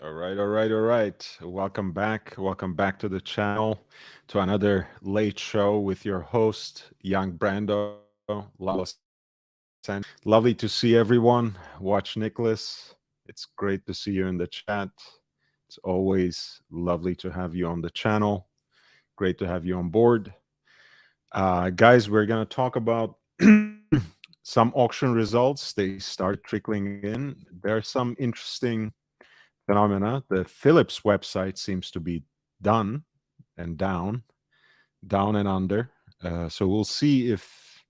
All right. Welcome back. Welcome back to the channel, to another late show with your host, Young Brando, Los Angeles. Lovely to see everyone. Watch Nicholas. It's great to see you in the chat. It's always lovely to have you on the channel. Great to have you on board. Guys, we're going to talk about some auction results. They started trickling in. There are some interesting phenomena. The Philips website seems to be done and down and under. So we'll see if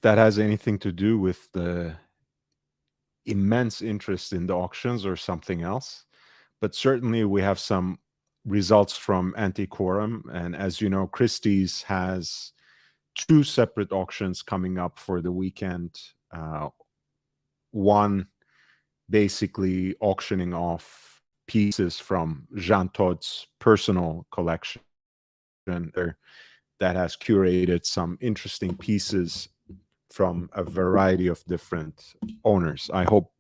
that has anything to do with the immense interest in the auctions or something else. But certainly we have some results from Antiquorum, and as you know, Christie's has two separate auctions coming up for the weekend. One basically auctioning off pieces from Jean Todt's personal collection there that has curated some interesting pieces from a variety of different owners. I hope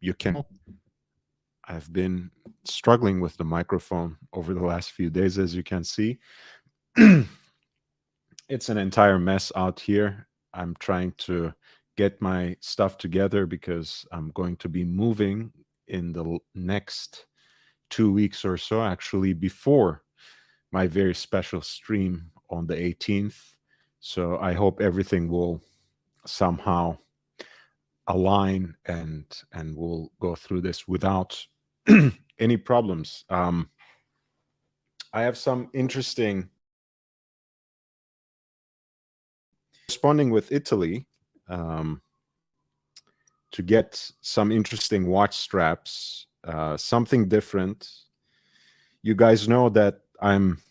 you can. I've been struggling with the microphone over the last few days, as you can see. It's an entire mess out here. I'm trying to get my stuff together because I'm going to be moving in the next 2 weeks or so, actually, before my very special stream on the 18th. So I hope everything will somehow align and we'll go through this without any problems. I have some interesting corresponding with Italy to get some interesting watch straps, something different. You guys know that I'm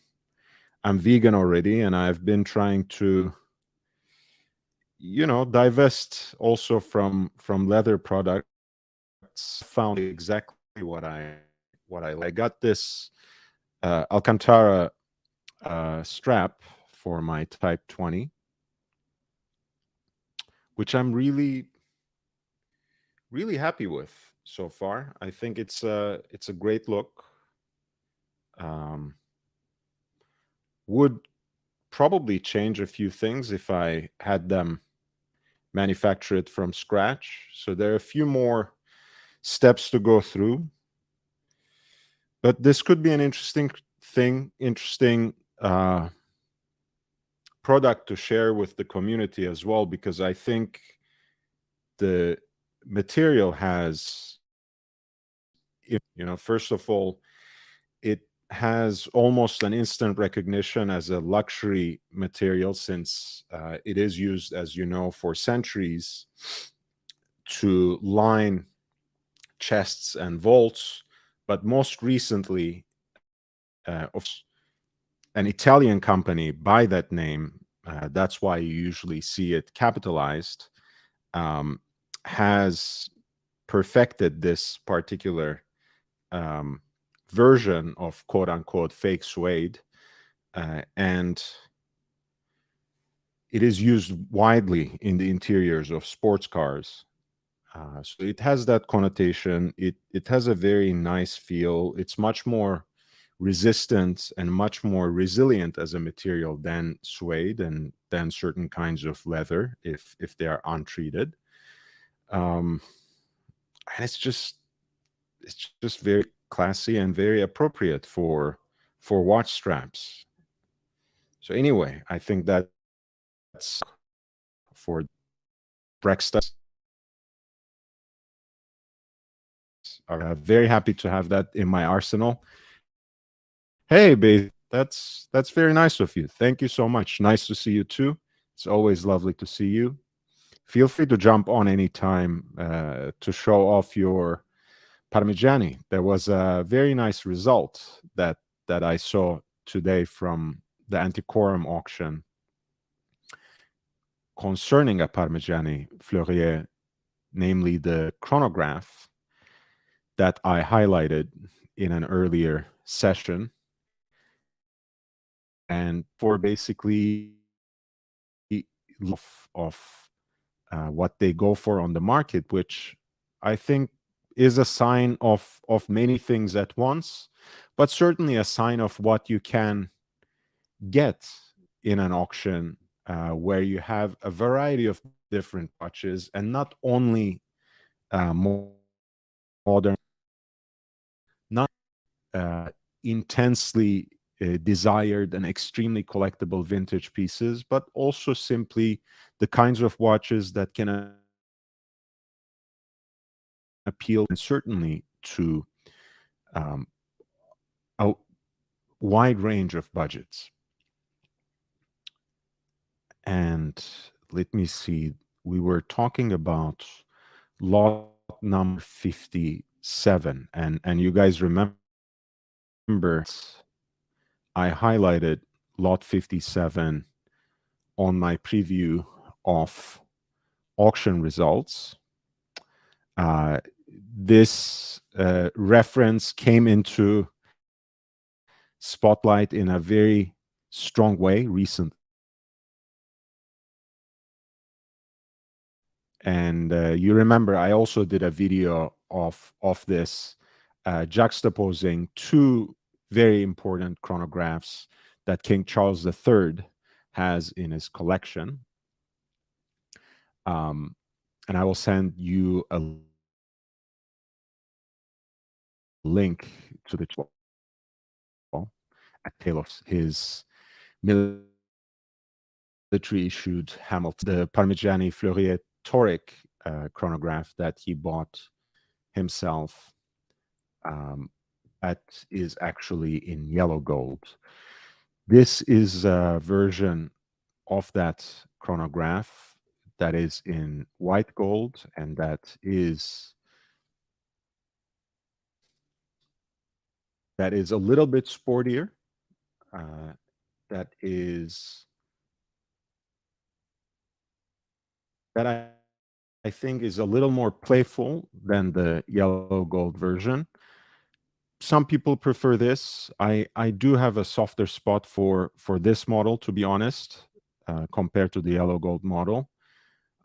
vegan already, and I've been trying to, divest also from leather products. Found exactly what I like. I got this Alcantara strap for my Type 20, which I'm really happy with so far. I think it's a great look. Um, would probably change a few things if I had them manufacture it from scratch. So there are a few more steps to go through, but this could be an interesting product to share with the community as well, because I think the material has, first of all, it has almost an instant recognition as a luxury material, since it is used, as you know, for centuries to line chests and vaults. But most recently, of an Italian company by that name, that's why you usually see it capitalized, um, has perfected this particular um, version of quote unquote fake suede. And it is used widely in the interiors of sports cars. So it has that connotation. It has a very nice feel. It's much more resistant and much more resilient as a material than suede and than certain kinds of leather if they are untreated. Um, and it's just very classy and very appropriate for watch straps. So anyway, I think that's for Brexta. Very happy to have that in my arsenal. Hey, babe, that's very nice of you. Thank you so much. Nice to see you too. It's always lovely to see you. Feel free to jump on anytime to show off your Parmigiani. There was a very nice result that I saw today from the Antiquorum auction concerning a Parmigiani Fleurier, namely the chronograph that I highlighted in an earlier session. And for basically of what they go for on the market, which I think is a sign of many things at once, but certainly a sign of what you can get in an auction, where you have a variety of different watches and not only modern, not intensely desired and extremely collectible vintage pieces, but also simply the kinds of watches that can appeal and certainly to um, a wide range of budgets. And let me see, we were talking about lot number 57, and you guys remember I highlighted lot 57 on my preview of auction results. This reference came into spotlight in a very strong way recently. And you remember I also did a video of this, juxtaposing two very important chronographs that King Charles III has in his collection. And I will send you a link to the at Taylor's, his military issued Hamilton, the Parmigiani Fleuriet Toric chronograph that he bought himself, that is actually in yellow gold. This is a version of that chronograph that is in white gold, and that is a little bit sportier. That is that I think is a little more playful than the yellow gold version. Some people prefer this. I do have a softer spot for this model, to be honest, compared to the yellow gold model.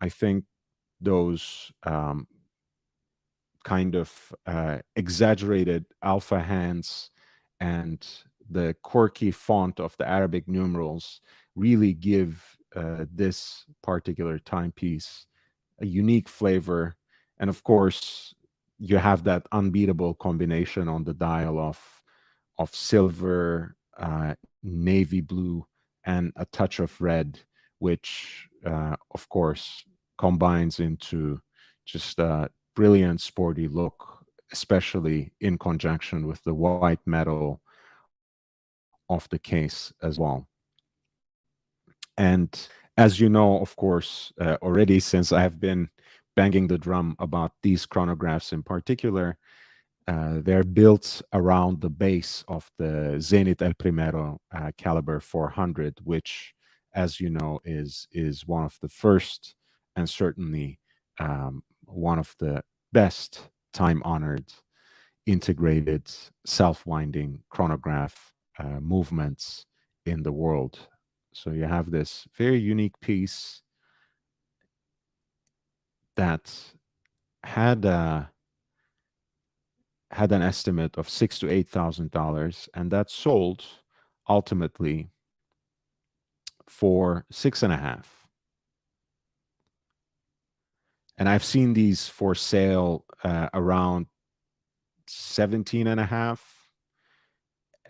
I think those kind of exaggerated alpha hands and the quirky font of the Arabic numerals really give this particular timepiece a unique flavor. And of course, you have that unbeatable combination on the dial of silver, navy blue, and a touch of red, which of course combines into just a brilliant sporty look, especially in conjunction with the white metal of the case as well. And as you know, of course, already, since I have been banging the drum about these chronographs in particular, they're built around the base of the Zenit El Primero caliber 400, which, as you know, is one of the first and certainly one of the best time-honored integrated self-winding chronograph movements in the world. So you have this very unique piece that had an estimate of $6,000 to $8,000, and that sold ultimately for 6.5. And I've seen these for sale around 17.5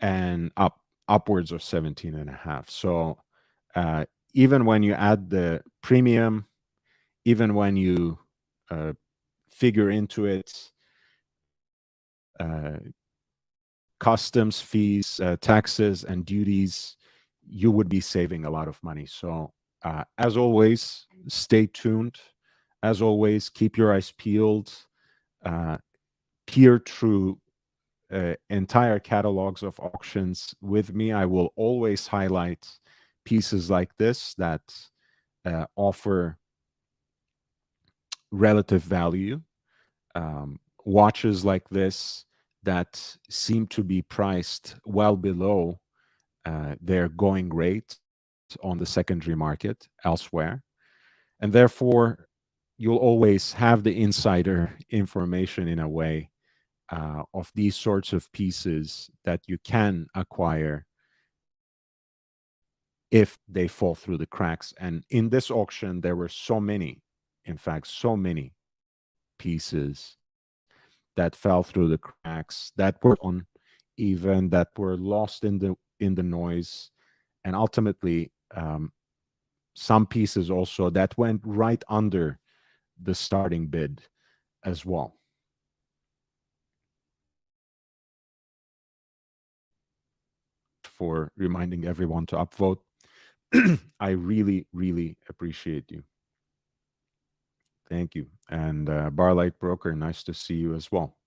and upwards of 17.5. So even when you add the premium, even when you figure into it customs fees, taxes, and duties, you would be saving a lot of money. So as always, stay tuned. As always, keep your eyes peeled. Peer through entire catalogs of auctions with me. I will always highlight pieces like this that offer relative value. Watches like this that seem to be priced well below their going rate on the secondary market elsewhere. And therefore, you'll always have the insider information in a way of these sorts of pieces that you can acquire if they fall through the cracks. And in this auction, there were so many, in fact, so many pieces that fell through the cracks, that were on, even that were lost in the noise, and ultimately some pieces also that went right under the starting bid as well. For reminding everyone to upvote. I really, really appreciate you. Thank you. And Barlight Broker, nice to see you as well.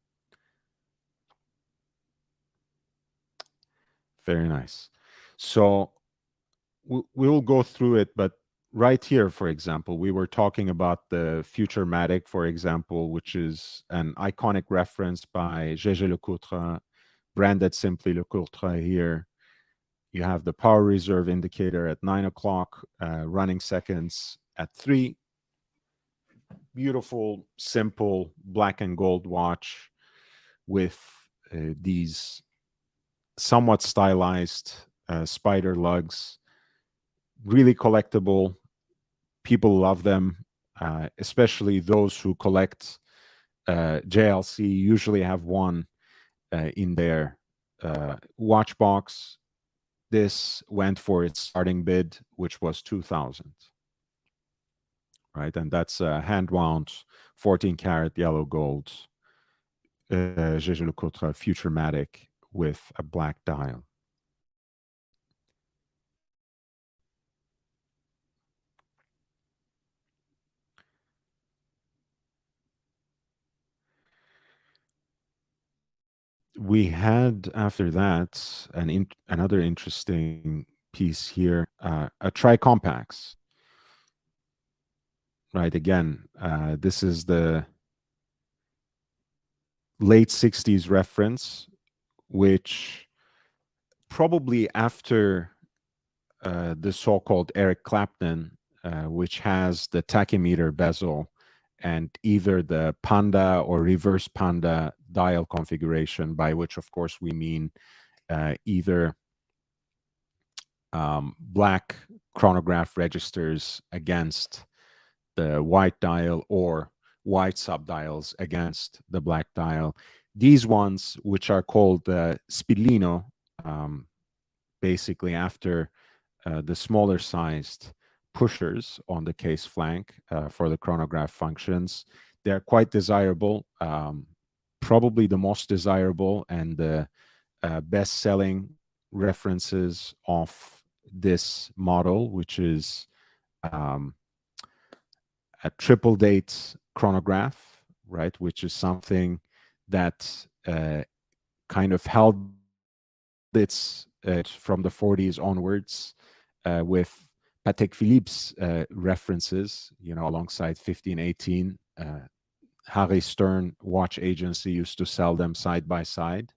Very nice. So we'll go through it, but right here, for example, we were talking about the Futurematic, for example, which is an iconic reference by Gégé Lecoultre, branded simply Lecoultre here. You have the power reserve indicator at 9 o'clock, running seconds at 3. Beautiful, simple black and gold watch with these somewhat stylized spider lugs. Really collectible. People love them, especially those who collect JLC, usually have one in their watch box. This went for its starting bid, which was 2,000, right? And that's a hand wound 14 karat yellow gold Gégé Lecoultre Futurematic with a black dial. We had after that another interesting piece here, a Tricompax. Right, again, this is the late 60s reference, which probably after the so-called Eric Clapton, which has the tachymeter bezel and either the panda or reverse panda dial configuration, by which, of course, we mean either black chronograph registers against the white dial or white subdials against the black dial. These ones, which are called Spillino, basically after the smaller sized pushers on the case flank for the chronograph functions, they're quite desirable. Probably the most desirable and the best selling references of this model, which is a triple date chronograph, right? Which is something that kind of held its from the 40s onwards with Patek Philippe's references, you know, alongside 1518. Harry Stern Watch Agency used to sell them side by side.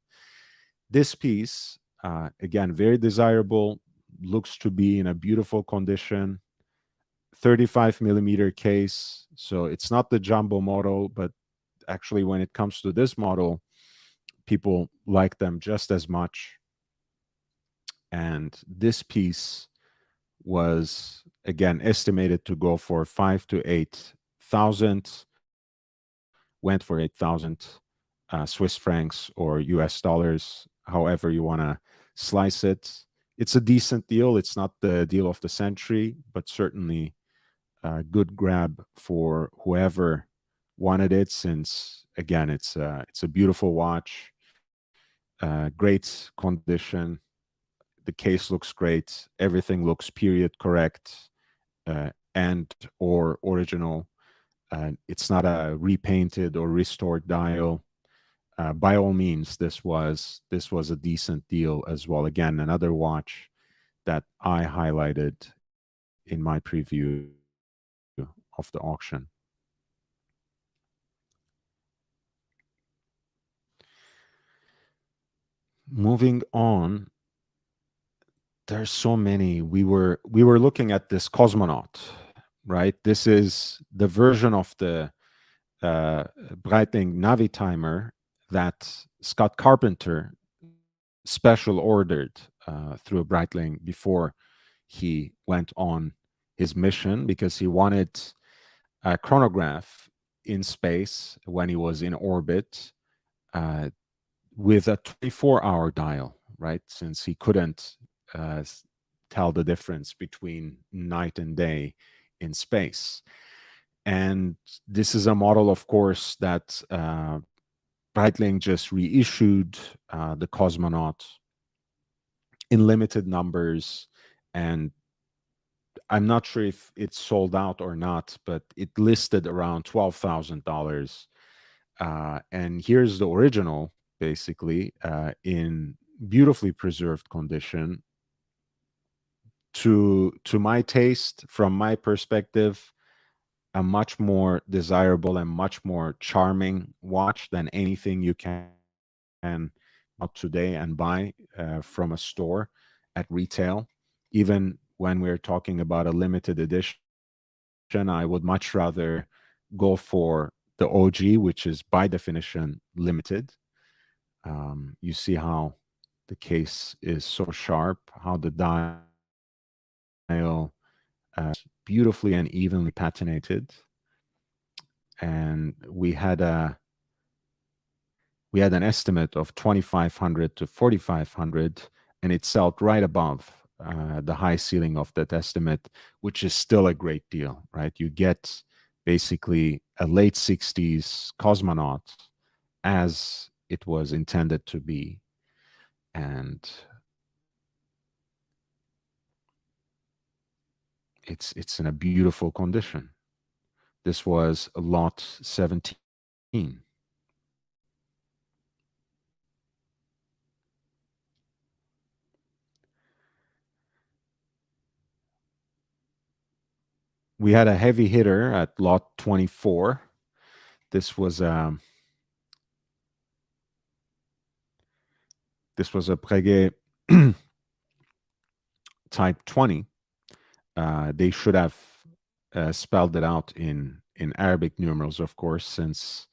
This piece, again, very desirable, looks to be in a beautiful condition. 35 millimeter case, so it's not the jumbo model, but actually when it comes to this model, people like them just as much. And this piece was again estimated to go for 5 to 8,000, went for 8,000 Swiss francs or US dollars, however you want to slice it. It's a decent deal. It's not the deal of the century, but certainly a good grab for whoever wanted it, since again it's a beautiful watch, great condition. The case looks great. Everything looks period correct and or original. It's not a repainted or restored dial. By all means, this was a decent deal as well. Again, another watch that I highlighted in my preview of the auction. Moving on, there's so many. We were looking at this cosmonaut, right? This is the version of the Breitling Navi timer that Scott Carpenter special ordered through Breitling before he went on his mission, because he wanted a chronograph in space when he was in orbit, uh, with a 24-hour dial, right? Since he couldn't uh, tell the difference between night and day in space. And this is a model, of course, that Breitling just reissued the Cosmonaut in limited numbers. And I'm not sure if it's sold out or not, but it listed around $12,000. And here's the original, basically, in beautifully preserved condition. To my taste, from my perspective, a much more desirable and much more charming watch than anything you can out today and buy from a store at retail. Even when we're talking about a limited edition, I would much rather go for the OG, which is by definition limited. You see how the case is so sharp, how the dial beautifully and evenly patinated. And we had an estimate of 2,500 to 4,500, and it sold right above the high ceiling of that estimate, which is still a great deal, right? You get basically a late 60s cosmonaut as it was intended to be. And it's in a beautiful condition. This was lot 17. We had a heavy hitter at lot 24. This was a Breguet type 20. They should have spelled it out in Arabic numerals, of course, since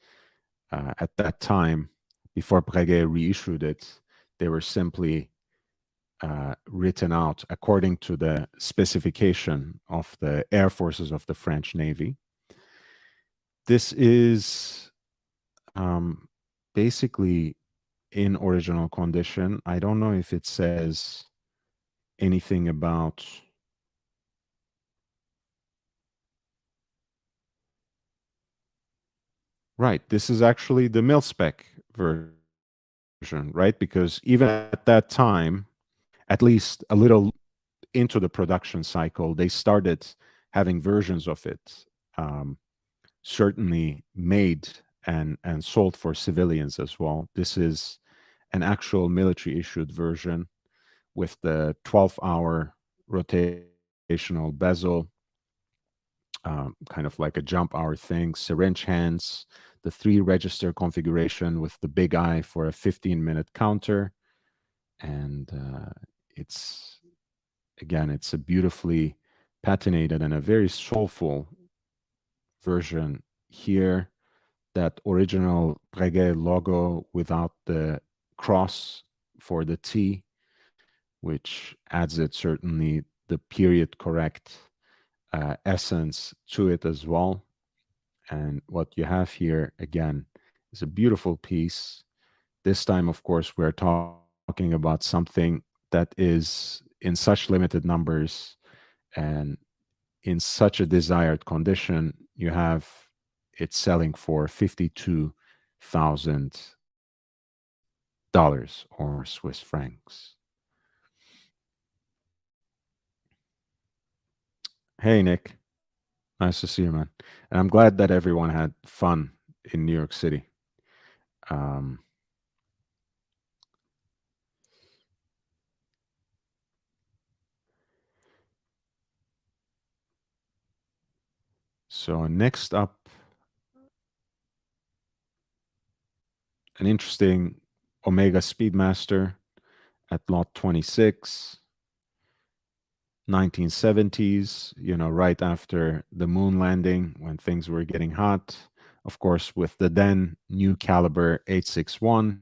at that time, before Breguet reissued it, they were simply written out according to the specification of the air forces of the French Navy. This is basically in original condition. I don't know if it says anything about. Right, this is actually the mil spec version, right? Because even at that time, at least a little into the production cycle, they started having versions of it, um, certainly made and sold for civilians as well. This is an actual military issued version with the 12-hour rotational bezel, kind of like a jump hour thing, syringe hands, the 3-register configuration with the big eye for a 15-minute counter. And it's, again, it's a beautifully patinated and a very soulful version here. That original Breguet logo without the cross for the T, which adds it certainly the period correct essence to it as well. And what you have here, again, is a beautiful piece. This time, of course, we're talking about something that is in such limited numbers and in such a desired condition. You have it selling for $52,000 or Swiss francs. Hey, Nick. Nice to see you, man. And I'm glad that everyone had fun in New York City. Um, so next up, an interesting Omega Speedmaster at lot 26. 1970s, right after the moon landing when things were getting hot. Of course, with the then new caliber 861,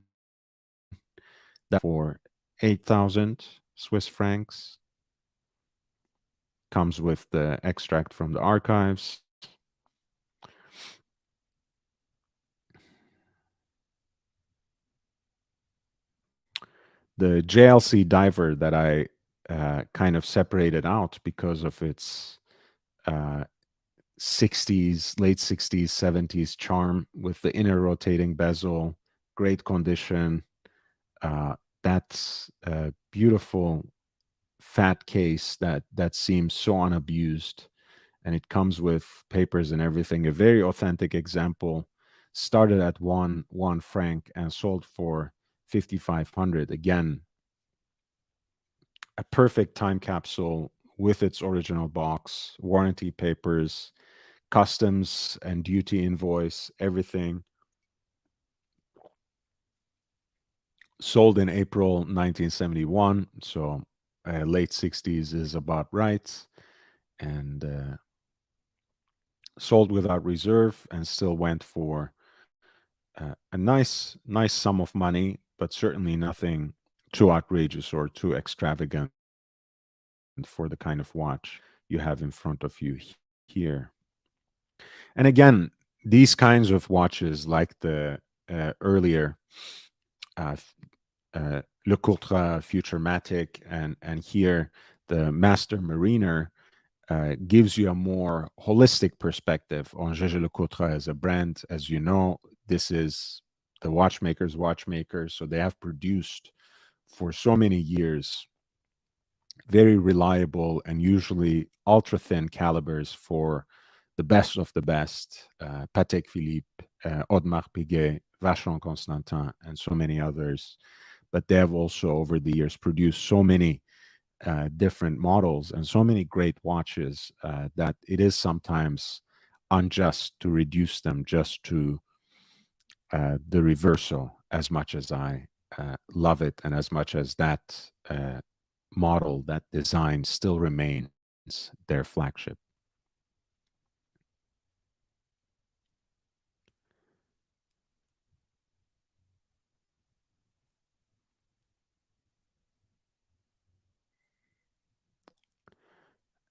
that for 8,000 Swiss francs comes with the extract from the archives. The JLC diver that I kind of separated out because of its uh, 60s, late 60s, 70s charm with the inner rotating bezel, great condition. That's a beautiful fat case that seems so unabused, and it comes with papers and everything. A very authentic example. Started at one franc and sold for 5,500. Again, a perfect time capsule with its original box, warranty papers, customs and duty invoice, everything. Sold in April 1971, so late 60s is about right. And sold without reserve and still went for a nice sum of money, but certainly nothing too outrageous or too extravagant for the kind of watch you have in front of you here. And again, these kinds of watches, like the earlier uh, Le Courtois Futurematic, and here the Master Mariner, gives you a more holistic perspective on Jaeger LeCoultre as a brand. As you know, this is the watchmaker's watchmaker, so they have produced for so many years very reliable and usually ultra thin calibers for the best of the best, Patek Philippe, Audemars Piguet, Vacheron Constantin, and so many others. But they have also, over the years, produced so many different models and so many great watches that it is sometimes unjust to reduce them just to the Reverso, as much as I love it and as much as that model, that design still remains their flagship.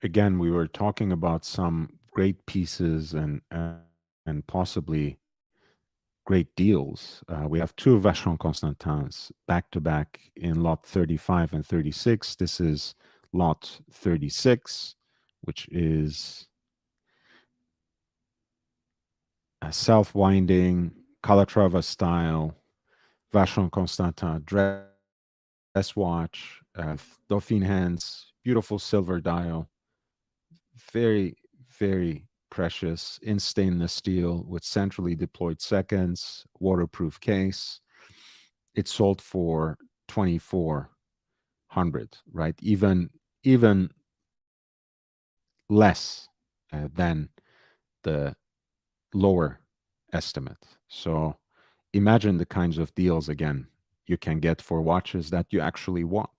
Again, we were talking about some great pieces and possibly great deals. We have two Vacheron Constantins back to back in lot 35 and 36. This is lot 36, which is a self-winding Calatrava style Vacheron Constantin dress watch, Dauphine hands, beautiful silver dial, very, very precious in stainless steel with centrally deployed seconds, waterproof case. It sold for 2,400, right? Even less than the lower estimate. So imagine the kinds of deals again you can get for watches that you actually want.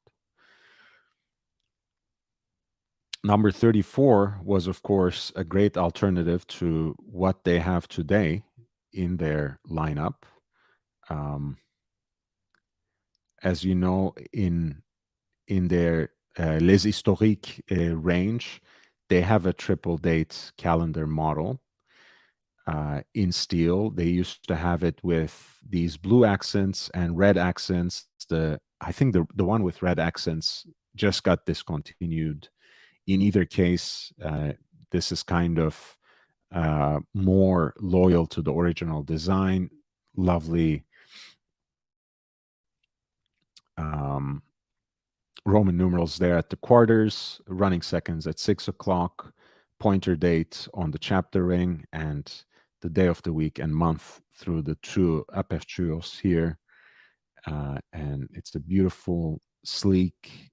Number 34 was, of course, a great alternative to what they have today in their lineup. Um, as you know, in their Les Historiques range, they have a triple date calendar model in steel. They used to have it with these blue accents and red accents. I think the one with red accents just got discontinued. In either case, this is kind of more loyal to the original design. Lovely um, Roman numerals there at the quarters, running seconds at 6 o'clock, pointer date on the chapter ring, and the day of the week and month through the two apertures here. And it's a beautiful, sleek,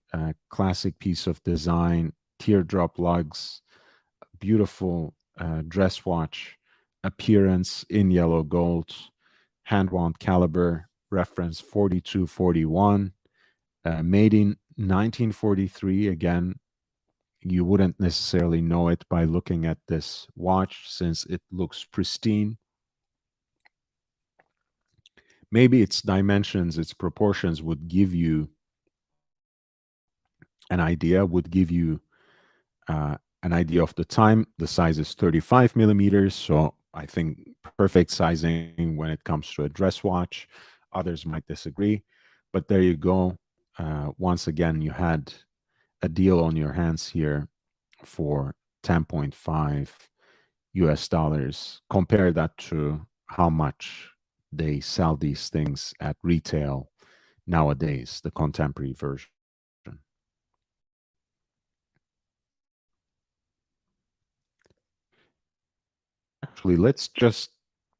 classic piece of design, teardrop lugs, beautiful dress watch, appearance in yellow gold, hand wound caliber, reference 4241, made in 1943. Again, you wouldn't necessarily know it by looking at this watch since it looks pristine. Maybe its dimensions, its proportions would give you an idea, would give you an idea of the time. The size is 35 millimeters, so I think perfect sizing when it comes to a dress watch. Others might disagree, but there you go. Once again, you had a deal on your hands here for 10.5 US dollars. Compare that to how much they sell these things at retail nowadays, the contemporary version. Actually, let's just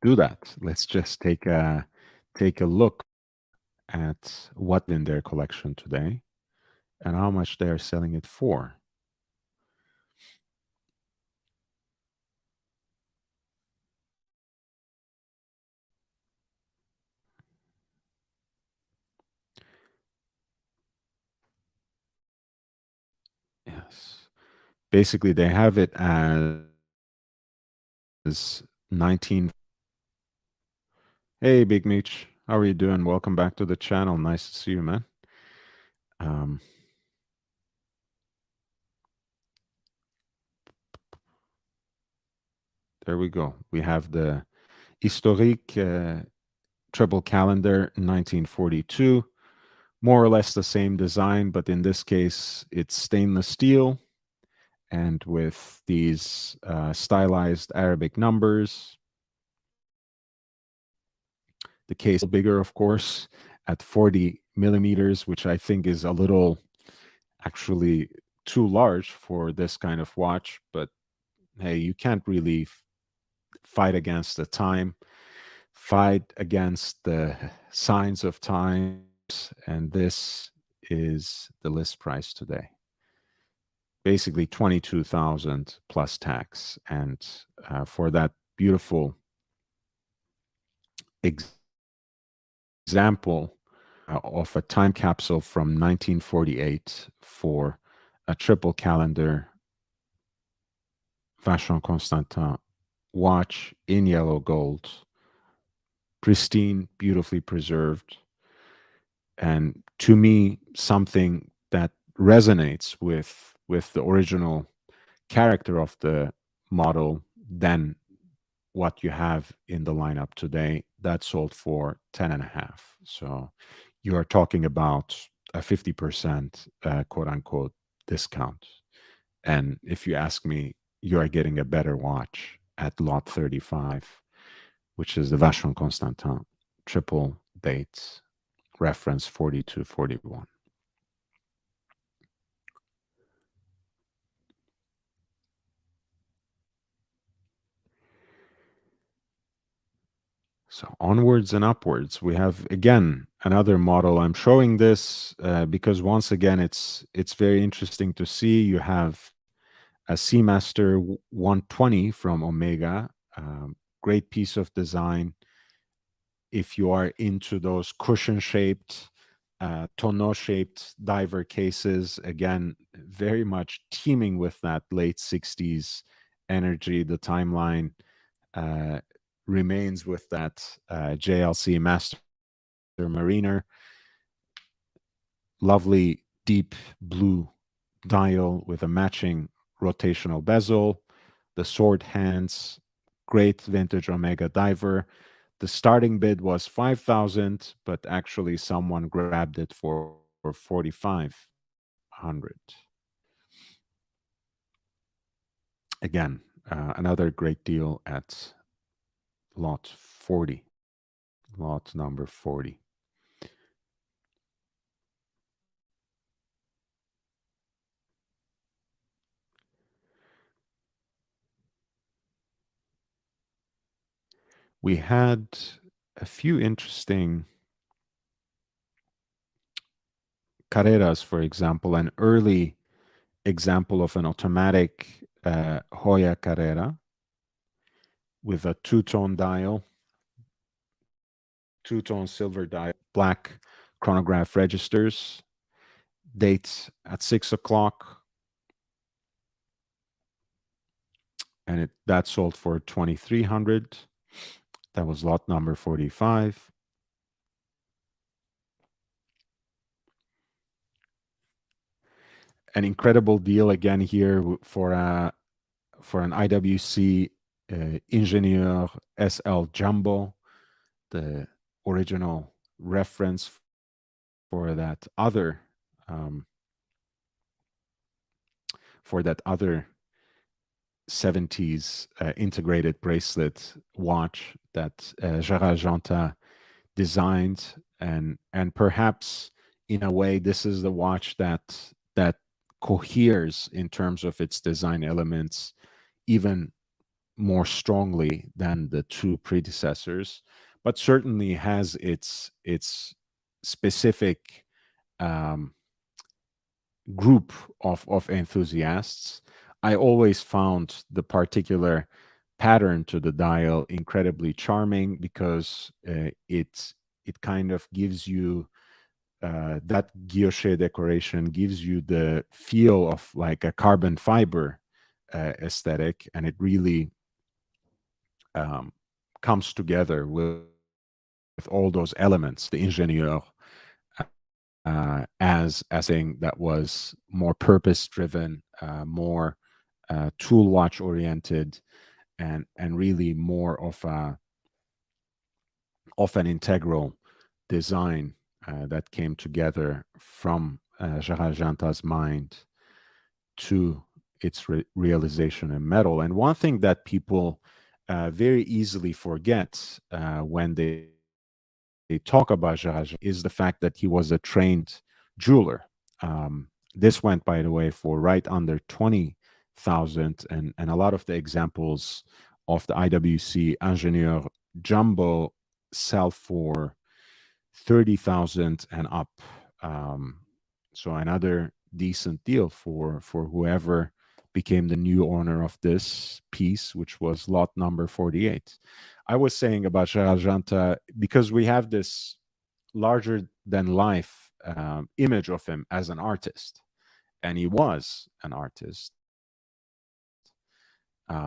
do that. Let's just take a look at what in their collection today and how much they are selling it for. Yes. Basically, they have it as 19. Hey, Big Meech. How are you doing? Welcome back to the channel. Nice to see you, man. Um, there we go. We have the Historique Triple Calendar 1942. More or less the same design, but in this case, it's stainless steel and with these stylized Arabic numbers. The case bigger, of course, at 40 millimeters, which I think is a little actually too large for this kind of watch. But hey, you can't really fight against the time, fight against the signs of times, and this is the list price today. Basically 22,000 plus tax. And for that beautiful example of a time capsule from 1948 for a triple calendar Vacheron Constantin watch in yellow gold, pristine, beautifully preserved, and to me something that resonates with the original character of the model than what you have in the lineup today. That sold for 10 and a half. So you are talking about a 50% quote unquote discount. And if you ask me, you are getting a better watch at lot 35, which is the Vacheron Constantin triple date reference 4241. So onwards and upwards, we have again another model. I'm showing this because once again, it's very interesting to see. You have a Seamaster 120 from Omega, great piece of design. If you are into those cushion-shaped, tonneau-shaped diver cases, again, very much teeming with that late 60s energy. The timeline uh, remains with that JLC Master Mariner. Lovely deep blue dial with a matching rotational bezel. The sword hands, great vintage Omega diver. The starting bid was 5,000, but actually someone grabbed it for 4,500. Again, another great deal at lot 40, lot number 40. We had a few interesting carreras, for example, an early example of an automatic Hoya Carrera with a two-tone dial, two-tone silver dial, black chronograph registers, dates at 6 o'clock. and that sold for 2,300. That was lot number 45. An incredible deal again here for an IWC Ingenieur SL Jumbo, the original reference for that other um, for that other 70s integrated bracelet watch that Gerard Janta designed, and perhaps in a way this is the watch that coheres in terms of its design elements even more strongly than the two predecessors, but certainly has its specific um, group of enthusiasts. I always found the particular pattern to the dial incredibly charming because it kind of gives you that guilloche decoration gives you the feel of like a carbon fiber aesthetic, and it really um, comes together with all those elements. The ingenieur as something that was more purpose driven, more tool watch oriented, and really more of an integral design that came together from Gerard Janta's mind to its realization in metal. And one thing that people very easily forget when they talk about Gerard is the fact that he was a trained jeweler. This went, by the way, for right under 20,000, and a lot of the examples of the IWC Ingenieur Jumbo sell for 30,000 and up. Um, so another decent deal for whoever became the new owner of this piece, which was lot number 48. I was saying about Gerard Janta because we have this larger than life image of him as an artist, and he was an artist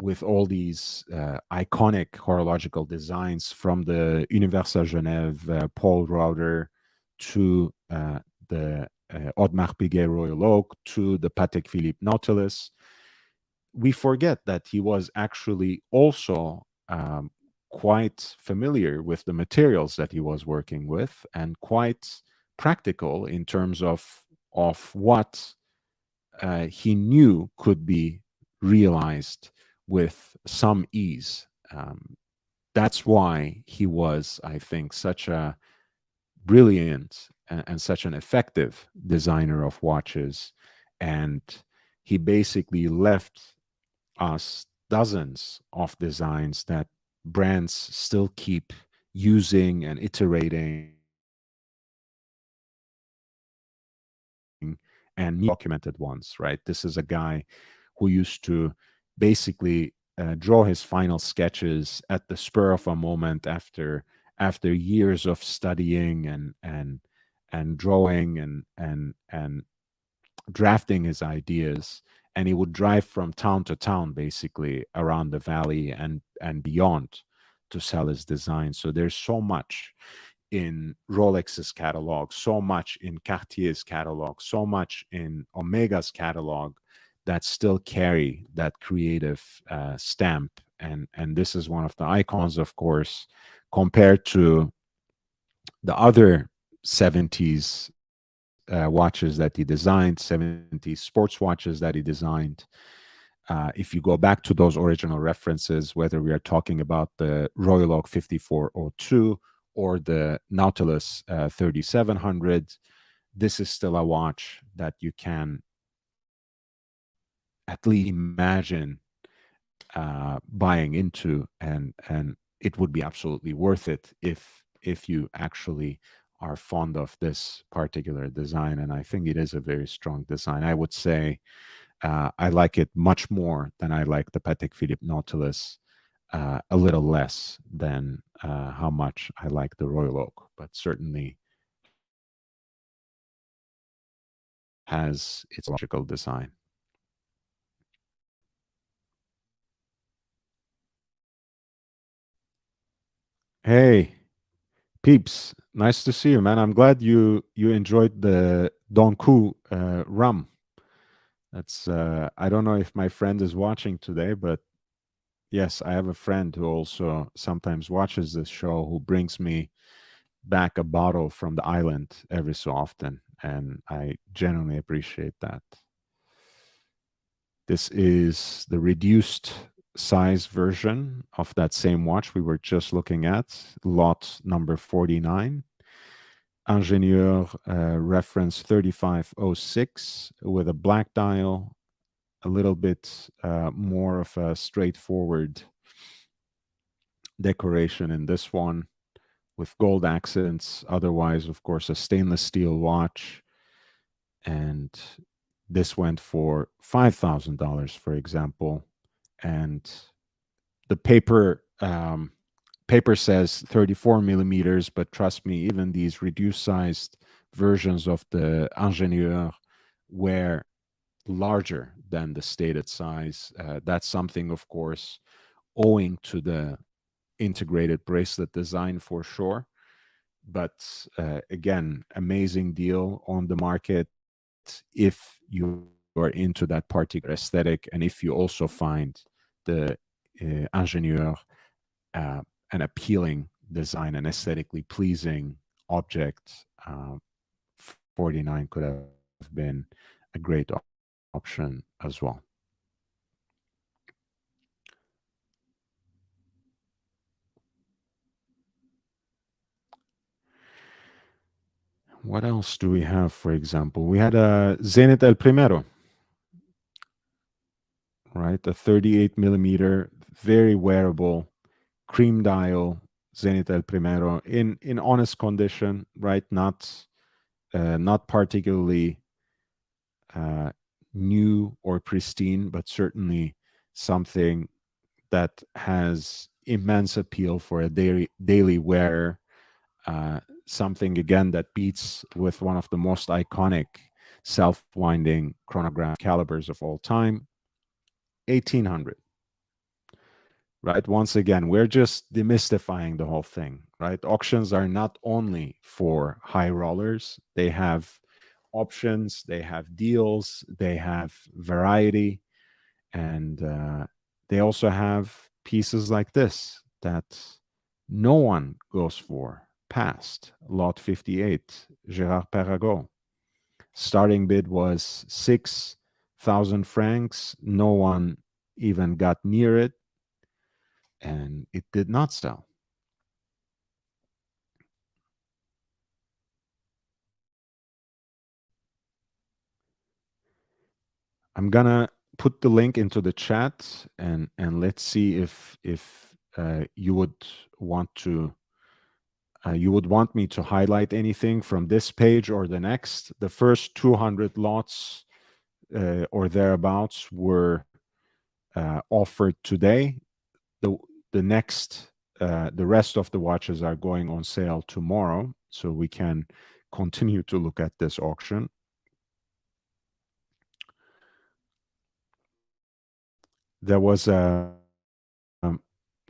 with all these iconic horological designs from the Universal Genève Paul Rauder to the Audemars Piguet Royal Oak to the Patek Philippe Nautilus. We forget that he was actually also quite familiar with the materials that he was working with and quite practical in terms of what he knew could be realized with some ease. That's why he was, I think, such a brilliant and such an effective designer of watches. And he basically left us dozens of designs that brands still keep using and iterating and documented ones, right? This is a guy who used to basically draw his final sketches at the spur of a moment after years of studying and drawing and drafting his ideas, and he would drive from town to town basically around the valley and beyond to sell his designs. So there's so much in Rolex's catalog, so much in Cartier's catalog, so much in Omega's catalog that still carry that creative stamp. And this is one of the icons, of course, compared to the other 70s watches that he designed, 70s sports watches that he designed. If you go back to those original references, whether we are talking about the Royal Oak 5402 or the Nautilus 3700, this is still a watch that you can at least imagine buying into, and it would be absolutely worth it if you actually are fond of this particular design. And I think it is a very strong design. I would say I like it much more than I like the Patek Philippe Nautilus, a little less than how much I like the Royal Oak, but certainly has its logical design. Hey, peeps, nice to see you, man. I'm glad you enjoyed the Donku rum. That's I don't know if my friend is watching today, but yes, I have a friend who also sometimes watches this show who brings me back a bottle from the island every so often, and I genuinely appreciate that. This is the reduced size version of that same watch we were just looking at, lot number 49. Ingenieur reference 3506 with a black dial, a little bit more of a straightforward decoration in this one with gold accents. Otherwise, of course, a stainless steel watch. And this went for $5,000, for example. And the paper says 34 millimeters, but trust me, even these reduced sized versions of the Ingenieur were larger than the stated size. That's something, of course, owing to the integrated bracelet design for sure. But again, amazing deal on the market if you are into that particular aesthetic and if you also find the Ingenieur uh, an appealing design and aesthetically pleasing object. 49 could have been a great option as well. What else do we have, for example? We had a Zenit El Primero, right? A 38 millimeter, very wearable, cream dial Zenit El Primero in honest condition, right? Not particularly uh, new or pristine, but certainly something that has immense appeal for a daily wearer. Something again that beats with one of the most iconic self-winding chronograph calibers of all time, 1800. Right? Once again, we're just demystifying the whole thing, right? Auctions are not only for high rollers, they have options, they have deals, they have variety, and they also have pieces like this that no one goes for past lot 58, Gérard Perregaux. Starting bid was 6,000 francs. No one even got near it, and it did not sell. I'm gonna put the link into the chat, and let's see if you would want to you would want me to highlight anything from this page or the next. The first 200 lots or thereabouts were offered today. The the next the rest of the watches are going on sale tomorrow, so we can continue to look at this auction. There was a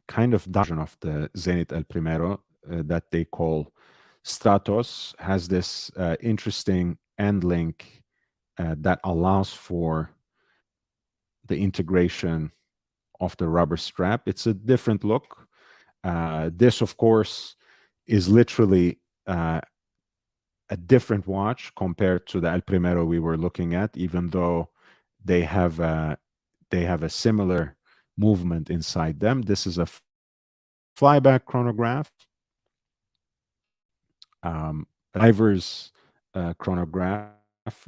kind of version of the Zenit El Primero that they call Stratos, has this interesting end link that allows for the integration of the rubber strap. It's a different look. This, of course, is literally a different watch compared to the El Primero we were looking at, even though they have a similar movement inside them. This is a flyback chronograph, driver's chronograph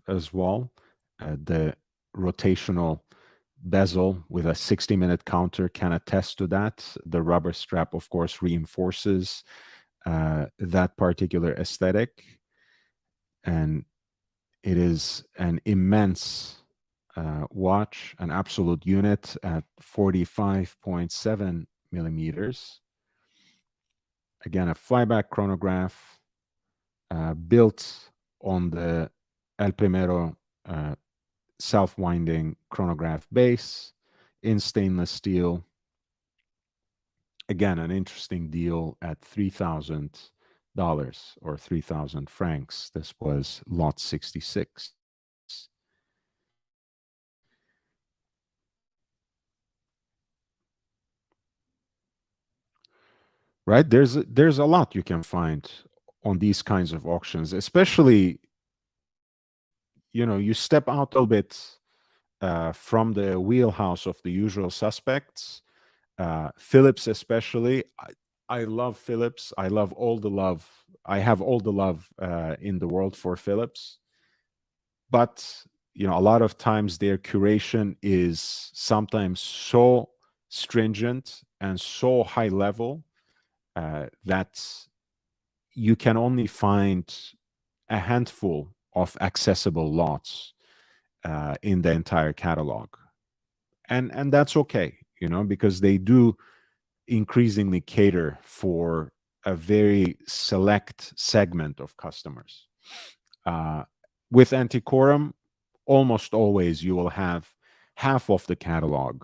as well. The rotational bezel with a 60-minute counter can attest to that. The rubber strap, of course, reinforces that particular aesthetic. And it is an immense watch, an absolute unit at 45.7 millimeters. Again, a flyback chronograph built on the El Primero self-winding chronograph base in stainless steel. Again, an interesting deal at $3,000 or 3,000 francs. This was lot 66. Right? There's a lot you can find on these kinds of auctions, especially, you step out a little bit from the wheelhouse of the usual suspects. Philips, especially. I love Philips. I love all the love. I have all the love in the world for Philips. But a lot of times their curation is sometimes so stringent and so high level that you can only find a handful of accessible lots in the entire catalog, and that's okay, because they do increasingly cater for a very select segment of customers. Uh, with Antiquorum, almost always you will have half of the catalog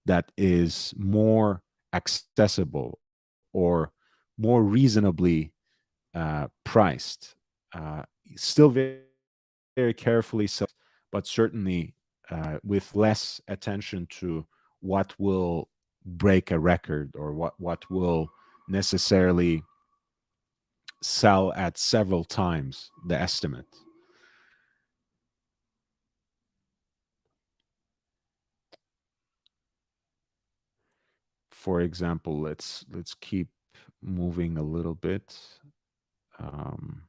that is more accessible or more reasonably priced. Still very, very carefully selected, but certainly with less attention to what will break a record or what will necessarily sell at several times the estimate. For example, let's keep moving a little bit um,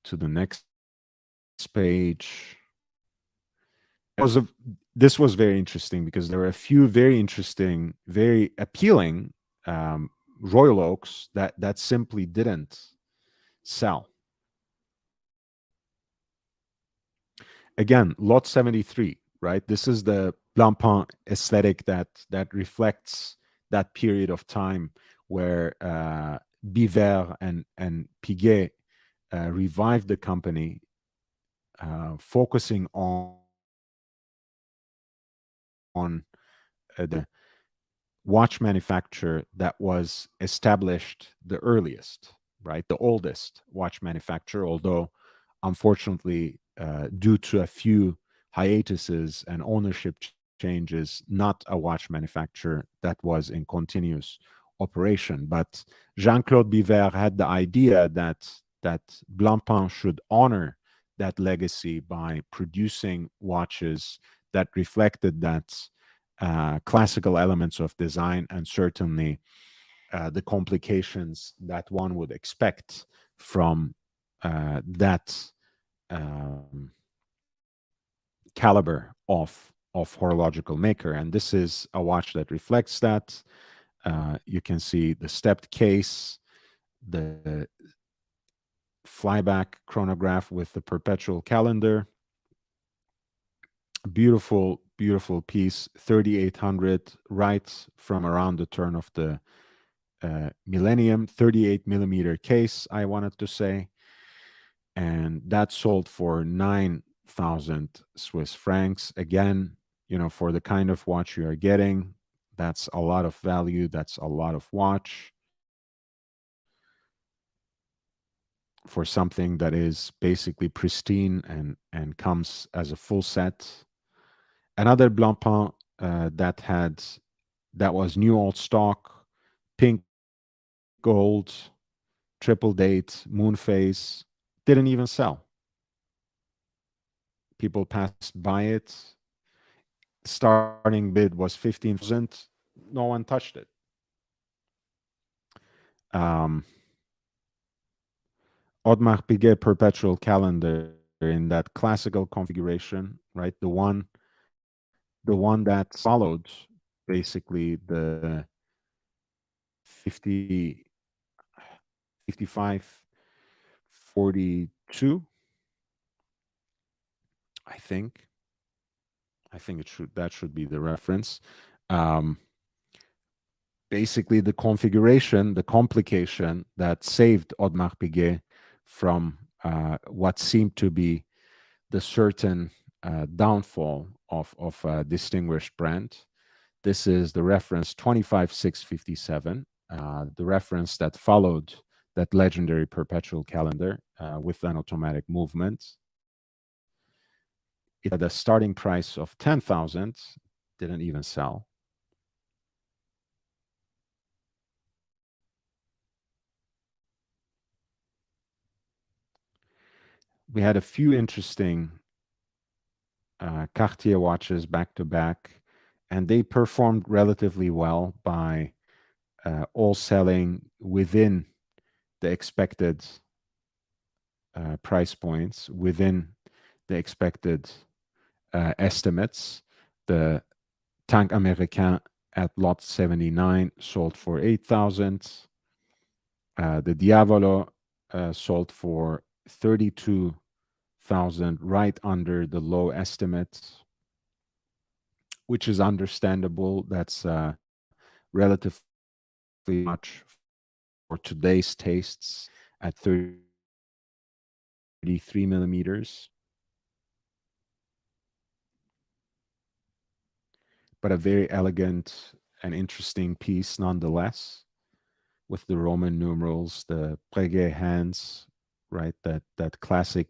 to the next page. Was a, this was very interesting because there were a few very interesting, very appealing um, Royal Oaks that simply didn't sell. Again, lot 73, right? This is the Blancpain aesthetic that reflects that period of time where Biver and Piguet revived the company, focusing on the watch manufacturer that was established the earliest, right? The oldest watch manufacturer, although unfortunately, due to a few hiatuses and ownership changes, not a watch manufacturer that was in continuous operation. But Jean-Claude Biver had the idea that Blancpain should honor that legacy by producing watches that reflected that classical elements of design and certainly the complications that one would expect from that um, caliber of horological maker. And this is a watch that reflects that. You can see the stepped case, the flyback chronograph with the perpetual calendar. Beautiful, beautiful piece, 3800, right from around the turn of the millennium, 38 millimeter case, I wanted to say. And that sold for 9,000 Swiss francs. Again, for the kind of watch you are getting, that's a lot of value. That's a lot of watch for something that is basically pristine and comes as a full set. Another Blancpain that was new old stock, pink gold, triple date, moon phase, didn't even sell. People passed by it. Starting bid was 15,000. No one touched it. Um, Audemars Piguet perpetual calendar in that classical configuration, right? The one that followed basically the 50, 55, 42. I think. That should be the reference. Um, Basically, the configuration, the complication that saved Audemars Piguet from what seemed to be the certain downfall of a distinguished brand. This is the reference 25657, the reference that followed that legendary perpetual calendar with an automatic movement. It had a starting price of 10,000, didn't even sell. We had a few interesting Cartier watches back to back, and they performed relatively well by all selling within the expected price points, within the expected estimates. The Tank Américain at lot 79 sold for 8,000. The Diavolo sold for 32,000, right under the low estimate, which is understandable. That's relatively much for today's tastes at 33 millimeters. But a very elegant and interesting piece nonetheless, with the Roman numerals, the Breguet hands, right? That classically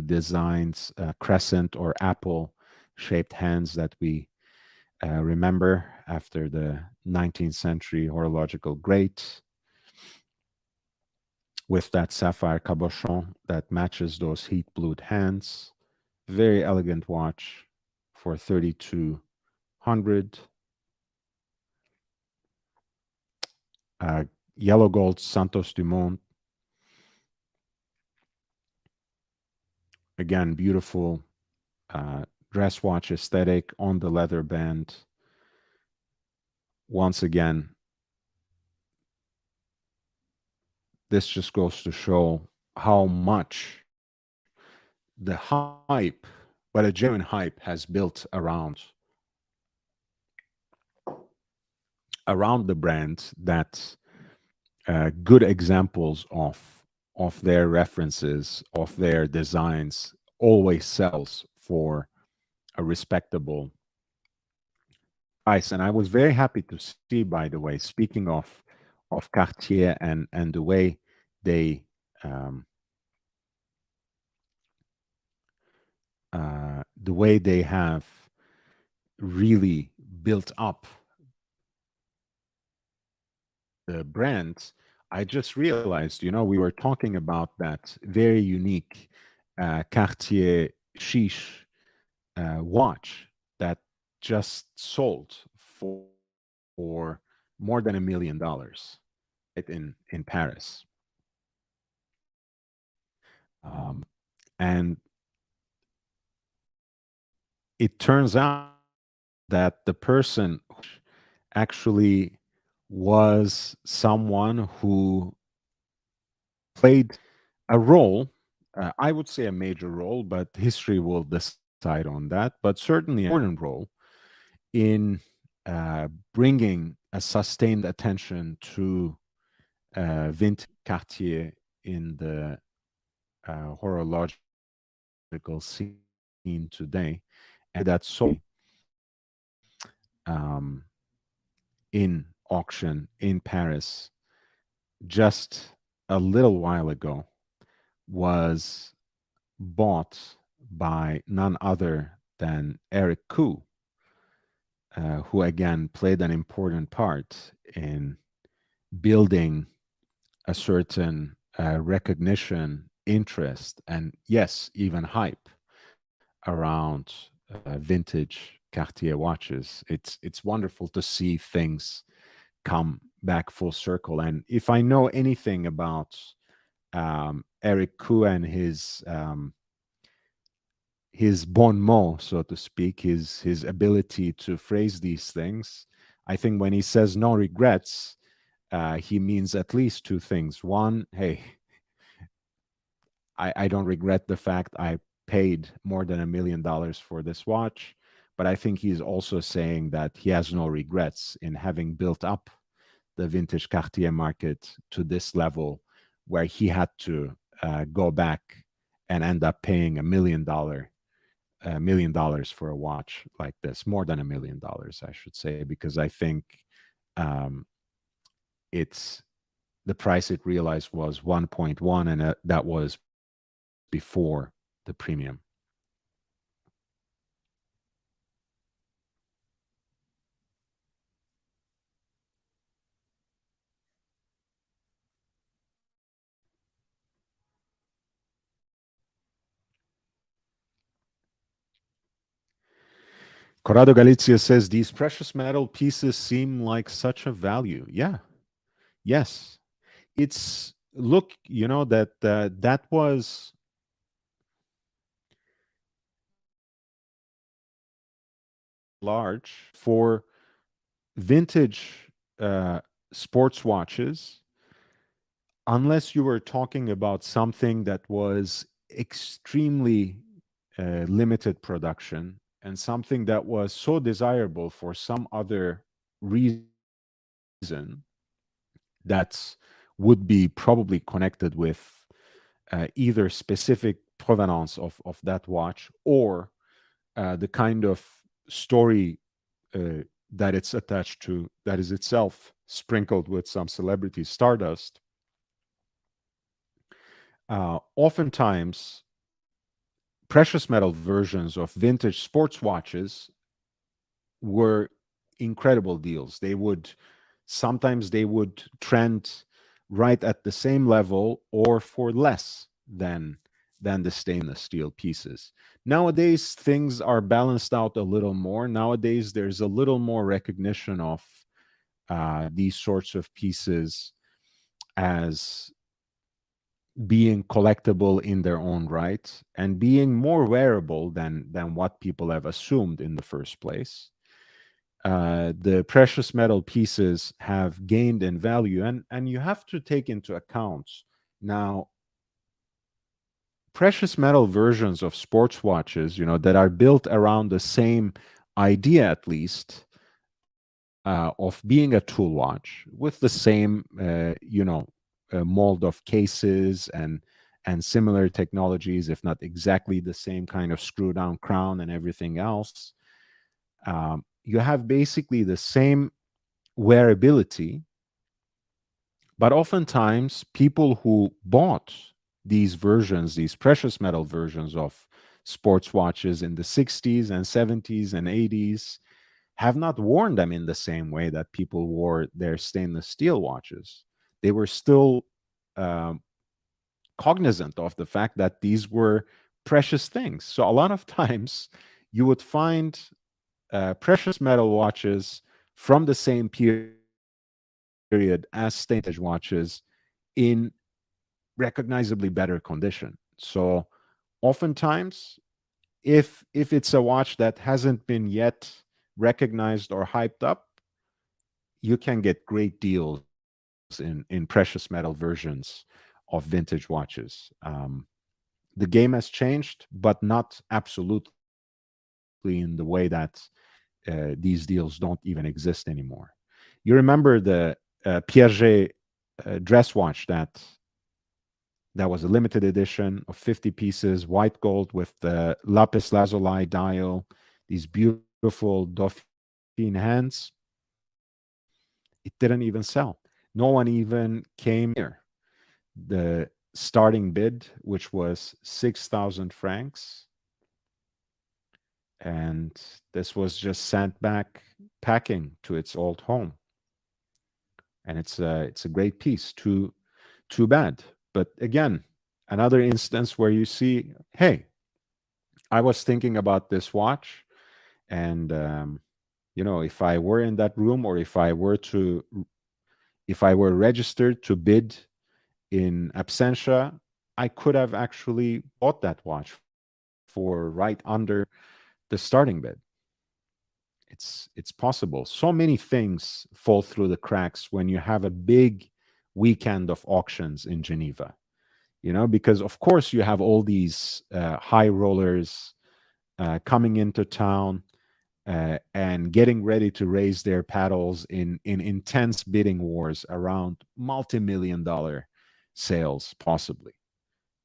designed crescent or apple shaped hands that we remember after the 19th century horological great, with that sapphire cabochon that matches those heat blued hands. Very elegant watch for 3,200. Yellow gold Santos Dumont. Again, beautiful dress watch aesthetic on the leather band. Once again, this just goes to show how much the hype, but a genuine hype, has built around the brand, that good examples of their references, of their designs, always sells for a respectable price. And I was very happy to see, by the way, speaking of Cartier and the way they have really built up the brand. I just realized, we were talking about that very unique Cartier Chiche watch that just sold for more than $1 million in Paris. And it turns out that the person actually was someone who played a role, I would say a major role, but history will decide on that, but certainly an important role in bringing a sustained attention to vintage Cartier in the horological scene today. And that's so in auction in Paris just a little while ago was bought by none other than Eric Koo, who again played an important part in building a certain recognition, interest, and yes, even hype around vintage Cartier watches. It's wonderful to see things come back full circle. And if I know anything about Eric Koo and his bon mot, so to speak, his ability to phrase these things, I think when he says no regrets, he means at least two things. One, hey, I don't regret the fact I paid more than $1 million for this watch, but I think he's also saying that he has no regrets in having built up the vintage Cartier market to this level, where he had to go back and end up paying $1 million $1 million for a watch like this, more than $1 million, I should say, because I think um, it's the price it realized was 1.1, and that was before the premium. Corrado Galizia says these precious metal pieces seem like such a value. Yeah, yes. It's look, that that was large for vintage sports watches, unless you were talking about something that was extremely limited production and something that was so desirable for some other reason that would be probably connected with either specific provenance of that watch or the kind of story that it's attached to, that is itself sprinkled with some celebrity stardust. Oftentimes, precious metal versions of vintage sports watches were incredible deals. They would trend right at the same level or for less than the stainless steel pieces. Nowadays things are balanced out a little more. Nowadays there's a little more recognition of these sorts of pieces as being collectible in their own right and being more wearable than what people have assumed in the first place. The precious metal pieces have gained in value, and you have to take into account now precious metal versions of sports watches, that are built around the same idea, at least, of being a tool watch with the same, mold of cases and similar technologies, if not exactly the same kind of screw down crown and everything else. You have basically the same wearability, but oftentimes people who bought these versions, these precious metal versions of sports watches in the 60s and 70s and 80s, have not worn them in the same way that people wore their stainless steel watches. They were still um, cognizant of the fact that these were precious things. So a lot of times you would find precious metal watches from the same period as stainless watches in recognizably better condition. So oftentimes, if it's a watch that hasn't been yet recognized or hyped up, you can get great deals in precious metal versions of vintage watches. The game has changed, but not absolutely in the way that these deals don't even exist anymore. You remember the Piaget dress watch that was a limited edition of 50 pieces, white gold with the lapis lazuli dial, these beautiful Dauphine hands. It didn't even sell. No one even came near the starting bid, which was 6,000 francs. And this was just sent back packing to its old home. And it's a great piece. Too bad. But again, another instance where you see, hey, I was thinking about this watch, and if I were in that room, or if I were registered to bid in absentia, I could have actually bought that watch for right under the starting bid. It's possible. So many things fall through the cracks when you have a big weekend of auctions in Geneva. Because of course you have all these high rollers coming into town and getting ready to raise their paddles in intense bidding wars around multi-million dollar sales, possibly,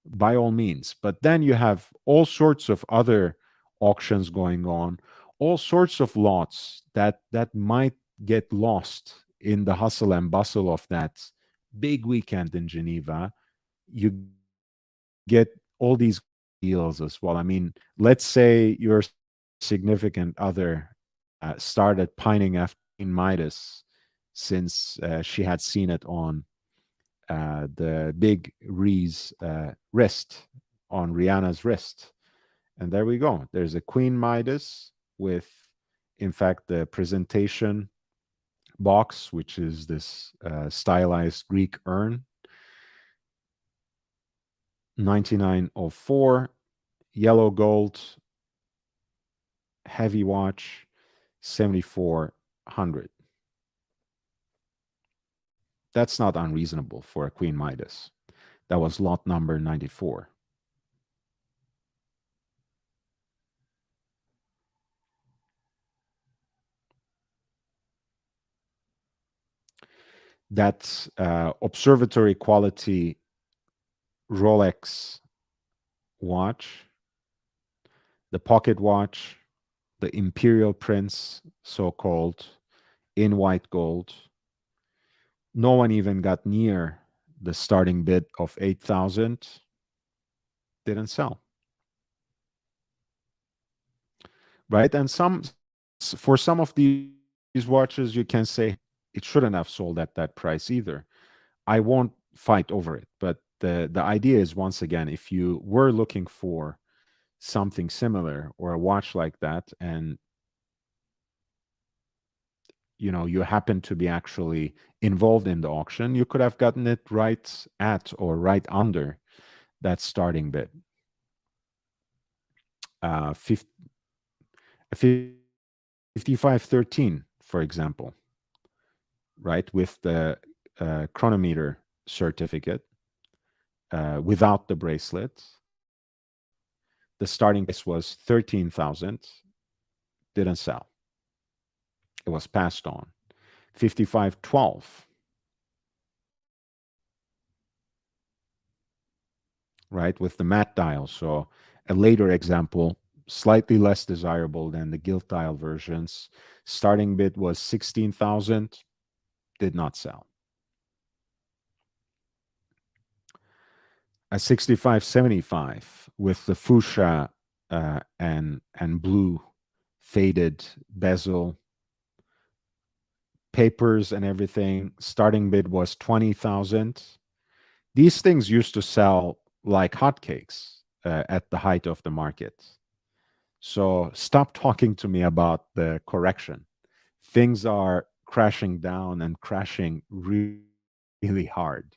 by all means. But then you have all sorts of other auctions going on, all sorts of lots that might get lost in the hustle and bustle of that big weekend in Geneva. You get all these deals as well. I mean, let's say your significant other started pining after Queen Midas since she had seen it on the big Ree's wrist, on Rihanna's wrist. And there we go. There's a Queen Midas with, in fact, the presentation box, which is this stylized Greek urn. 9904, yellow gold, heavy watch, 7400. That's not unreasonable for a Queen Midas. That was lot number 94. That observatory quality Rolex watch, the pocket watch, the Imperial Prince, so-called, in white gold. No one even got near the starting bid of 8,000. Didn't sell. Right? And for some of these watches, you can say it shouldn't have sold at that price either. I won't fight over it. But the idea is, once again, if you were looking for something similar or a watch like that, and you happen to be actually involved in the auction, you could have gotten it right at or right under that starting bid. 5513, for example, right, with the chronometer certificate, without the bracelet. The starting price was 13,000, didn't sell. It was passed on. 5512, right, with the matte dial. So a later example, slightly less desirable than the gilt dial versions. Starting bid was 16,000, did not sell. A 6575 with the fuchsia and blue faded bezel, papers and everything. Starting bid was 20,000. These things used to sell like hotcakes at the height of the market. So stop talking to me about the correction. Things are crashing down and crashing really, really hard.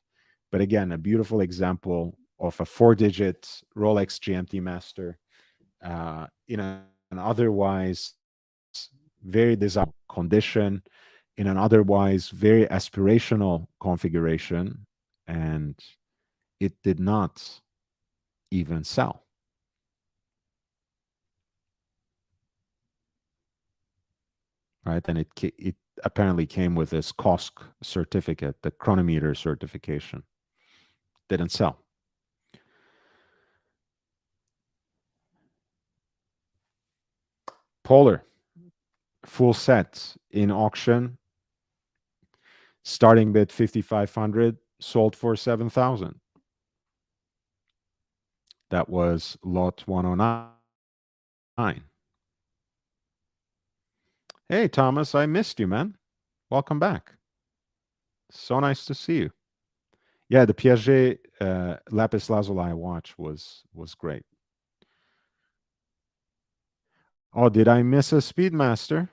But again, a beautiful example of a 4-digit Rolex GMT Master in an otherwise very desirable condition, in an otherwise very aspirational configuration, and it did not even sell. Right, and it apparently came with this COSC certificate, the chronometer certification. Didn't sell. Polar, full set in auction, starting bid 5,500, sold for 7,000. That was lot 109. Hey, Thomas, I missed you, man. Welcome back. So nice to see you. Yeah, the Piaget lapis lazuli watch was great. Oh, did I miss a Speedmaster?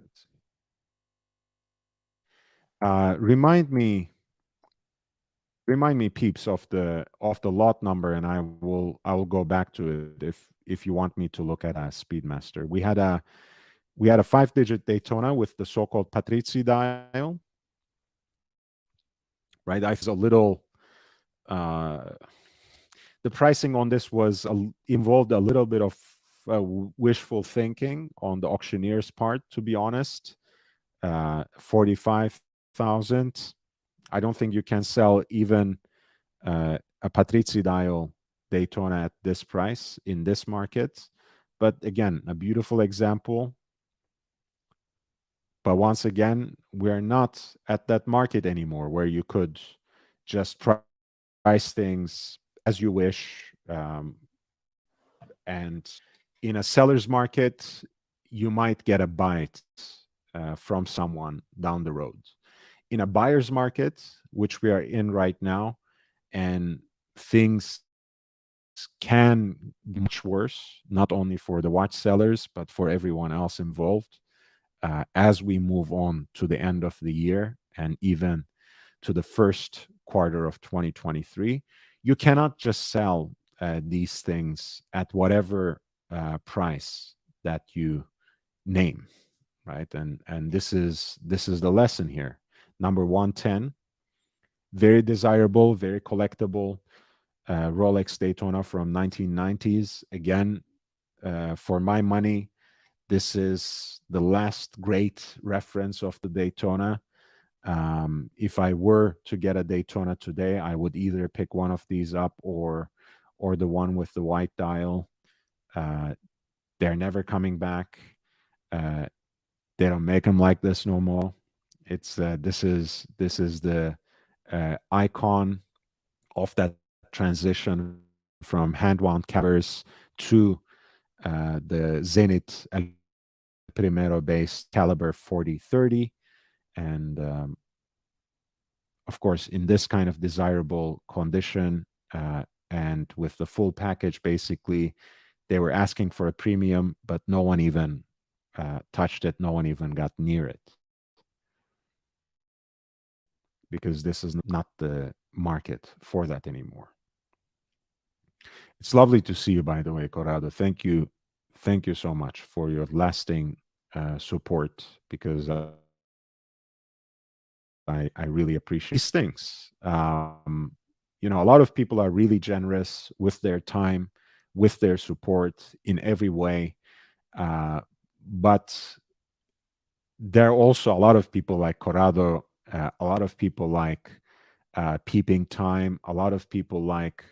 Let's see. Remind me, peeps, of the lot number, and I will go back to it if you want me to look at a Speedmaster. We had a 5-digit Daytona with the so-called Patrizzi dial. Right, I was a little. The pricing on this was involved a little bit of wishful thinking on the auctioneer's part, to be honest. 45,000. I don't think you can sell even a Patrizzi dial Daytona at this price in this market. But again, a beautiful example. But once again, we're not at that market anymore where you could just price things as you wish. And in a seller's market, you might get a bite from someone down the road. In a buyer's market, which we are in right now, and things can be much worse, not only for the watch sellers, but for everyone else involved as we move on to the end of the year and even to the first quarter of 2023. You cannot just sell these things at whatever price that you name, right? And this is the lesson here. Number 110, very desirable, very collectible Rolex Daytona from 1990s. Again, for my money, this is the last great reference of the Daytona. If I were to get a Daytona today, I would either pick one of these up or the one with the white dial. Uh, they're never coming back. Uh, they don't make them like this no more. It's this is the icon of that transition from hand-wound calibers to the Zenit El Primero based caliber 4030. And of course, in this kind of desirable condition and with the full package, basically, they were asking for a premium, but no one even touched it. No one even got near it because this is not the market for that anymore. It's lovely to see you, by the way, Corrado. Thank you. Thank you so much for your lasting support because I really appreciate these things. A lot of people are really generous with their time, with their support in every way. But there are also a lot of people like Corrado, a lot of people like Peeping Time, a lot of people like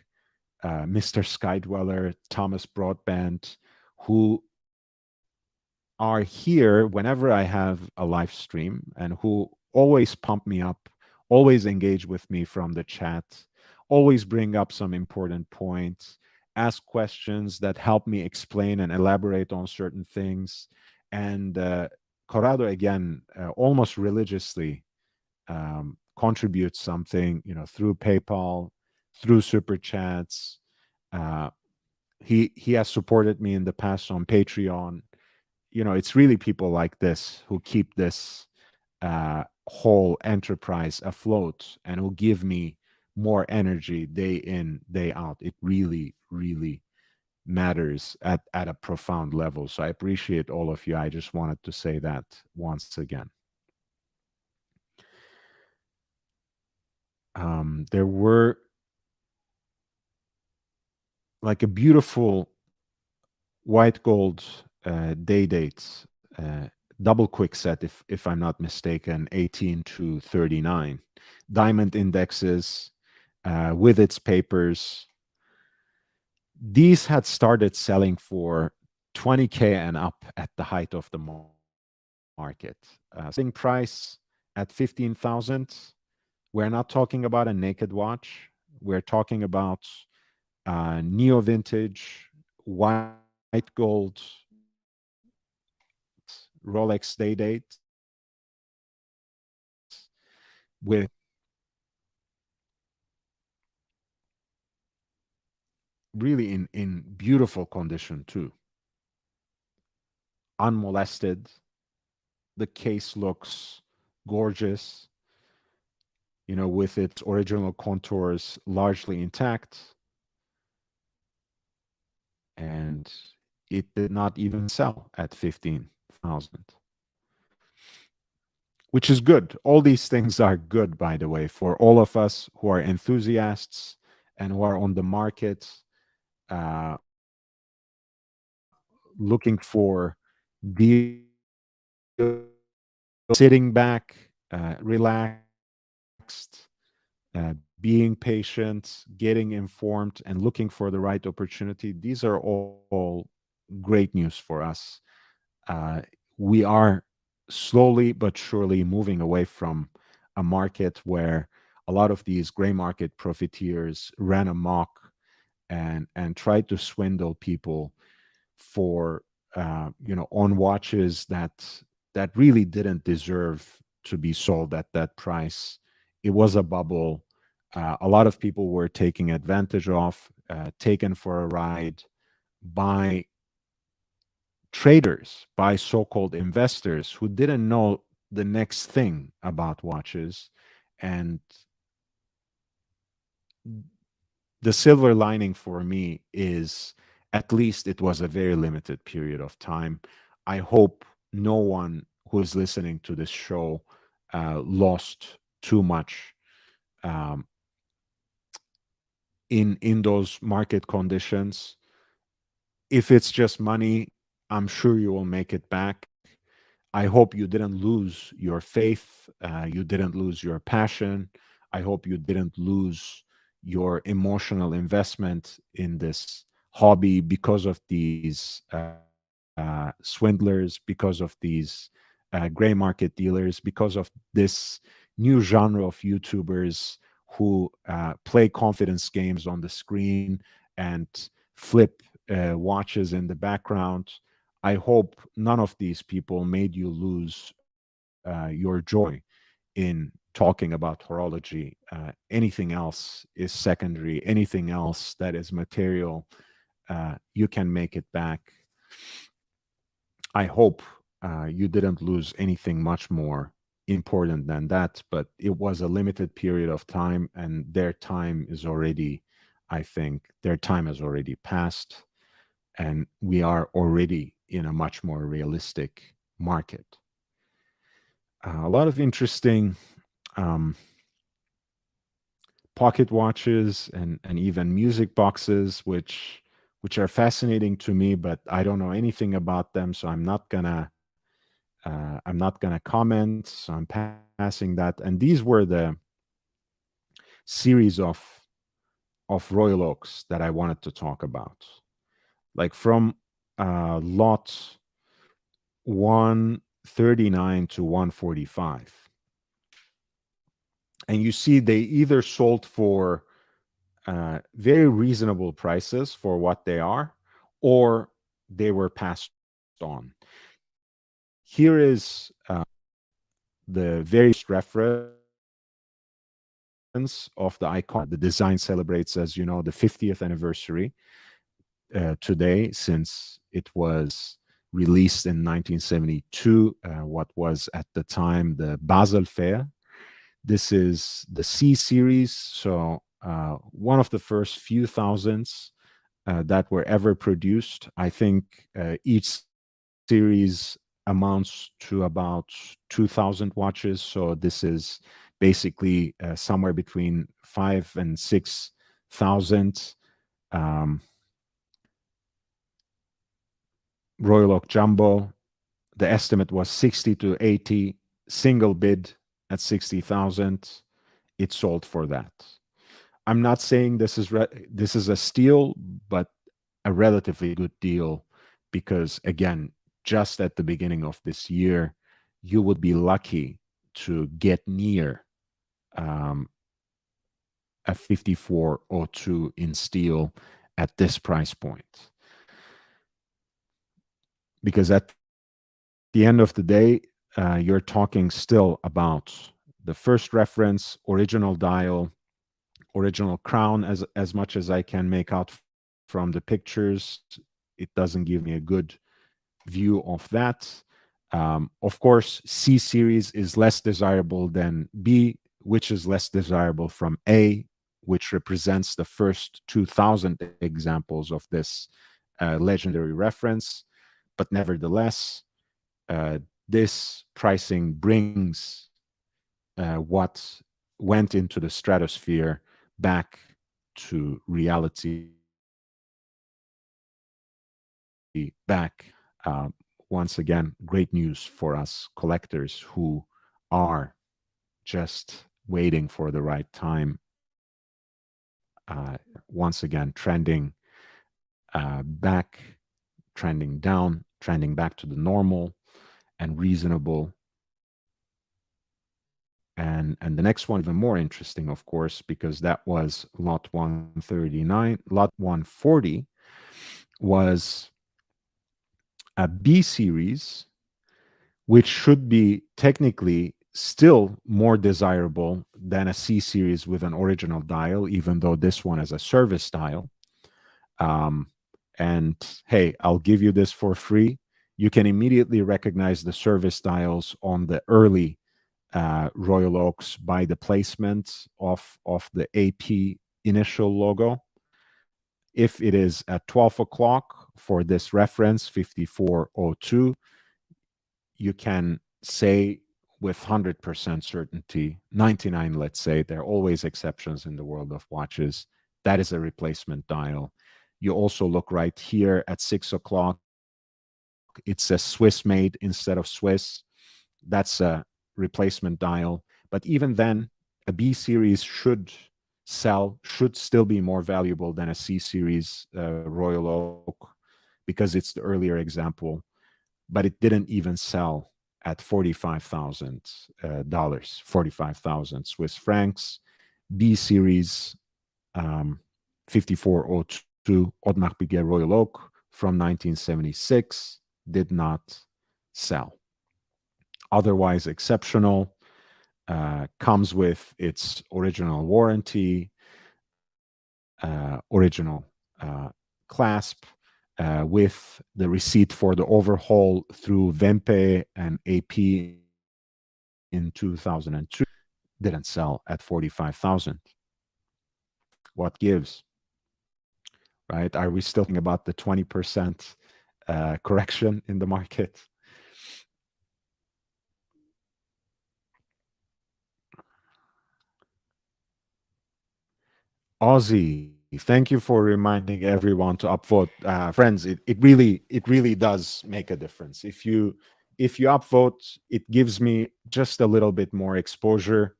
Mr. Skydweller, Thomas Broadband, who are here whenever I have a live stream and who always pump me up, always engage with me from the chat, always bring up some important points, ask questions that help me explain and elaborate on certain things. And Corrado, again, almost religiously contributes something, through PayPal, through super chats. Uh, he has supported me in the past on Patreon. It's really people like this who keep this whole enterprise afloat and who give me more energy day in, day out. It really, really matters at a profound level. So I appreciate all of you. I just wanted to say that once again. There were like a beautiful white gold day dates, double quick set, if I'm not mistaken, 18 to 39, diamond indexes with its papers. These had started selling for 20K and up at the height of the market. Starting price at 15,000. We're not talking about a naked watch. We're talking about neo vintage, white gold, Rolex day date with really in beautiful condition too, unmolested. The case looks gorgeous, with its original contours largely intact. And it did not even sell at 15,000, which is good. All these things are good, by the way, for all of us who are enthusiasts and who are on the market uh, looking for deals, sitting back, relaxed, being patient, getting informed, and looking for the right opportunity. These are all great news for us. Uh, we are slowly but surely moving away from a market where a lot of these gray market profiteers ran amok and tried to swindle people for on watches that really didn't deserve to be sold at that price. It was a bubble. A lot of people were taking advantage of, taken for a ride by traders, by so-called investors who didn't know the next thing about watches. And the silver lining for me is at least it was a very limited period of time. I hope no one who is listening to this show lost too much um, in those market conditions. If it's just money, I'm sure you will make it back. I hope you didn't lose your faith. You didn't lose your passion. I hope you didn't lose your emotional investment in this hobby because of these swindlers, because of these gray market dealers, because of this new genre of YouTubers who play confidence games on the screen and flip watches in the background. I hope none of these people made you lose your joy in talking about horology. Anything else is secondary. Anything else that is material, you can make it back. I hope you didn't lose anything much more important than that, but it was a limited period of time, and their time is already, I think, their time has already passed, and we are already in a much more realistic market. A lot of interesting um, pocket watches and even music boxes, which are fascinating to me, but I don't know anything about them, so I'm not gonna comment. So I'm passing that. And these were the series of Royal Oaks that I wanted to talk about, like from lot 139 to 145. And you see they either sold for very reasonable prices for what they are, or they were passed on. Here is the very reference of the icon. The design celebrates, as you know, the 50th anniversary today, since it was released in 1972, what was at the time the Basel Fair. This is the C series, so one of the first few thousands that were ever produced. I think each series amounts to about 2,000 watches. So this is basically somewhere between 5 and 6,000 um, Royal Oak Jumbo. The estimate was 60 to 80, single bid at 60,000. It sold for that. I'm not saying this is a steal, but a relatively good deal, because again, just at the beginning of this year, you would be lucky to get near um, a 5402 in steel at this price point. Because at the end of the day, you're talking still about the first reference, original dial, original crown, as much as I can make out from the pictures. It doesn't give me a good view of that. Of course, C series is less desirable than B, which is less desirable from A, which represents the first 2,000 examples of this legendary reference. But nevertheless, this pricing brings what went into the stratosphere back to reality, back. Once again, great news for us collectors who are just waiting for the right time uh, once again back, trending down, trending back to the normal and reasonable. And the next one even more interesting, of course, because that was lot 139. Lot 140 was a B series, which should be technically still more desirable than a C series with an original dial, even though this one is a service dial. Um, and hey, I'll give you this for free. You can immediately recognize the service dials on the early Royal Oaks by the placement of the AP initial logo. If it is at 12 o'clock for this reference, 5402, you can say with 100% certainty, 99, let's say, there are always exceptions in the world of watches. That is a replacement dial. You also look right here at 6 o'clock. It says Swiss made instead of Swiss. That's a replacement dial. But even then, a B series should still be more valuable than a C series Royal Oak because it's the earlier example. But it didn't even sell at $45,000, 45,000 Swiss francs. B series 5402 Audemars Piguet Royal Oak from 1976 did not sell. Otherwise exceptional, comes with its original warranty, original clasp, with the receipt for the overhaul through Vempe and AP in 2002, didn't sell at 45,000. What gives? Right? Are we still thinking about the 20% correction in the market? Aussie, thank you for reminding everyone to upvote. Friends, it really does make a difference. If you upvote, it gives me just a little bit more exposure.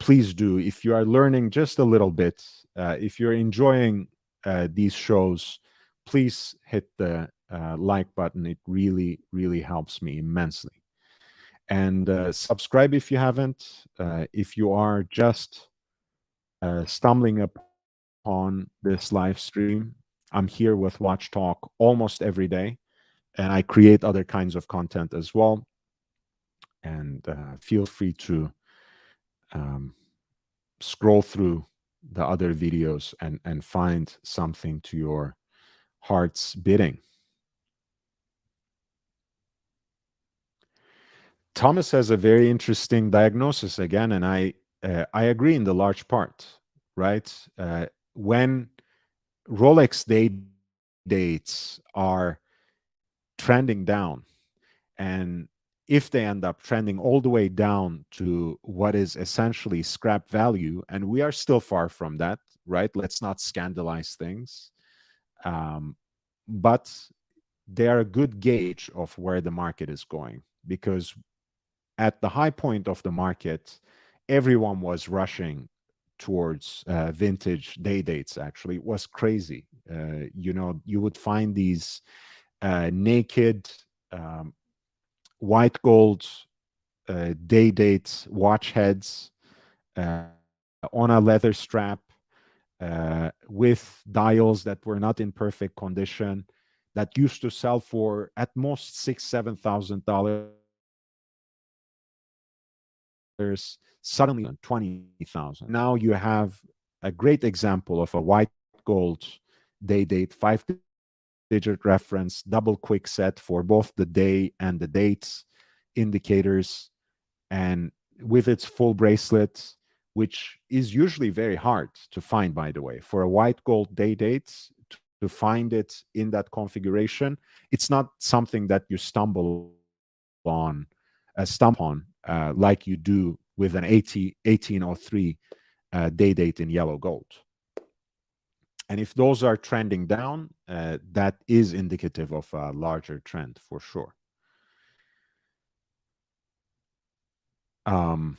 Please do. If you are learning just a little bit, if you're enjoying these shows, please hit the like button. It really helps me immensely. And subscribe if you haven't. If you are just stumbling upon this live stream, I'm here with Watch Talk almost every day, and I create other kinds of content as well. And feel free to um, scroll through the other videos and find something to your heart's bidding. Thomas has a very interesting diagnosis again, and I agree in the large part. Right, when Rolex day dates are trending down, and if they end up trending all the way down to what is essentially scrap value, and we are still far from that, right? Let's not scandalize things. Um, but they are a good gauge of where the market is going, because at the high point of the market, everyone was rushing towards vintage day dates. Actually, it was crazy. You would find these naked um, white gold day date watch heads on a leather strap with dials that were not in perfect condition, that used to sell for at most $6,000-7,000, suddenly 20,000. Now you have a great example of a white gold day date, 5-digit reference, double quick set for both the day and the dates indicators, and with its full bracelet, which is usually very hard to find, by the way. For a white gold day date, to find it in that configuration, it's not something that you stumble on, like you do with an 1803 day date in yellow gold. And if those are trending down, that is indicative of a larger trend for sure. Um,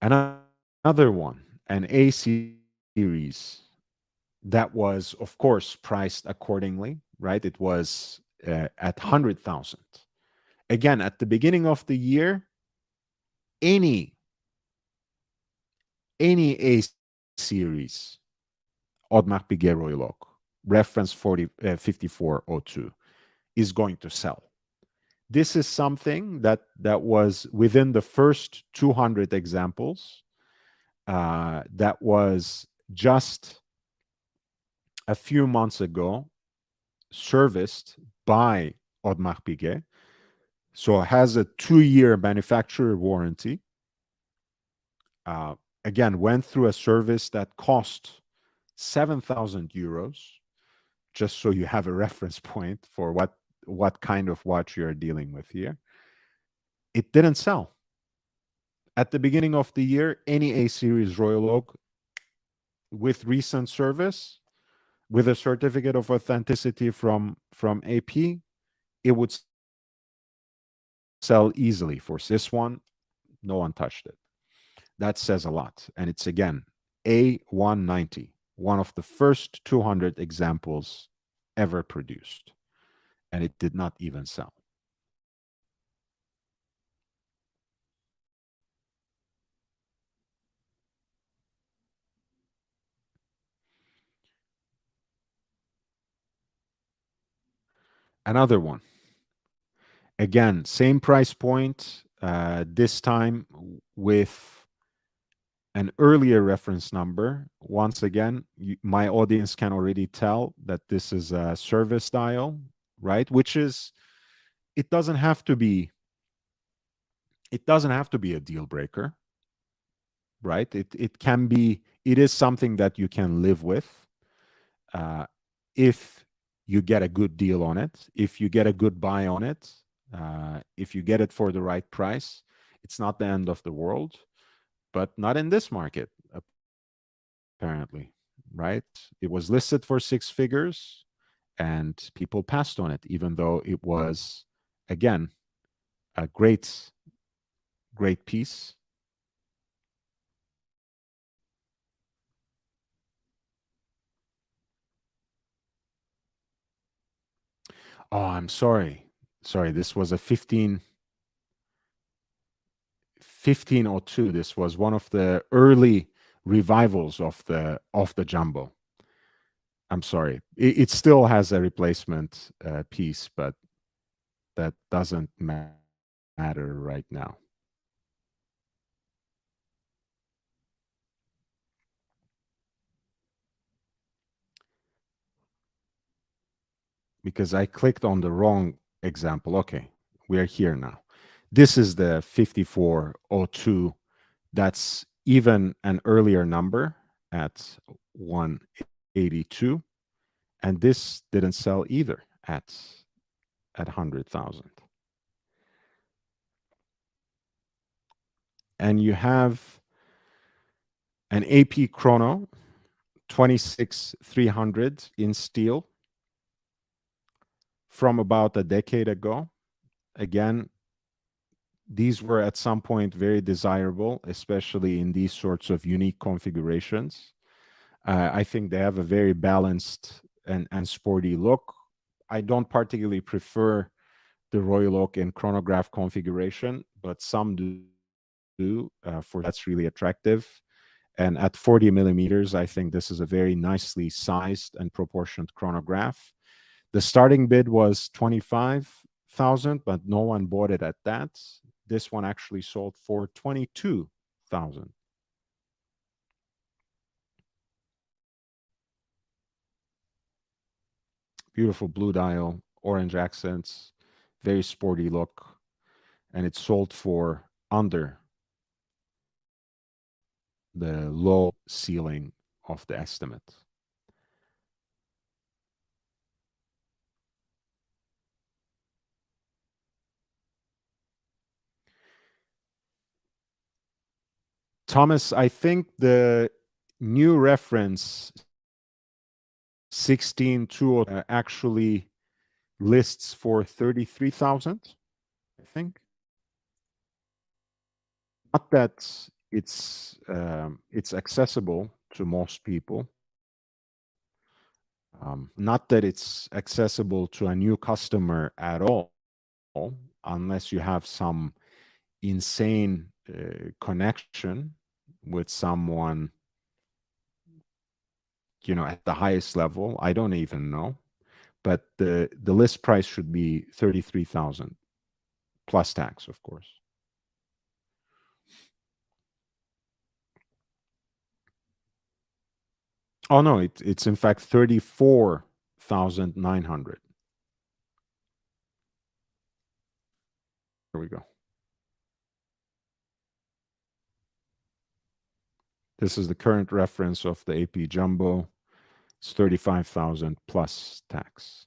another one, an A series that was, of course, priced accordingly, right? It was at 100,000. Again, at the beginning of the year, any A series Audemars Piguet Royal Oak reference 5402 is going to sell. This is something that was within the first 200 examples, that was just a few months ago serviced by Audemars Piguet. So it has a 2-year manufacturer warranty. Again, went through a service that cost 7,000 euros, just so you have a reference point for what kind of watch you're dealing with here. It didn't sell. At the beginning of the year, any A series Royal Oak with recent service, with a certificate of authenticity from AP, it would sell easily. For this one, no one touched it. That says a lot. And it's, again, A190, one of the first 200 examples ever produced. And it did not even sell. Another one. Again, same price point, this time with an earlier reference number. Once again, my audience can already tell that this is a service dial, right? Which is, it doesn't have to be a deal breaker, right? It can be, it is something that you can live with, if you get a good deal on it, if you get a good buy on it, if you get it for the right price. It's not the end of the world, but not in this market, apparently, right? It was listed for 6 figures and people passed on it, even though it was, again, a great piece. Oh, I'm sorry. Sorry, this was a 1502. This was one of the early revivals of the jumbo. I'm sorry. It still has a replacement piece, but that doesn't matter right now. Because I clicked on the wrong example. Okay, we are here now. This is the 5402. That's even an earlier number at 182. And this didn't sell either at 100,000. And you have an AP Chrono 26300 in steel from about a decade ago. Again, these were at some point very desirable, especially in these sorts of unique configurations. I think they have a very balanced and sporty look. I don't particularly prefer the Royal Oak and chronograph configuration, but some do. For that's really attractive. And at 40 millimeters, I think this is a very nicely sized and proportioned chronograph. The starting bid was 25,000, but no one bought it at that. This one actually sold for 22,000. Beautiful blue dial, orange accents, very sporty look, and it sold for under the low ceiling of the estimate. Thomas, I think the new reference 162 actually lists for 33,000, I think. Not that it's accessible, to most people. Not that it's accessible to a new customer at all, unless you have some insane connection with someone, at the highest level. I don't even know, but the list price should be 33,000 plus tax, of course. Oh no, it's in fact 34,900. Here we go. This is the current reference of the AP Jumbo. It's 35,000 plus tax.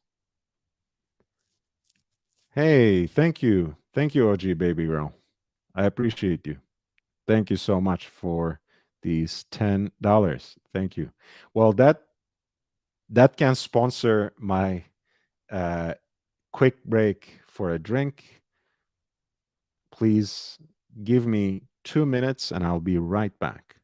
Hey, thank you. Thank you, OG Baby Girl. I appreciate you. Thank you so much for these $10. Thank you. Well, that can sponsor my quick break for a drink. Please give me 2 minutes and I'll be right back.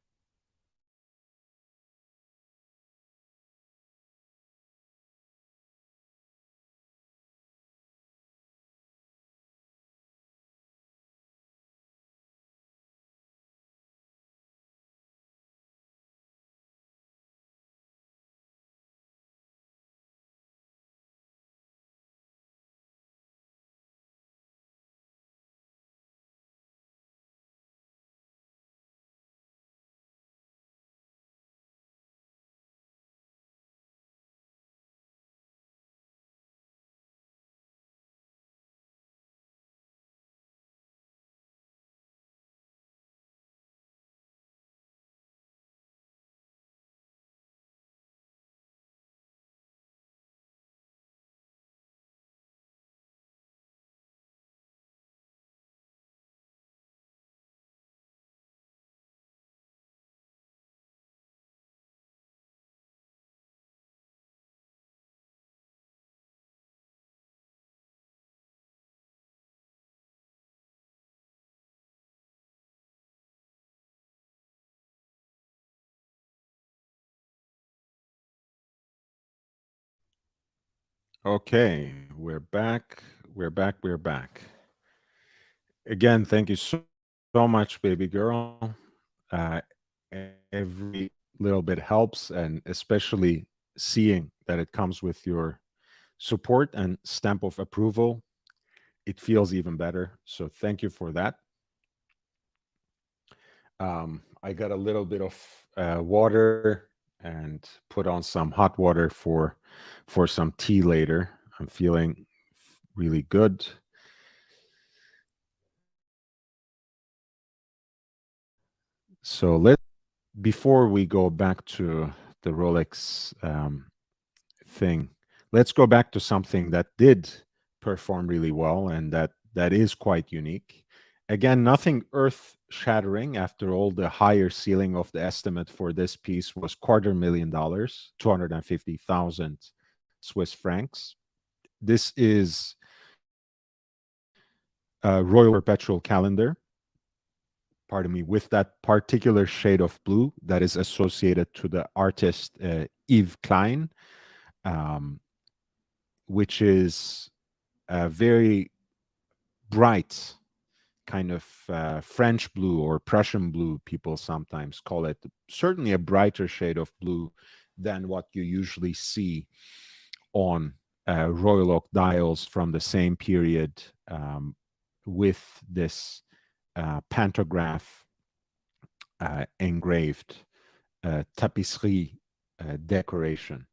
Okay, we're back. We're back. We're back. Again, thank you so much, baby girl. Uh, every little bit helps, and especially seeing that it comes with your support and stamp of approval, it feels even better. So thank you for that. I got a little bit of water and put on some hot water for some tea later. I'm feeling really good. So let before we go back to the Rolex thing, let's go back to something that did perform really well and that is quite unique. Again, nothing earth shattering after all. The higher ceiling of the estimate for this piece was $250,000, 250,000 Swiss francs. This is a Royal Perpetual Calendar, pardon me, with that particular shade of blue that is associated to the artist Yves Klein, um, which is a very bright kind of French blue or Prussian blue, people sometimes call it. Certainly a brighter shade of blue than what you usually see on Royal Oak dials from the same period, with this pantograph engraved tapisserie decoration.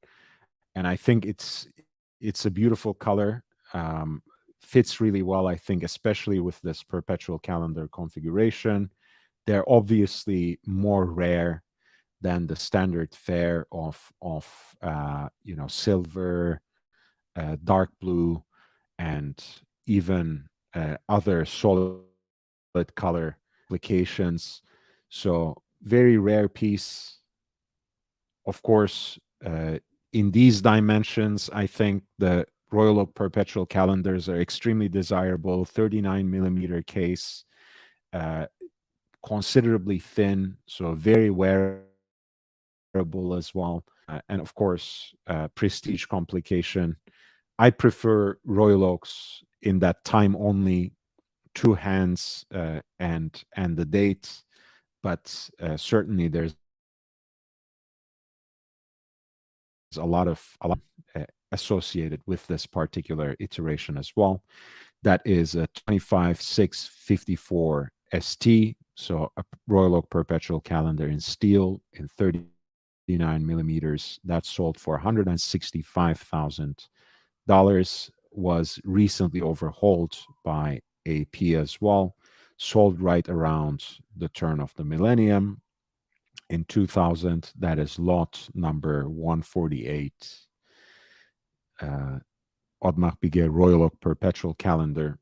And I think it's a beautiful color. Um, Fits really well, I think, especially with this perpetual calendar configuration. They're obviously more rare than the standard fare of silver, dark blue, and even other solid color applications. So very rare piece. Of course, in these dimensions, I think the Royal Oak Perpetual calendars are extremely desirable. 39 millimeter case, uh, considerably thin, so very wearable. as well. And of course, prestige complication. I prefer Royal Oaks in that time only, two hands, and the date, but certainly there's associated with this particular iteration as well. That is a 25654 ST, so a Royal Oak perpetual calendar in steel in 39 millimeters. That sold for $165,000. Was recently overhauled by AP as well. Sold right around the turn of the millennium in 2000. That is lot number 148. Audemars Piguet Royal Oak perpetual calendar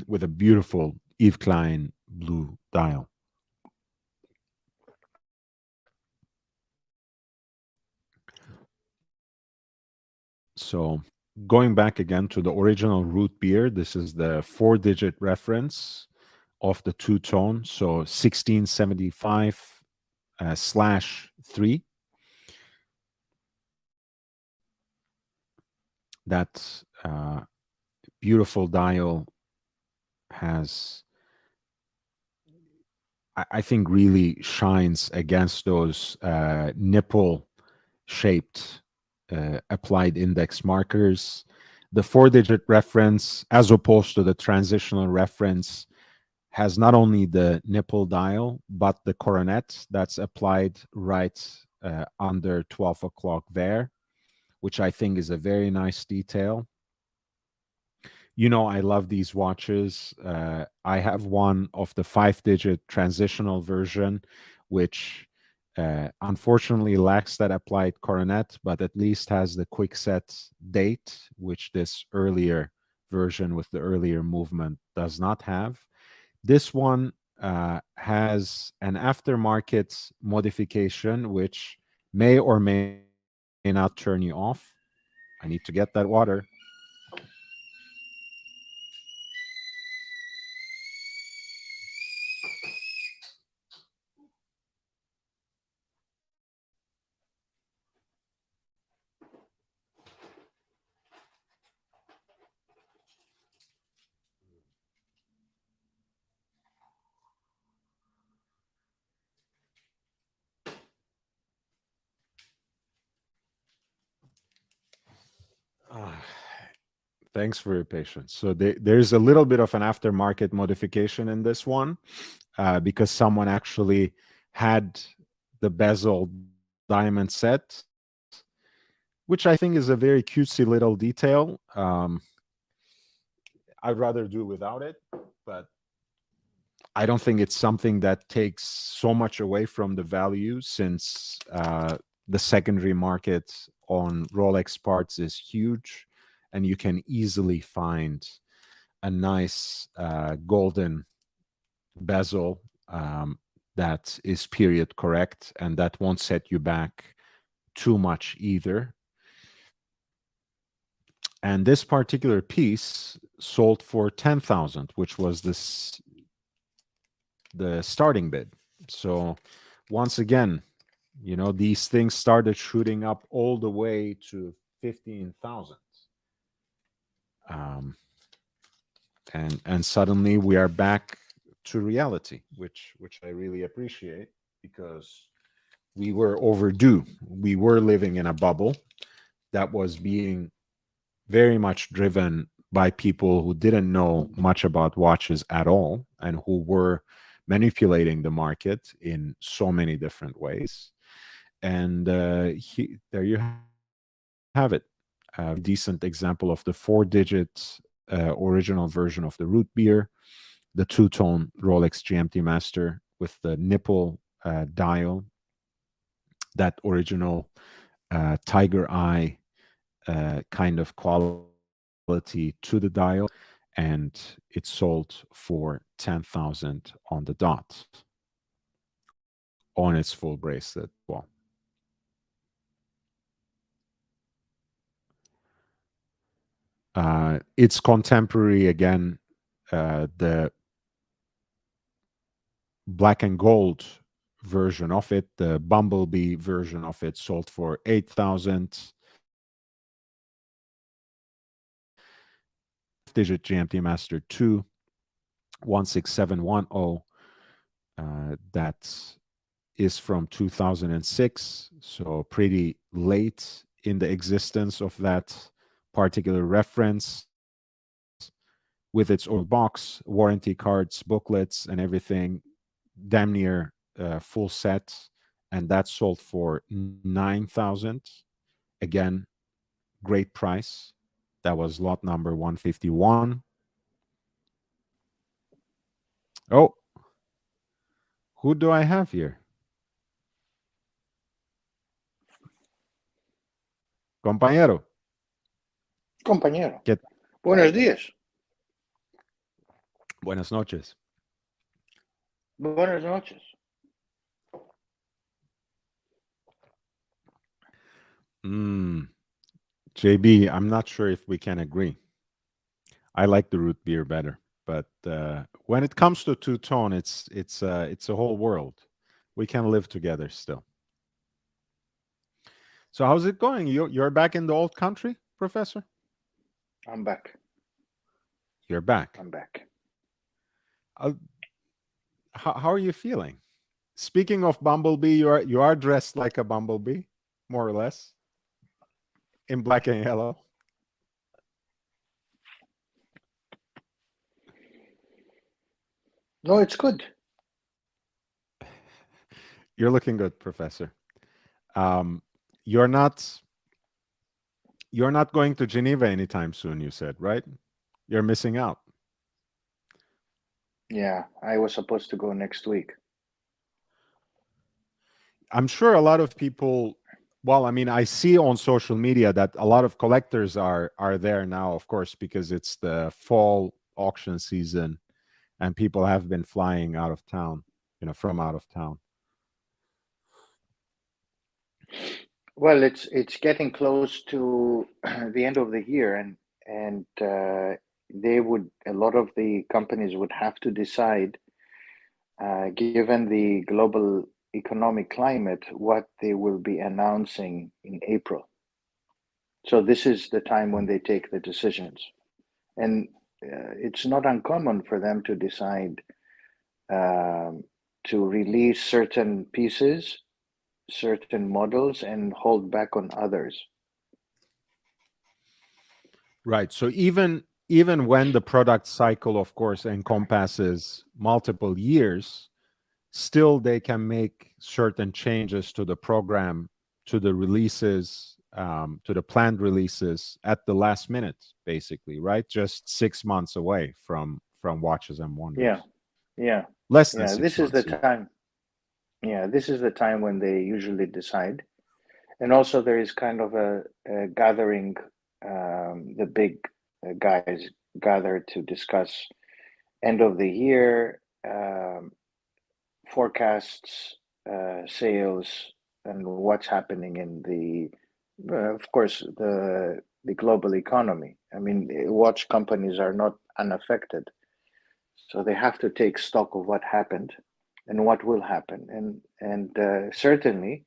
with a beautiful Yves Klein blue dial. So going back again to the original root beer, this is the 4-digit reference of the two-tone. So 1675 slash 3. That beautiful dial has, I think, really shines against those nipple shaped applied index markers. The 4-digit reference, as opposed to the transitional reference, has not only the nipple dial, but the coronet that's applied right under 12 o'clock there, which I think is a very nice detail. You know, I love these watches. I have one of the 5-digit transitional version, which unfortunately lacks that applied coronet, but at least has the quick set date, which this earlier version with the earlier movement does not have. This one has an aftermarket modification, which may or may not turn you off. I need to get that water. Ah, thanks for your patience. So there's a little bit of an aftermarket modification in this one because someone actually had the bezel diamond set, which I think is a very cutesy little detail. I'd rather do without it, but I don't think it's something that takes so much away from the value, since the secondary market on Rolex parts is huge, and you can easily find a nice golden bezel that is period correct, and that won't set you back too much either. And this particular piece sold for 10,000, which was the starting bid. So once again, you know, these things started shooting up all the way to 15,000. And suddenly we are back to reality, which I really appreciate, because we were overdue. We were living in a bubble that was being very much driven by people who didn't know much about watches at all, and who were manipulating the market in so many different ways. And there you have it. A decent example of the 4-digit original version of the root beer, the two-tone Rolex GMT Master with the nipple dial, that original tiger eye kind of quality to the dial, and it sold for 10,000 on the dot on its full bracelet. Well, its contemporary again, the black and gold version of it. The Bumblebee version of it sold for 8,000. Digit GMT Master 2 16710. That is from 2006, so pretty late in the existence of that particular reference, with its own box, warranty cards, booklets, and everything, damn near full set, and that sold for 9,000. Again, great price. That was lot number 151. Oh, who do I have here? Compañero. Compañero. ¿Qué? Buenos días. Buenas noches. Buenas noches. JB, I'm not sure if we can agree. I like the root beer better, but when it comes to two-tone, it's a whole world. We can live together still. So how's it going? You're back in the old country, Professor? I'm back. You're back. I'm back. How are you feeling? Speaking of Bumblebee, you are dressed like a bumblebee, more or less, in black and yellow. No, it's good. You're looking good, Professor. You're not going to Geneva anytime soon, you said, right? You're missing out. Yeah, I was supposed to go next week. I'm sure a lot of people, well, I mean, I see on social media that a lot of collectors are there now, of course, because it's the fall auction season and people have been flying out of town, from out of town. Well, it's getting close to the end of the year, and a lot of the companies would have to decide, given the global economic climate, what they will be announcing in April. So this is the time when they take the decisions, and it's not uncommon for them to decide to release certain pieces, certain models, and hold back on others. Right. So even when the product cycle, of course, encompasses multiple years, still they can make certain changes to the program, to the releases, to the planned releases at the last minute, basically, right? Just 6 months away from Watches and Wonders. Yeah. Less than Yeah. 6 This is months. the time. Yeah, this is the time when they usually decide, and also there is kind of a gathering. The big guys gather to discuss end of the year forecasts, sales, and what's happening in of course, the global economy. I mean, watch companies are not unaffected, so they have to take stock of what happened and what will happen. And certainly,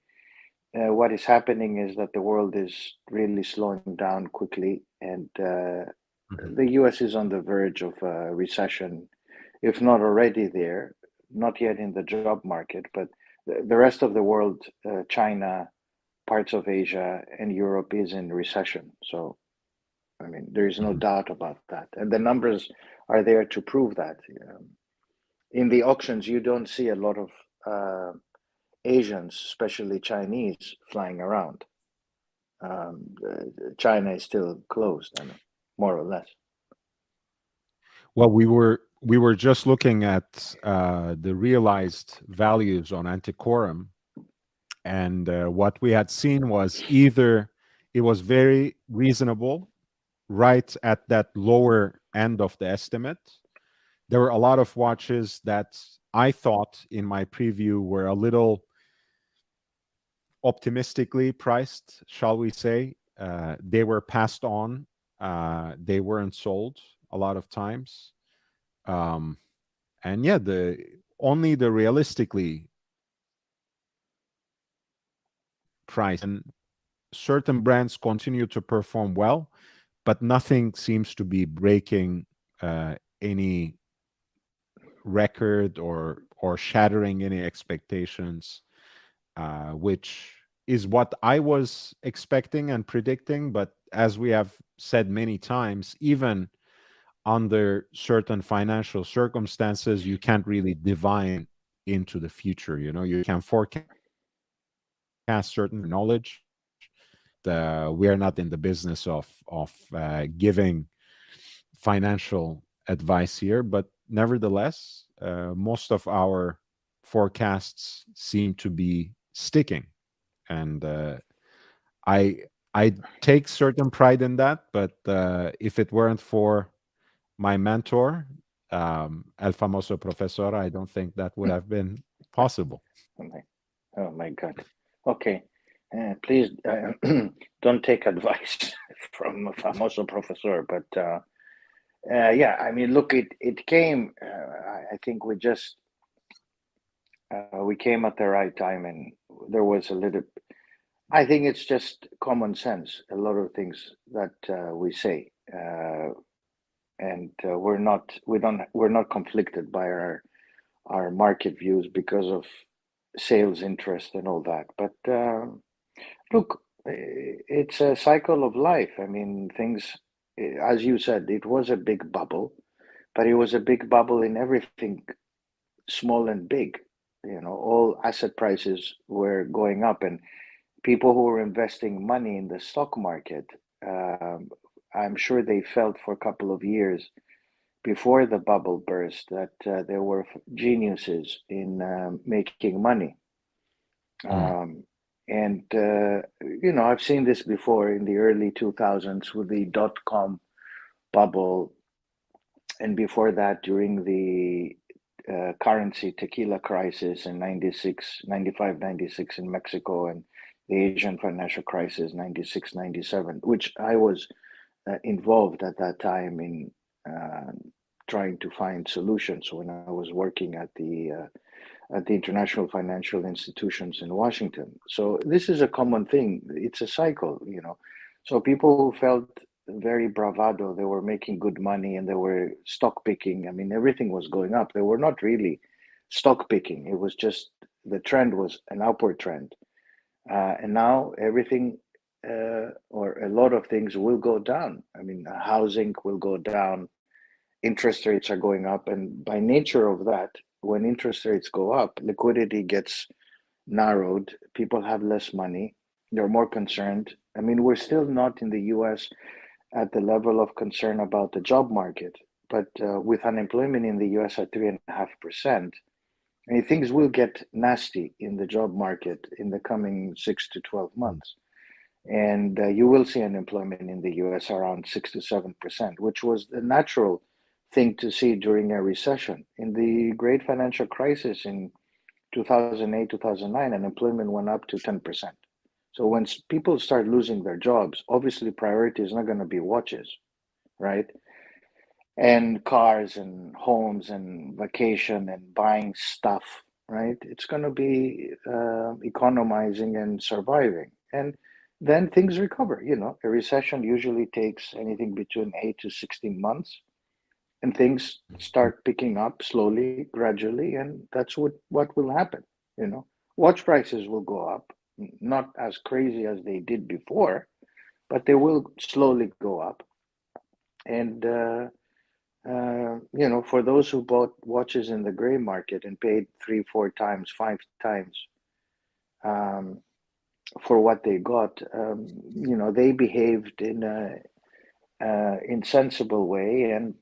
what is happening is that the world is really slowing down quickly, and the U.S. is on the verge of a recession, if not already there, not yet in the job market, but the rest of the world, China, parts of Asia, and Europe is in recession. So, I mean, there is no doubt about that. And the numbers are there to prove that. In the auctions, you don't see a lot of Asians, especially Chinese, flying around. China is still closed, more or less. Well, we were just looking at the realized values on Antiquorum, and what we had seen was either it was very reasonable, right at that lower end of the estimate. There were a lot of watches that I thought in my preview were a little optimistically priced, shall we say. They were passed on. They weren't sold a lot of times. And yeah, only the realistically price, and certain brands continue to perform well, but nothing seems to be breaking any record or shattering any expectations, which is what I was expecting and predicting. But as we have said many times, even under certain financial circumstances, you can't really divine into the future. You can forecast certain knowledge. We are not in the business of giving financial advice here, but nevertheless, most of our forecasts seem to be sticking, and I I take certain pride in that. But if it weren't for my mentor, El Famoso Profesor, I don't think that would have been possible. Oh my God. Okay. Please don't take advice from a famoso professor, but yeah, I mean, look, it came. I think we came at the right time, and there was a little. I think it's just common sense. A lot of things that we say, and we're not conflicted by our market views because of sales interest and all that. But look, it's a cycle of life. I mean, things, as you said, it was a big bubble, but it was a big bubble in everything, small and big. All asset prices were going up, and people who were investing money in the stock market, I'm sure they felt for a couple of years before the bubble burst that there were geniuses in making money. And I've seen this before in the early 2000s with the dot-com bubble, and before that during the currency tequila crisis in 96, 95, 96 in Mexico, and the Asian financial crisis 96, 97, which I was involved at that time in trying to find solutions when I was working at the international financial institutions in Washington. So this is a common thing. It's a cycle. So people who felt very bravado, they were making good money and they were stock picking. I mean, everything was going up. They were not really stock picking. It was just the trend was an upward trend. And now everything or a lot of things will go down. I mean, housing will go down. Interest rates are going up. And by nature of that, when interest rates go up, liquidity gets narrowed, people have less money, they're more concerned. I mean, we're still not in the US at the level of concern about the job market, but with unemployment in the US at 3.5%, I mean, things will get nasty in the job market in the coming 6 to 12 months. And you will see unemployment in the US around 6 to 7%, which was the natural thing to see during a recession. In the great financial crisis in 2008, 2009, unemployment went up to 10%. So when people start losing their jobs, obviously priority is not going to be watches, right? And cars and homes and vacation and buying stuff, right? It's going to be economizing and surviving. And then things recover. A recession usually takes anything between 8 to 16 months, and things start picking up slowly, gradually, and that's what will happen. Watch prices will go up, not as crazy as they did before, but they will slowly go up. And for those who bought watches in the gray market and paid 3, 4 times, 5 times for what they got, they behaved in a insensible way, and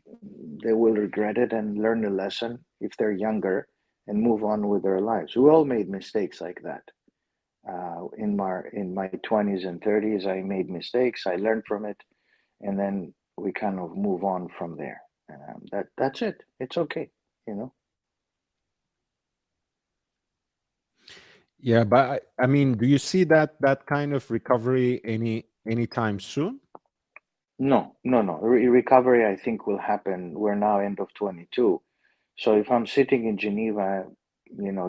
they will regret it and learn a lesson if they're younger and move on with their lives. We all made mistakes like that. In my 20s and 30s, I made mistakes. I learned from it, and then we kind of move on from there. That's it. It's okay. Yeah, but I mean, do you see that kind of recovery anytime soon? No. Recovery, I think, will happen. We're now end of 22. So if I'm sitting in Geneva,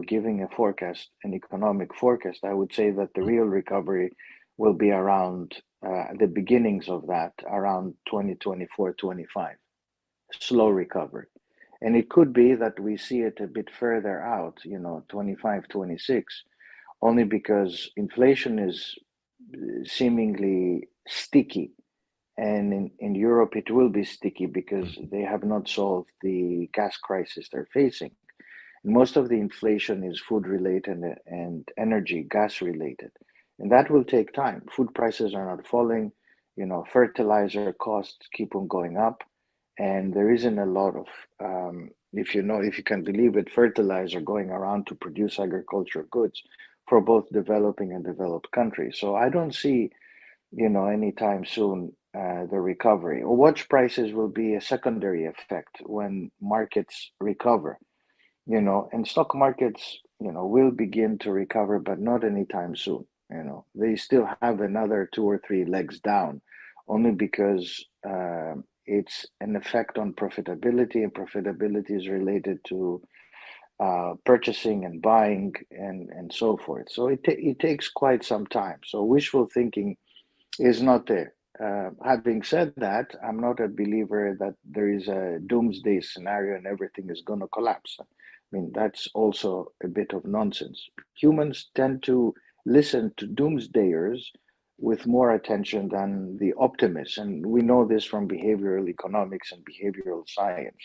giving a forecast, an economic forecast, I would say that the real recovery will be around the beginnings of that around 2024, 25, slow recovery. And it could be that we see it a bit further out, 25, 26, only because inflation is seemingly sticky. And in Europe, it will be sticky because they have not solved the gas crisis they're facing. Most of the inflation is food related and energy, gas related. And that will take time. Food prices are not falling, fertilizer costs keep on going up. And there isn't a lot of, if you can believe it, fertilizer going around to produce agricultural goods for both developing and developed countries. So I don't see, anytime soon the recovery. Watch prices will be a secondary effect when markets recover, and stock markets, will begin to recover, but not anytime soon. They still have another 2 or 3 legs down, only because it's an effect on profitability, and profitability is related to purchasing and buying and so forth. So it takes quite some time. So wishful thinking is not there. Having said that, I'm not a believer that there is a doomsday scenario and everything is going to collapse. I mean, that's also a bit of nonsense. Humans tend to listen to doomsdayers with more attention than the optimists. And we know this from behavioral economics and behavioral science.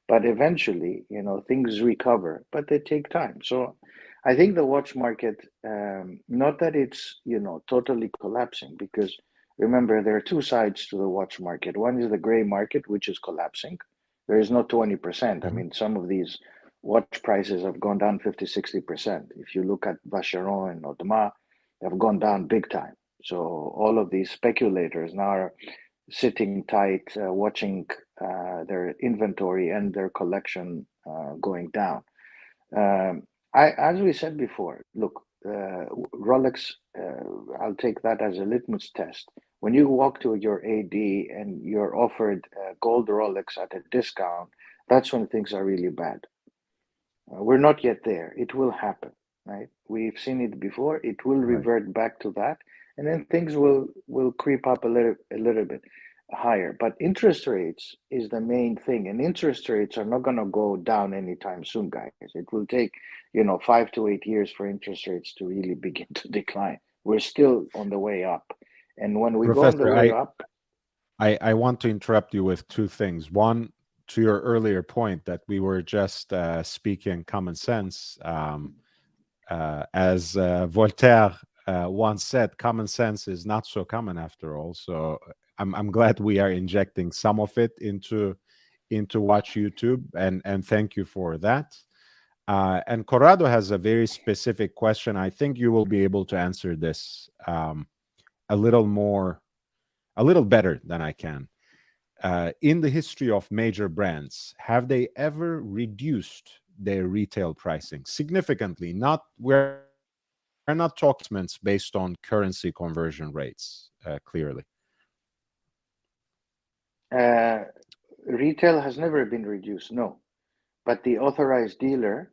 But eventually, things recover, but they take time. So I think the watch market, not that it's, totally collapsing, because remember, there are two sides to the watch market. One is the gray market, which is collapsing. There is not 20%. I mean, some of these watch prices have gone down 50, 60%. If you look at Vacheron and Audemars, they have gone down big time. So all of these speculators now are sitting tight, watching their inventory and their collection going down. As we said before, look, Rolex, I'll take that as a litmus test. When you walk to your AD and you're offered a gold Rolex at a discount, that's when things are really bad. We're not yet there. It will happen, right? We've seen it before. It will revert back to that, and then things will creep up a little bit higher. But interest rates is the main thing, and interest rates are not going to go down anytime soon, guys. It will take 5 to 8 years for interest rates to really begin to decline. We're still on the way up, and when we go on the Professor, way up, I want to interrupt you with two things. One, to your earlier point that we were just speaking common sense, as Voltaire once said, common sense is not so common after all. So I'm glad we are injecting some of it into Watch YouTube, and thank you for that. And Corrado has a very specific question. I think you will be able to answer this a little better than I can. In the history of major brands, have they ever reduced their retail pricing significantly? We're not talking based on currency conversion rates, clearly. Retail has never been reduced, no. But the authorized dealer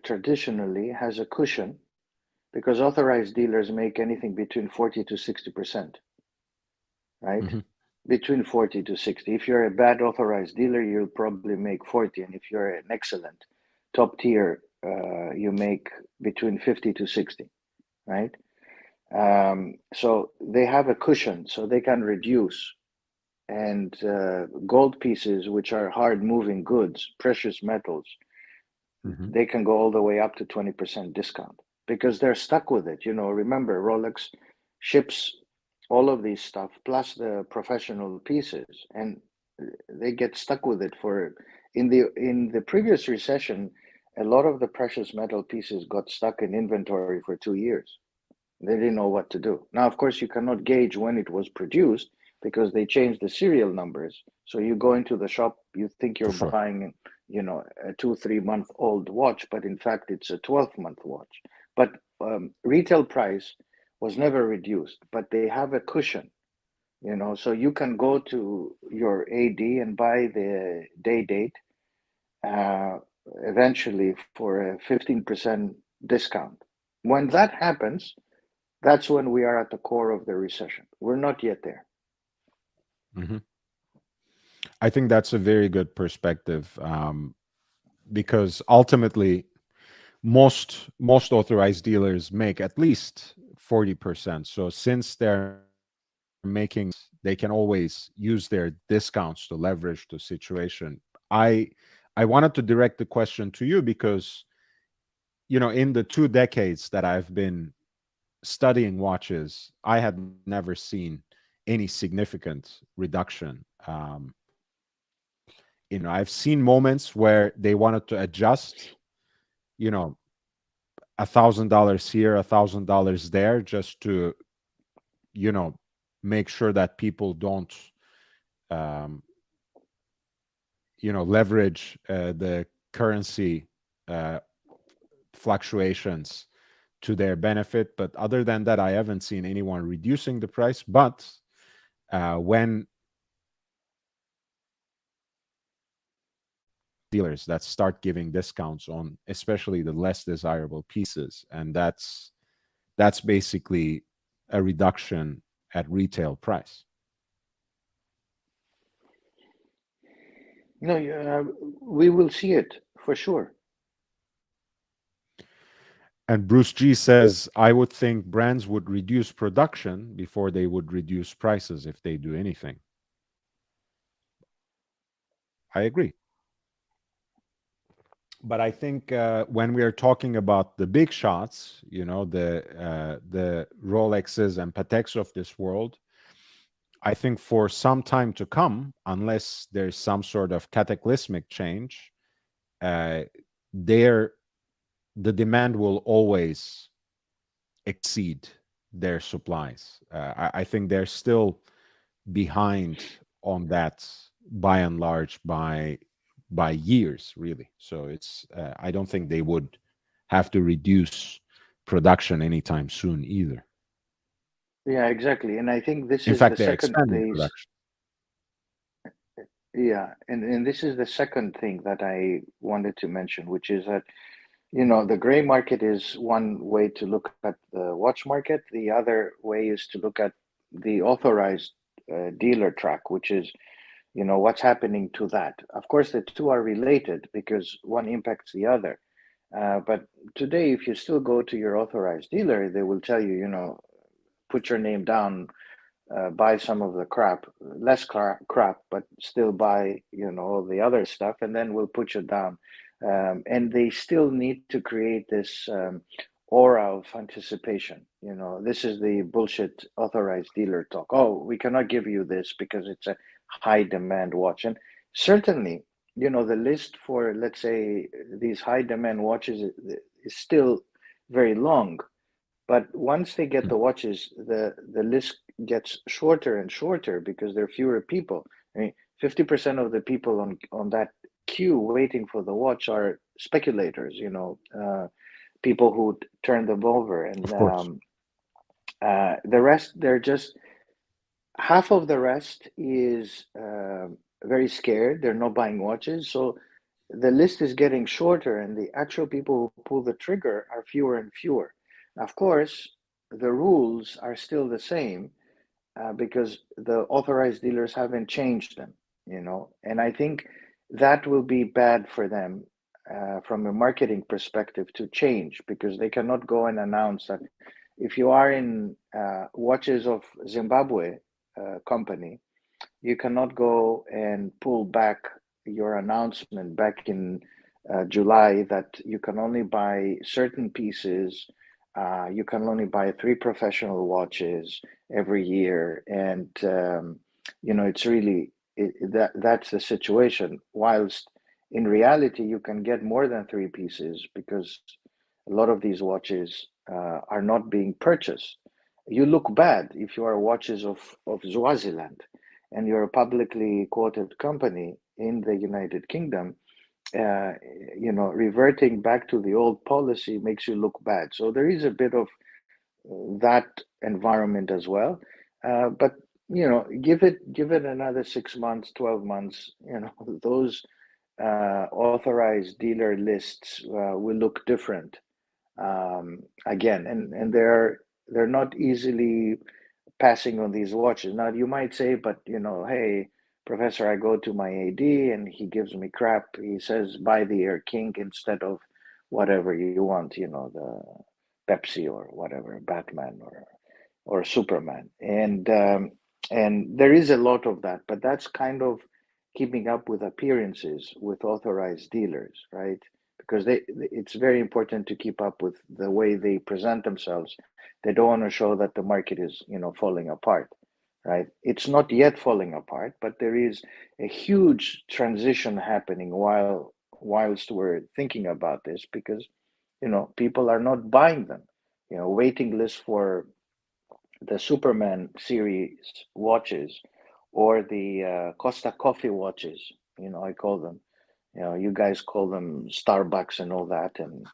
traditionally has a cushion, because authorized dealers make anything between 40 to 60%, right? Between 40 to 60. If you're a bad authorized dealer, you'll probably make 40. And if you're an excellent top tier, you make between 50 to 60, right? So they have a cushion, so they can reduce. And gold pieces, which are hard moving goods, precious metals, they can go all the way up to 20% discount because they're stuck with it. Remember, Rolex ships all of these stuff plus the professional pieces, and they get stuck with it in the previous recession. A lot of the precious metal pieces got stuck in inventory for 2 years. They didn't know what to do. Now, of course, you cannot gauge when it was produced because they changed the serial numbers. So you go into the shop, you think you're buying, a 2-3 month old watch, but in fact it's a 12-month watch. But retail price was never reduced, but they have a cushion, so you can go to your AD and buy the day date eventually for a 15% discount. When that happens, that's when we are at the core of the recession. We're not yet there. Hmm. I think that's a very good perspective, because ultimately, most authorized dealers make at least 40%. So since they're making, they can always use their discounts to leverage the situation. I I wanted to direct the question to you because, in the 2 decades that I've been studying watches, I had never seen any significant reduction. I've seen moments where they wanted to adjust, you know, $1,000 here, $1,000 there, just to, you know, make sure that people don't, um, leverage the currency uh, fluctuations to their benefit. But other than that, I haven't seen anyone reducing the price. But when dealers that start giving discounts on especially the less desirable pieces, and that's basically a reduction at retail price. No, we will see it for sure. And Bruce G says, I would think brands would reduce production before they would reduce prices if they do anything. I agree. But I think when we are talking about the big shots, the Rolexes and Pateks of this world, I think for some time to come, unless there's some sort of cataclysmic change, uh, there the demand will always exceed their supplies. I think they're still behind on that by and large by years, really. So it's I don't think they would have to reduce production anytime soon either. Yeah, exactly. And I think this In is the fact, they're second expanding these production. yeah, and this is the second thing that I wanted to mention, which is that the gray market is one way to look at the watch market. The other way is to look at the authorized dealer track, which is, what's happening to that. Of course, the two are related because one impacts the other. But today, if you still go to your authorized dealer, they will tell you, put your name down, buy some of the crap, less crap, but still buy, all the other stuff, and then we'll put you down. And they still need to create this aura of anticipation. This is the bullshit authorized dealer talk. Oh, we cannot give you this because it's a high demand watch. And certainly, the list for, let's say, these high demand watches is still very long. But once they get the watches, the list gets shorter and shorter because there are fewer people. I mean, 50% of the people on that queue waiting for the watch are speculators, people who turn them over. And Of course. the rest, they're just half of the rest is very scared. They're not buying watches. So the list is getting shorter, and the actual people who pull the trigger are fewer and fewer. Of course, the rules are still the same because the authorized dealers haven't changed them, and I think that will be bad for them from a marketing perspective to change because they cannot go and announce that if you are in Watches of Zimbabwe company, you cannot go and pull back your announcement back in July that you can only buy certain pieces. You can only buy 3 professional watches every year, and it's really that's the situation. Whilst in reality, you can get more than 3 pieces because a lot of these watches are not being purchased. You look bad if you are watches of Swaziland and you're a publicly quoted company in the United Kingdom, uh, reverting back to the old policy makes you look bad. So there is a bit of that environment as well. But give it another 6 months, 12 months. Those authorized dealer lists will look different again, and they're not easily passing on these watches. Now you might say, but hey, Professor, I go to my AD and he gives me crap. He says buy the Air King instead of whatever you want, the Pepsi or whatever, Batman or Superman, and there is a lot of that, but that's kind of keeping up with appearances with authorized dealers, right? Because it's very important to keep up with the way they present themselves. They don't want to show that the market is, falling apart, right? It's not yet falling apart, but there is a huge transition happening whilst we're thinking about this, because people are not buying them. Waiting lists for the Superman series watches or the Costa Coffee watches. I call them. You guys call them Starbucks and all that, and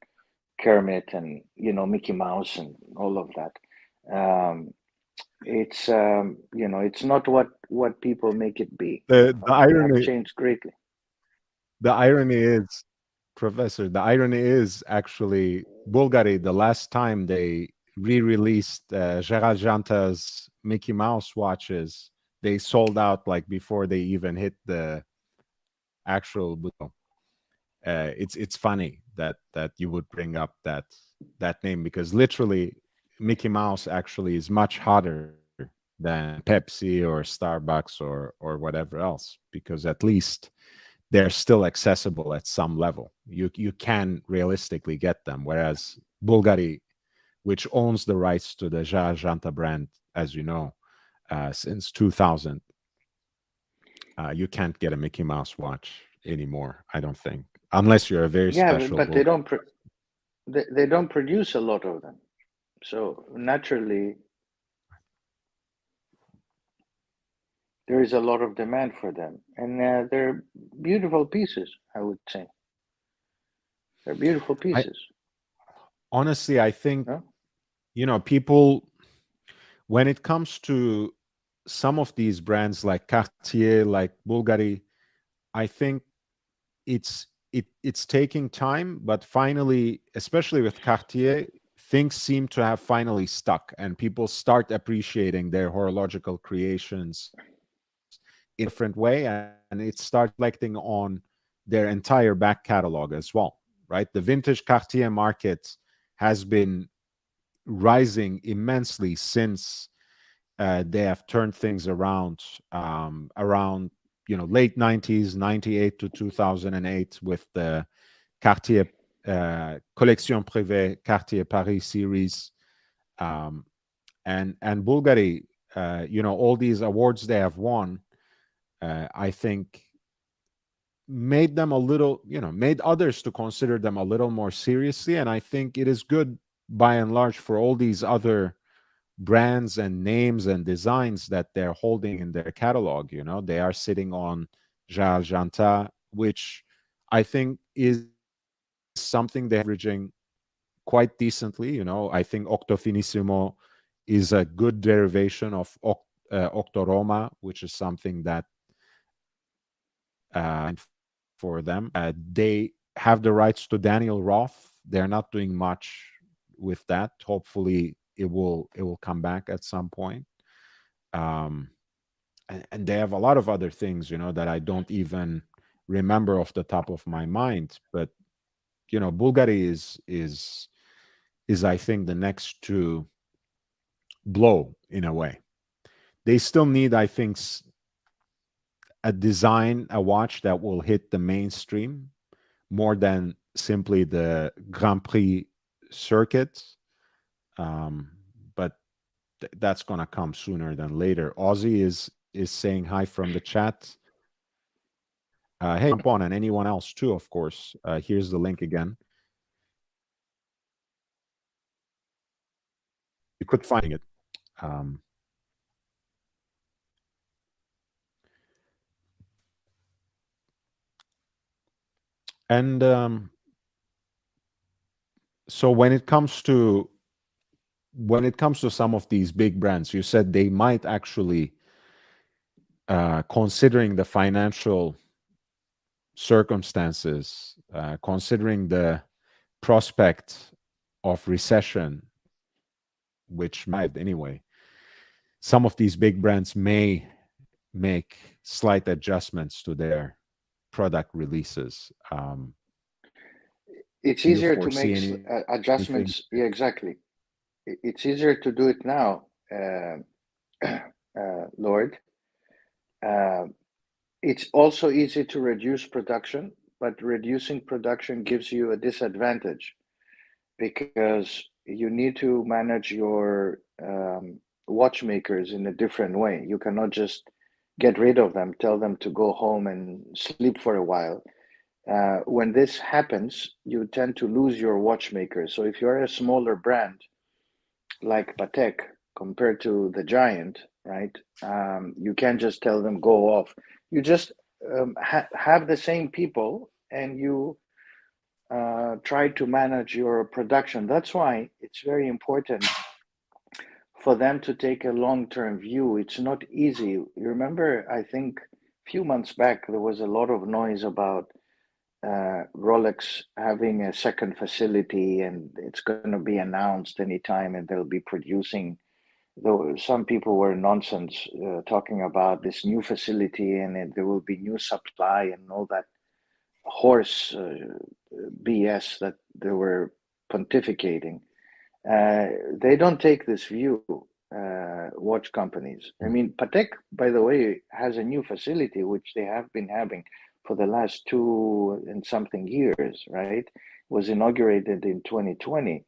Kermit and Mickey Mouse and all of that. It's not what people make it be. The They have irony changed greatly. the irony is, Professor, the irony is actually Bulgari, the last time they re-released Gerard Janta's Mickey Mouse watches, they sold out like before they even hit the actual bouton. It's funny that you would bring up that name, because literally Mickey Mouse actually is much hotter than Pepsi or Starbucks or whatever else, because at least they're still accessible at some level. You can realistically get them, whereas Bulgari, which owns the rights to the Janta brand, as you know, since 2000, you can't get a Mickey Mouse watch anymore, I don't think, unless you're a very Yeah, special but Bulgari. they don't produce a lot of them, so naturally there is a lot of demand for them, and they're beautiful pieces. I would say they're beautiful I pieces. honestly, I think, No? people, when it comes to some of these brands like Cartier, like Bulgari, I think it's taking time, but finally, especially with Cartier, things seem to have finally stuck, and people start appreciating their horological creations in a different way, and it starts reflecting on their entire back catalog as well, right? The vintage Cartier market has been rising immensely since they have turned things around late 90s, 98 to 2008, with the Cartier Collection Privée Cartier Paris series, um, and Bulgari. All these awards they have won, I think, made them a little, made others to consider them a little more seriously. And I think it is good, by and large, for all these other brands and names and designs that they're holding in their catalog. They are sitting on Jar Janta, which I think is something they're averaging quite decently. I think Octofinissimo is a good derivation of Octoroma, which is something that for them. They have the rights to Daniel Roth. They're not doing much with that. Hopefully, it will come back at some point. Um, and they have a lot of other things, that I don't even remember off the top of my mind. But Bulgari is I think the next to blow in a way. They still need, I think, a watch that will hit the mainstream more than simply the Grand Prix circuit. Um, but that's gonna come sooner than later. Ozzy is saying hi from the chat. Hey, jump on, and anyone else too, of course. Here's the link again. You could find it. Um, and so when it comes to some of these big brands, you said they might actually, considering the financial circumstances, considering the prospect of recession, which might anyway, some of these big brands may make slight adjustments to their product releases. It's Do you easier to foresee make anything? adjustments. Yeah, exactly. It's easier to do it now, Lord. It's also easy to reduce production, but reducing production gives you a disadvantage because you need to manage your watchmakers in a different way. You cannot just get rid of them, tell them to go home and sleep for a while. When this happens, you tend to lose your watchmakers. So if you're a smaller brand like Patek compared to the giant, right? You can't just tell them go off. You just have the same people and you try to manage your production. That's why it's very important for them to take a long-term view. It's not easy. You remember, I think a few months back, there was a lot of noise about Rolex having a second facility and it's going to be announced anytime and they'll be producing. Though some people were nonsense talking about this new facility and there will be new supply and all that horse BS that they were pontificating. They don't take this view, watch companies. I mean, Patek, by the way, has a new facility, which they have been having for the last 2 and something years, right? Was inaugurated in 2020.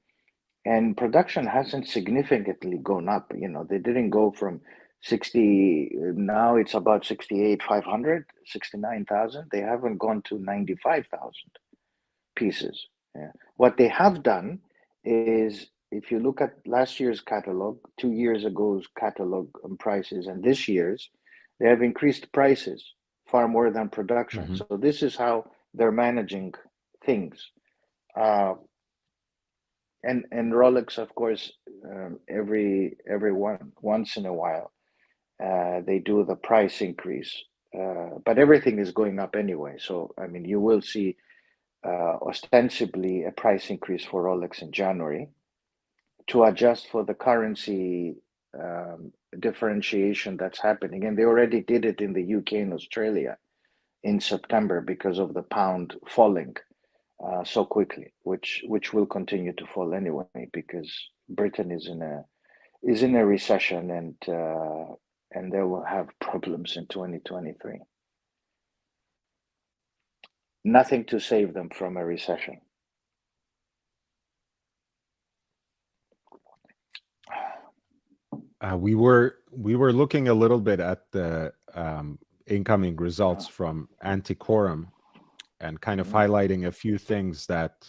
And production hasn't significantly gone up. You know, they didn't go from 60, now it's about 68,500, 69,000. They haven't gone to 95,000 pieces. Yeah. What they have done is, if you look at last year's catalog, 2 years ago's catalog prices, and this year's, they have increased prices far more than production. Mhm. So this is how they're managing things. And Rolex, of course, once in a while, they do the price increase, but everything is going up anyway. So I mean, you will see ostensibly a price increase for Rolex in January to adjust for the currency differentiation that's happening. And they already did it in the UK and Australia in September because of the pound falling so quickly, which will continue to fall anyway because Britain is in a recession and they will have problems in 2023. Nothing to save them from a recession. We were looking a little bit at the incoming results from Antiquorum and kind of highlighting a few things that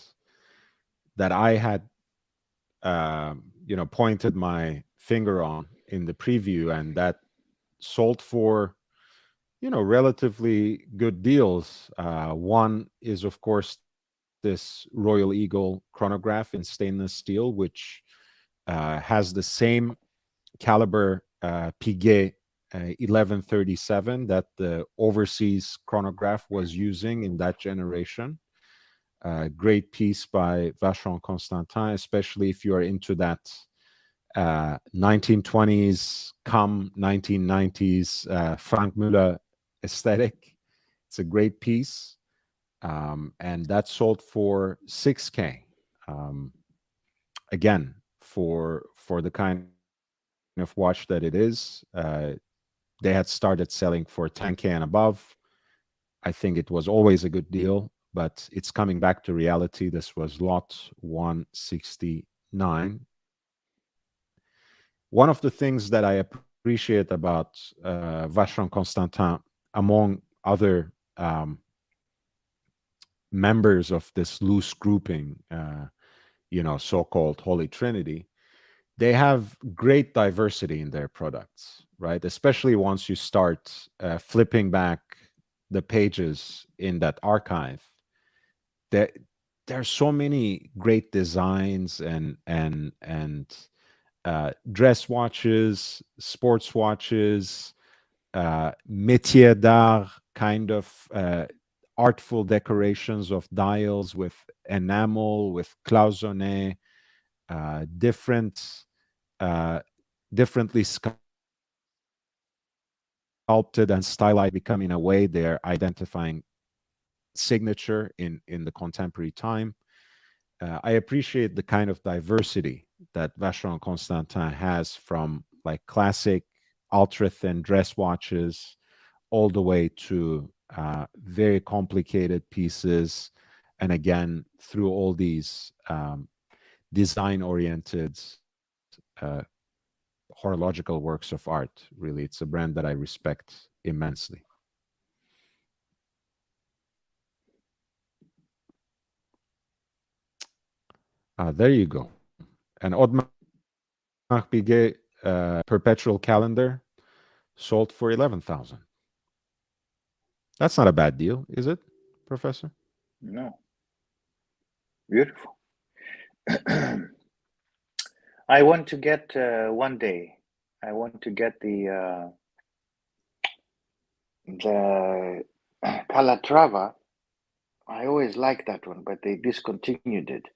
I had pointed my finger on in the preview and that sold for relatively good deals. One is, of course, this Royal Eagle chronograph in stainless steel, which has the same caliber Piguet 1137 that the overseas chronograph was using in that generation. Great piece by Vacheron Constantin, especially if you are into that 1920s come 1990s Frank Muller aesthetic. It's a great piece, and that sold for 6K. Again, for the kind of watch that it is, they had started selling for 10K and above. I think it was always a good deal, but it's coming back to reality. This was lot 169. One of the things that I appreciate about Vacheron Constantin, among other members of this loose grouping, so-called Holy Trinity, they have great diversity in their products, right? Especially once you start flipping back the pages in that archive. There are so many great designs and dress watches, sports watches, métier d'art kind of artful decorations of dials with enamel, with cloisonné, different, differently sculpted and stylized, becoming a way they're identifying signature in the contemporary time. I appreciate the kind of diversity that Vacheron Constantin has, from like classic ultra thin dress watches all the way to very complicated pieces, and again through all these design oriented uh, horological works of art. Really, it's a brand that I respect immensely. There you go. An Audemars Piguet perpetual calendar sold for 11,000. That's not a bad deal, is it, Professor? No. Beautiful. I want to get one day. I want to get the Calatrava. I always liked that one, but they discontinued it.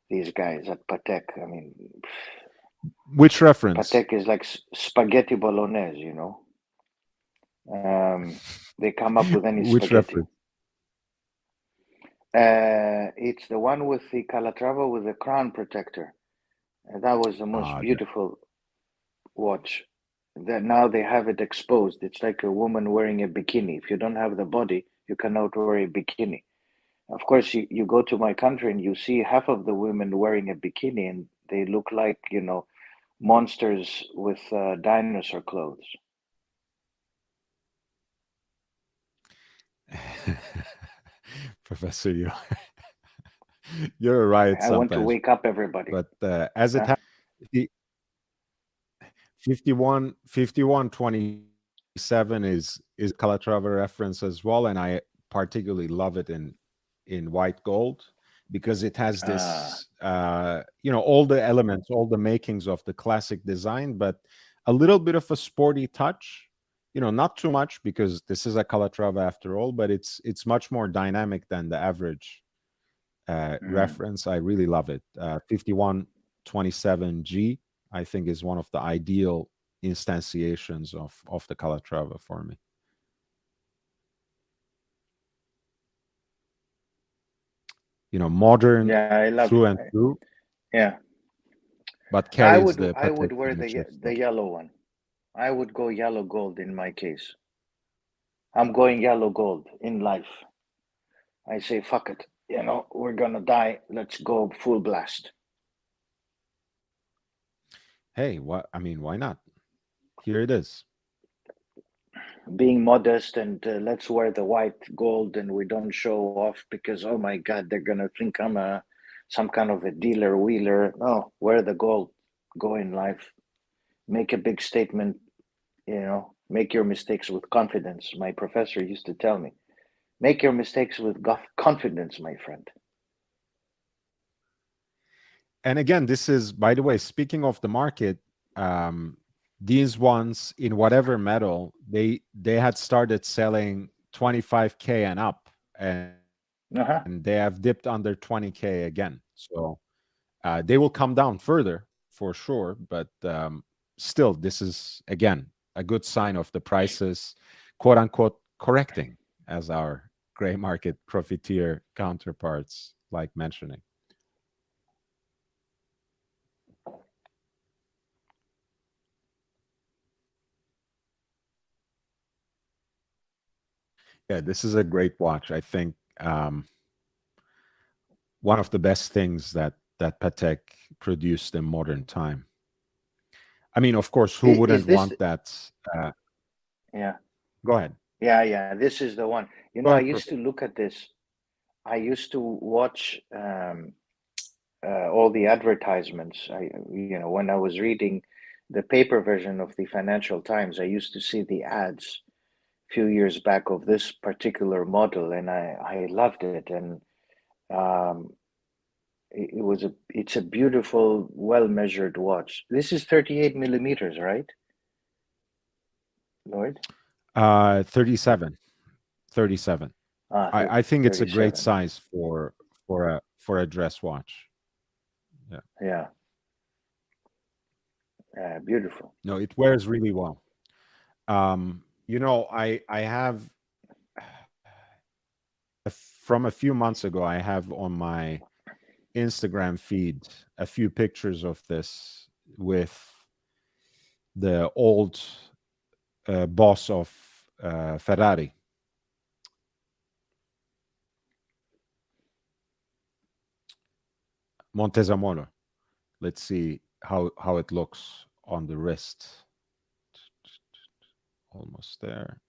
These guys at Patek. I mean, Which reference? Patek is like spaghetti bolognese, you know. They come up with any Which spaghetti. reference? It's the one with the Calatrava with the crown protector. That was the most beautiful watch. That now they have it exposed. It's like a woman wearing a bikini. If you don't have the body, you cannot wear a bikini. Of course, you go to my country and you see half of the women wearing a bikini, and they look like, you know, monsters with dinosaur clothes. Professor, you're right. I want to wake up everybody. But as it happens, 5127 is Calatrava reference as well, and I particularly love it in white gold, because it has this you know, all the elements, all the makings of the classic design, but a little bit of a sporty touch, you know, not too much, because this is a Calatrava after all, but it's much more dynamic than the average reference. I really love it. 5127G, I think, is one of the ideal instantiations of the Calatrava for me. You know, modern, I love through and through. Yeah, but carries I would wear the yellow one. I would go yellow gold in my case. I'm going yellow gold in life. I say, fuck it. You know, we're gonna die. Let's go full blast. Hey, what? I mean, why not? Here it is. Being modest, and let's wear the white gold, and we don't show off because, oh my God, they're gonna think I'm some kind of a dealer wheeler. No, wear the gold. Go in life. Make a big statement. You know, make your mistakes with confidence. My professor used to tell me, make your mistakes with confidence, my friend. And again, this is, by the way, speaking of the market, these ones in whatever metal, they had started selling 25K and up, and they have dipped under 20K again. So they will come down further for sure, but still, this is again a good sign of the prices, quote unquote, correcting, as our gray market profiteer counterparts like mentioning. Yeah, this is a great watch. I think one of the best things that Patek produced in modern time. I mean, of course, who wouldn't want that? Yeah. Go ahead. Yeah. This is the one. You know, I used to look at this. I used to watch all the advertisements. You know, when I was reading the paper version of the Financial Times, I used to see the ads a few years back of this particular model, and I loved it. And it's a beautiful, well measured watch. This is 38 millimeters, right, Lloyd? 37. I think it's a great 37. size for a dress watch. Yeah. Yeah, beautiful. No, it wears really well. I have from a few months ago, I have on my Instagram feed a few pictures of this with the old boss of Ferrari. Montezemolo. Let's see how it looks on the wrist. Almost there.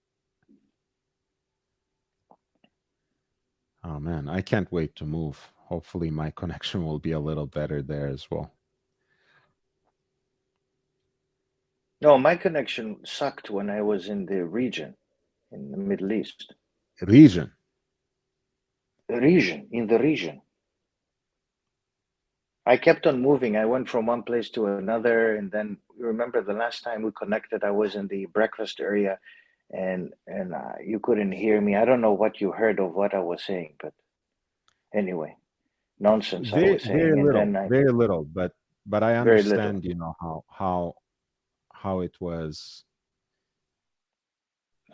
Oh man, I can't wait to move. Hopefully my connection will be a little better there as well. No, my connection sucked when I was in the region, in the Middle East. Region. In the region. I kept on moving. I went from one place to another, and then remember the last time we connected, I was in the breakfast area, and you couldn't hear me. I don't know what you heard of what I was saying, but anyway, nonsense I Very was saying, and then I very little, but I very little. understand, how it was.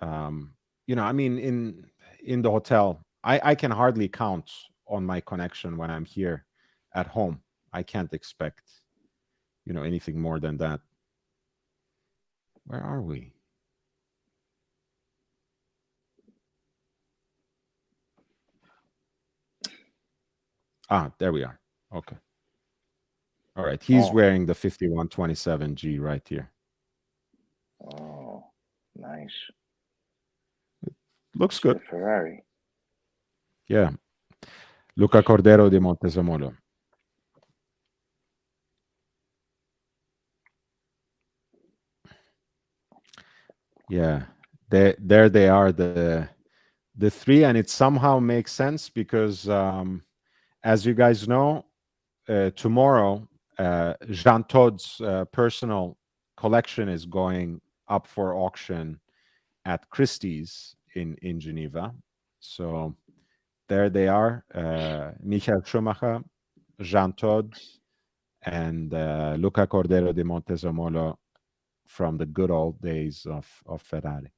I mean, in the hotel, I can hardly count on my connection when I'm here at home. I can't expect, anything more than that. Where are we? There we are. Okay. All right. He's Oh, wearing the 5127G right here. oh, nice. Looks It's the good. Ferrari. Yeah. Luca Cordero de Montezemolo. Yeah. There they are, the three, and it somehow makes sense because as you guys know, tomorrow Jean Todt's personal collection is going up for auction at Christie's in Geneva. So there they are, Michael Schumacher, Jean Todt, and Luca Cordero de Montezemolo from the good old days of Ferrari.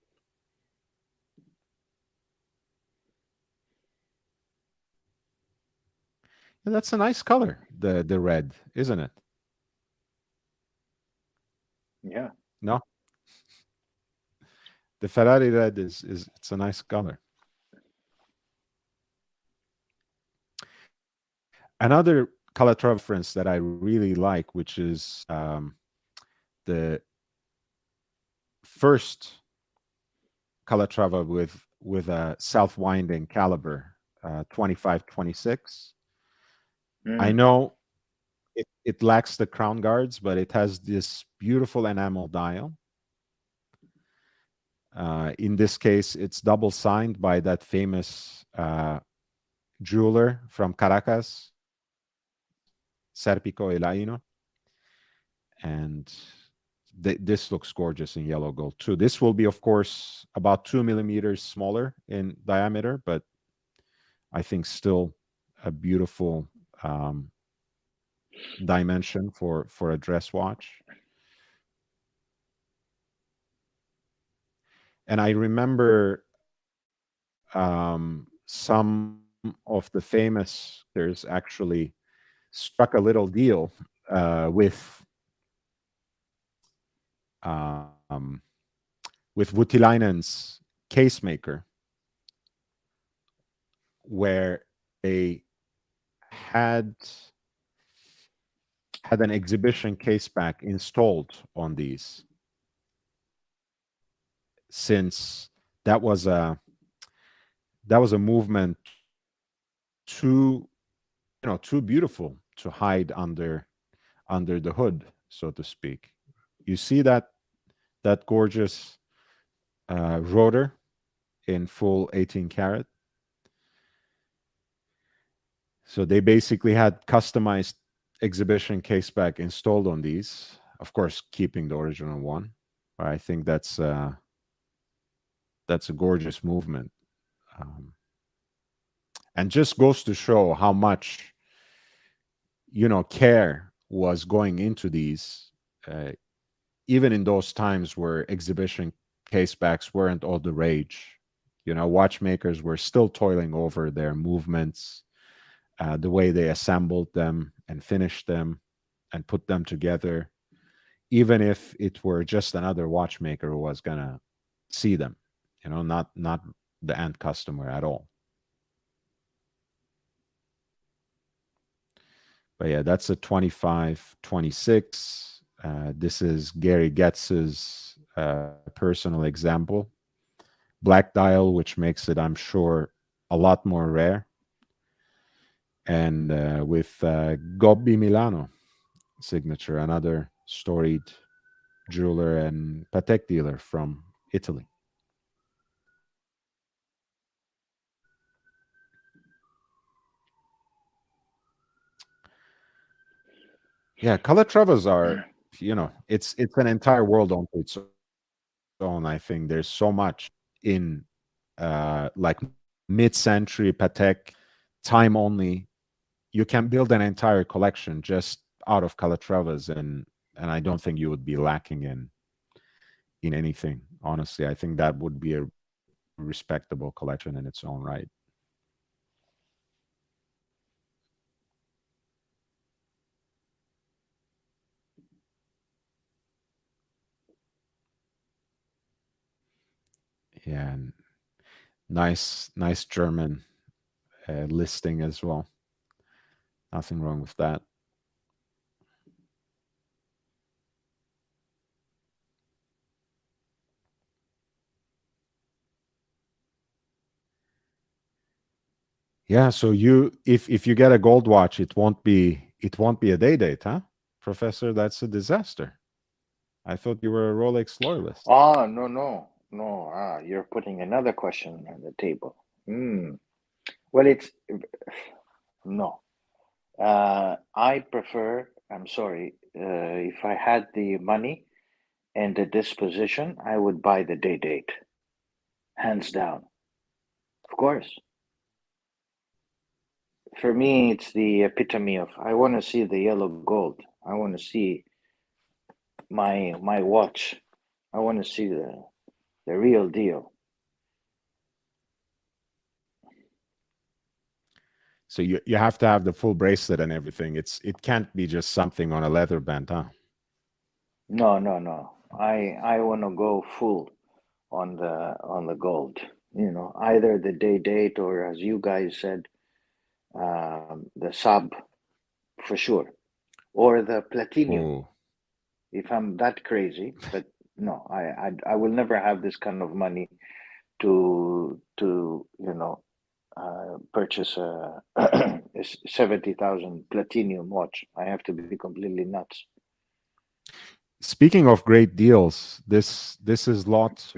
And that's a nice color, the red, isn't it? Yeah. No, the Ferrari red is it's a nice color. Another Calatrava reference that I really like, which is the first Calatrava with a self-winding caliber, 25-26. I know it lacks the crown guards, but it has this beautiful enamel dial. In this case, it's double signed by that famous jeweler from Caracas, Serpico Elaino. And this looks gorgeous in yellow gold too. This will be, of course, about 2 millimeters smaller in diameter, but I think still a beautiful dimension for a dress watch. And I remember some of the famous there's actually struck a little deal with Voutilainen's case maker, where they had an exhibition case back installed on these, since that was a movement too beautiful to hide under the hood, so to speak. You see that gorgeous rotor in full 18 karat. So they basically had customized exhibition case back installed on these, of course keeping the original one. I think that's a gorgeous movement. And just goes to show how much, care was going into these, even in those times where exhibition casebacks weren't all the rage. Watchmakers were still toiling over their movements, the way they assembled them and finished them and put them together, even if it were just another watchmaker who was gonna see them, not the end customer at all. But yeah, that's a 25, 26. This is Gary Getz's personal example. Black dial, which makes it, I'm sure, a lot more rare. And with Gobbi Milano signature, another storied jeweler and Patek dealer from Italy. Yeah, Calatravas are, it's an entire world on its own. I think there's so much in like mid-century Patek, time only. You can build an entire collection just out of Calatravas, and I don't think you would be lacking in anything. Honestly, I think that would be a respectable collection in its own right. Yeah, and nice German listing as well. Nothing wrong with that. Yeah, so if you get a gold watch, it won't be a day date, huh? Professor, that's a disaster. I thought you were a Rolex loyalist. Oh, no, no, no. You're putting another question on the table. Well, it's no. I prefer, I'm sorry, if I had the money and the disposition, I would buy the day date, hands down. Of course. For me, it's the epitome of I want to see the yellow gold. I want to see my watch. I want to see the real deal. So you have to have the full bracelet and everything. It can't be just something on a leather band, huh? No, no, no. I want to go full on the gold. Either the day date or, as you guys said, the sub for sure, or the platinum. Oh, If I'm that crazy, but no, I will never have this kind of money to purchase a 70,000 platinum watch. I have to be completely nuts. speaking of great deals, this is lot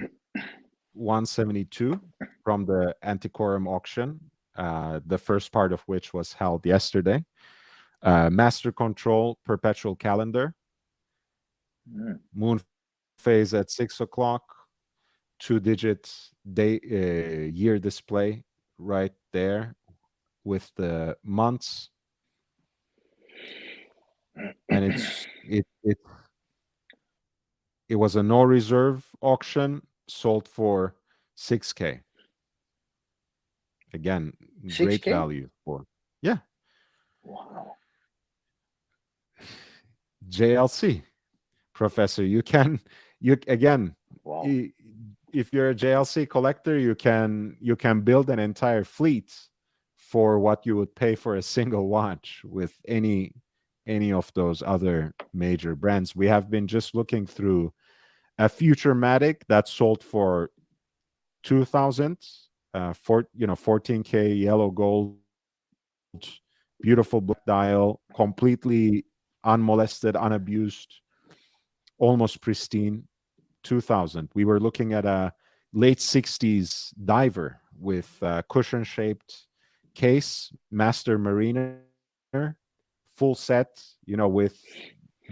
172 from the Antiquarium auction, the first part of which was held yesterday. Master Control perpetual calendar, moon phase at 6 o'clock, 2-digit day year display right there with the months, and it was a no reserve auction, sold for 6K. Again, great 6K? value for, yeah, Wow. JLC. Professor, you again, Wow. if you're a JLC collector, you can build an entire fleet for what you would pay for a single watch with any of those other major brands. We have been just looking through a Futurematic that sold for 2,000, 14K yellow gold, beautiful black dial, completely unmolested, unabused, almost pristine. 2000. We were looking at a late 60s diver with cushion shaped case, master mariner, full set, with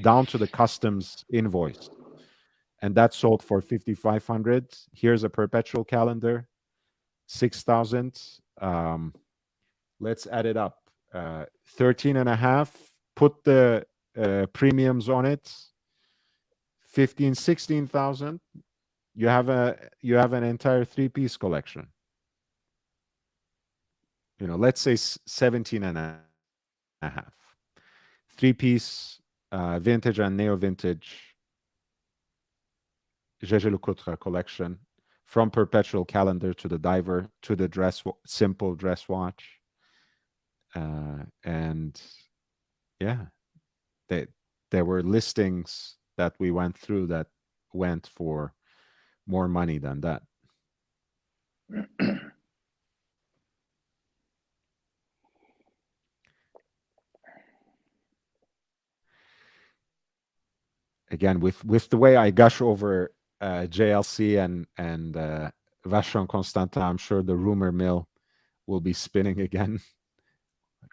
down to the customs invoice. And that sold for 5,500. Here's a perpetual calendar, 6,000. let's add it up. 13 and a half, put the premiums on it, 15, 16,000. You have an entire three-piece collection. Let's say 17 and a half. Three-piece vintage and neo-vintage Jaeger-LeCoultre collection, from perpetual calendar to the diver to the simple dress watch. And yeah, there were listings that we went through that went for more money than that. Again, with the way I gush over JLC and Vacheron Constantin, I'm sure the rumor mill will be spinning again.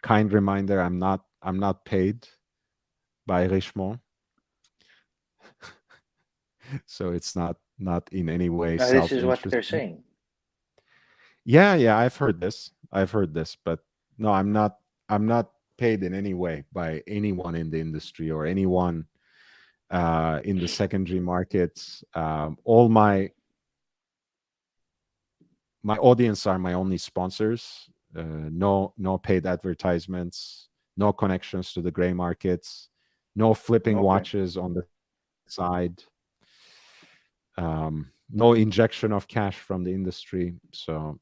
Kind reminder, I'm not paid by Richemont, so it's not in any way this is what they're saying. Yeah, I've heard this, but no, I'm not paid in any way by anyone in the industry or anyone in the secondary markets. All my audience are my only sponsors. No paid advertisements, no connections to the gray markets, no flipping watches on the side, no injection of cash from the industry. So,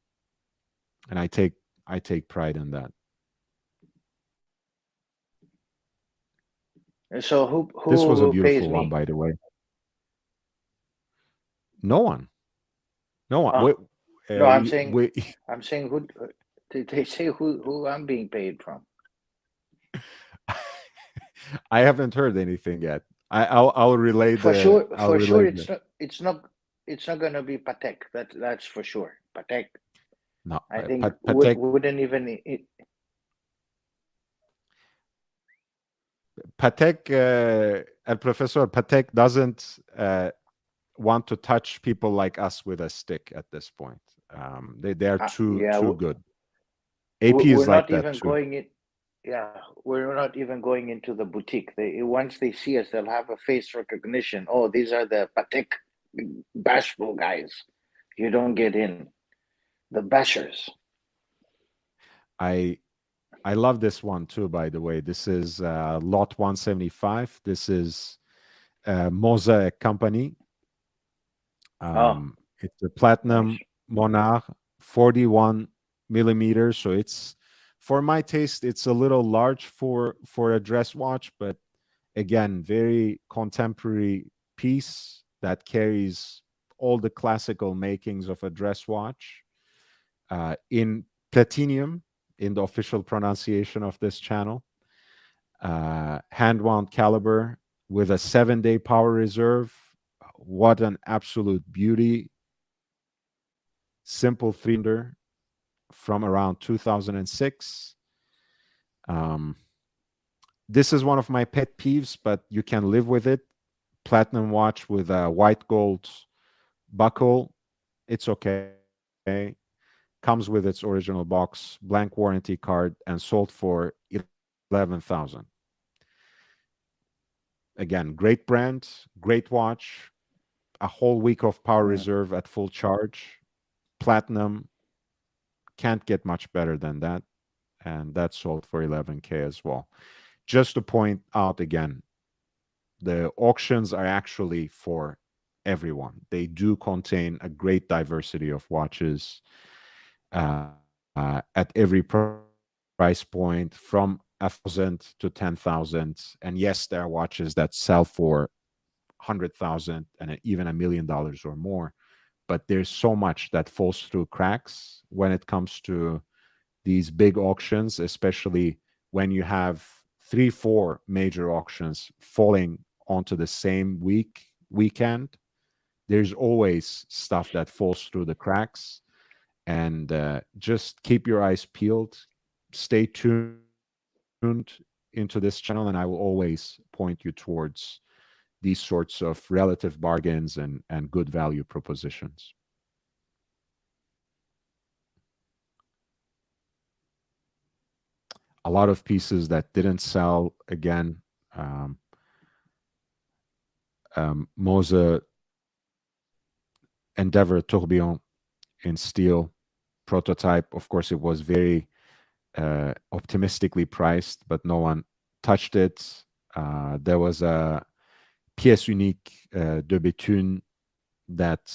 and I take pride in that. So who this was a beautiful pays one, me? by the way. No one. No, I'm saying who they say who I'm being paid from. I haven't heard anything yet. I'll relay for the sure. I'll For sure, the, it's not going to be Patek. That's for sure. Patek. No, I think Patek wouldn't even. Patek, El Professor Patek doesn't want to touch people like us with a stick at this point. They are too good. AP is like that too. We're not even going into the boutique. Once they see us, they'll have a face recognition. Oh, these are the Patek bashful guys. You don't get in. The bashers. I love this one too, by the way. This is lot 175. This is Mosaic Company. It's a platinum nice. Monarch, 41 millimeters. So it's, for my taste, it's a little large for a dress watch, but again, very contemporary piece that carries all the classical makings of a dress watch in platinum, in the official pronunciation of this channel. Hand wound caliber with a 7-day power reserve. What an absolute beauty. Simple 3-cylinder from around 2006. This is one of my pet peeves, but you can live with it. Platinum watch with a white gold buckle. It's okay. Comes with its original box, blank warranty card, and sold for 11,000. Again, great brand, great watch, a whole week of power reserve at full charge. Platinum, can't get much better than that. And that sold for 11K as well. Just to point out again, the auctions are actually for everyone. They do contain a great diversity of watches at every price point, from 1,000 to 10,000. And yes, there are watches that sell for 100,000 and even $1 million or more. But there's so much that falls through cracks when it comes to these big auctions, especially when you have 3-4 major auctions falling onto the same weekend. There's always stuff that falls through the cracks. And just keep your eyes peeled. Stay tuned into this channel, and I will always point you towards these sorts of relative bargains and good value propositions. a lot of pieces that didn't sell again. Mose Endeavor Tourbillon in steel prototype. Of course, it was very optimistically priced, but no one touched it. There was a pièce unique de Béthune that,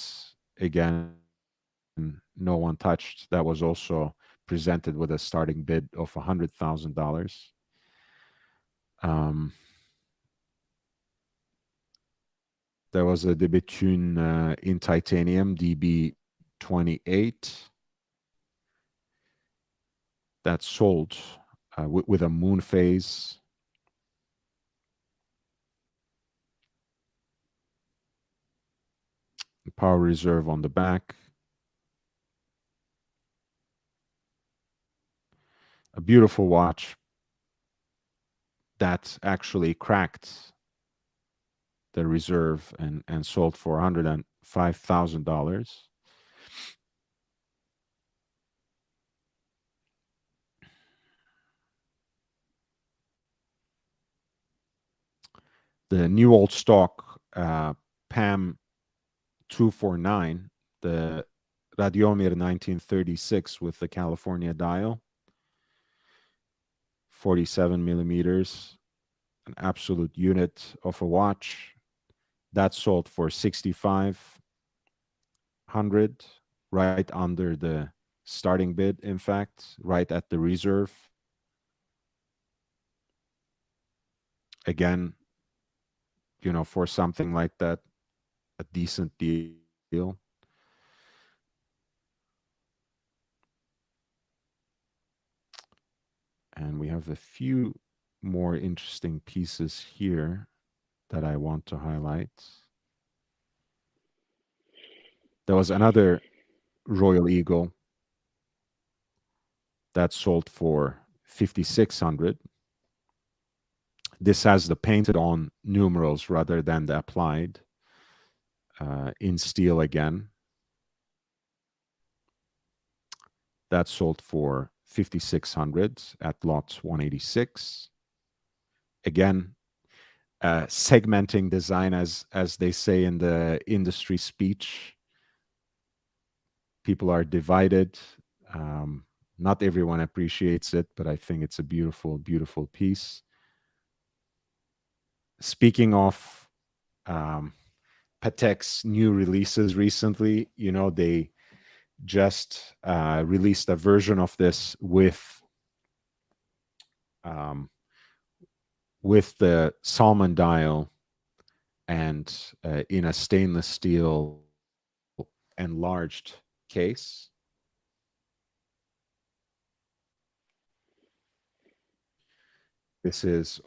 again, no one touched. That was also presented with a starting bid of $100,000. There was a de Béthune in titanium, DB28, that sold with a moon phase. Power reserve on the back. A beautiful watch that actually cracked the reserve and sold for $105,000. The new old stock PAM 249, the Radiomir 1936 with the California dial, 47 millimeters, an absolute unit of a watch. That sold for $6,500, right under the starting bid, in fact, right at the reserve. Again, for something like that, a decent deal. And we have a few more interesting pieces here that I want to highlight. There was another Royal Eagle that sold for $5,600. This has the painted on numerals rather than the applied in steel again. That sold for $5,600 at lot 186. Again, segmenting design, as they say in the industry speech. People are divided. Not everyone appreciates it, but I think it's a beautiful, beautiful piece. Speaking of Patek's new releases recently, they just released a version of this with the Salmon dial and in a stainless steel enlarged case. This is,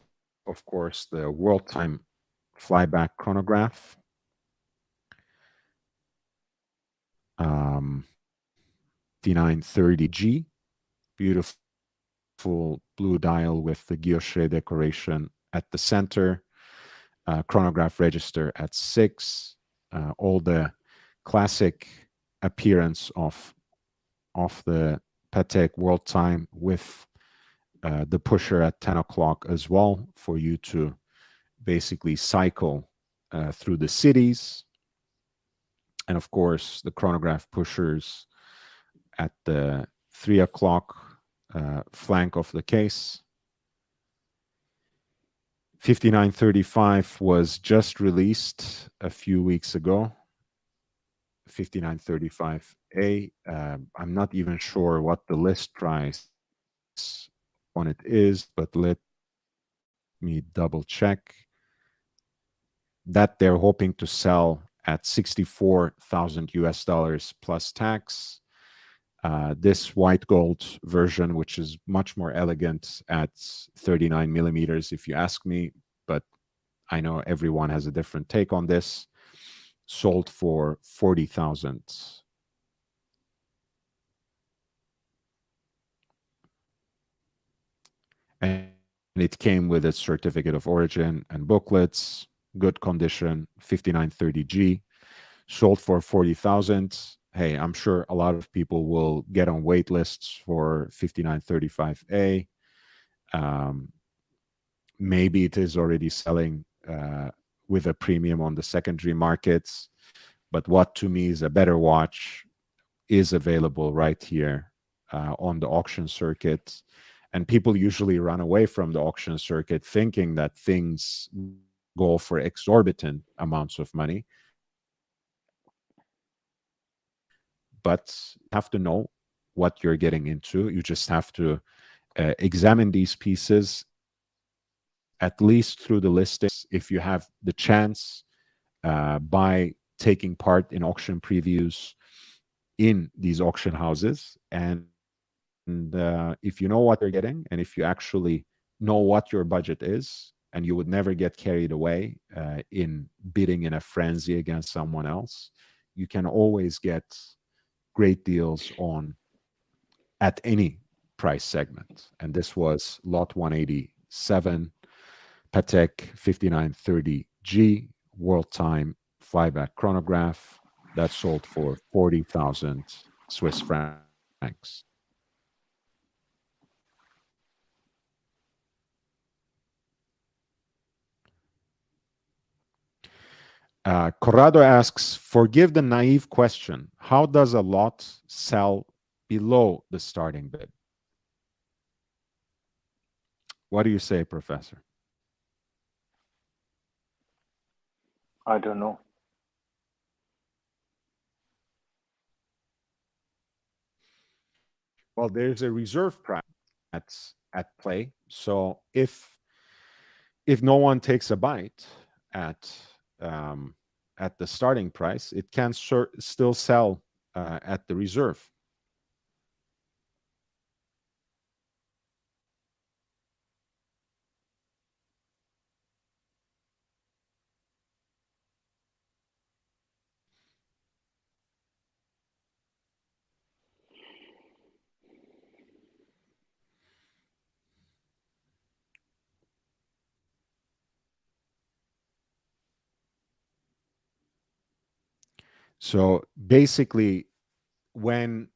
of course, the World Time flyback chronograph. 5930G, beautiful blue dial with the guilloche decoration at the center, chronograph register at 6, all the classic appearance of the Patek World Time with the pusher at 10 o'clock as well, for you to basically cycle through the cities. And of course, the chronograph pushers at the 3 o'clock flank of the case. 5935 was just released a few weeks ago. 5935A. I'm not even sure what the list price on it is, but let me double check. That they're hoping to sell at 64,000 US dollars plus tax. This white gold version, which is much more elegant at 39 millimeters, if you ask me, but I know everyone has a different take on this, sold for 40,000. And it came with its certificate of origin and booklets, good condition, 5930G, sold for 40,000. Hey, I'm sure a lot of people will get on wait lists for 5935A. Um, maybe it is already selling with a premium on the secondary markets. But what to me is a better watch is available right here on the auction circuit. And people usually run away from the auction circuit thinking that things go for exorbitant amounts of money. But you have to know what you're getting into. You just have to examine these pieces at least through the listings. If you have the chance by taking part in auction previews in these auction houses, and if you know what you're getting, and if you actually know what your budget is, and you would never get carried away in bidding in a frenzy against someone else, you can always get great deals on at any price segment. And this was lot 187, Patek 5930G, world time flyback chronograph that sold for 40,000 Swiss francs. Corrado asks, forgive the naive question. How does a lot sell below the starting bid? What do you say, Professor? I don't know. Well, there's a reserve price at play. So if no one takes a bite at the starting price, it can still sell at the reserve. So basically, when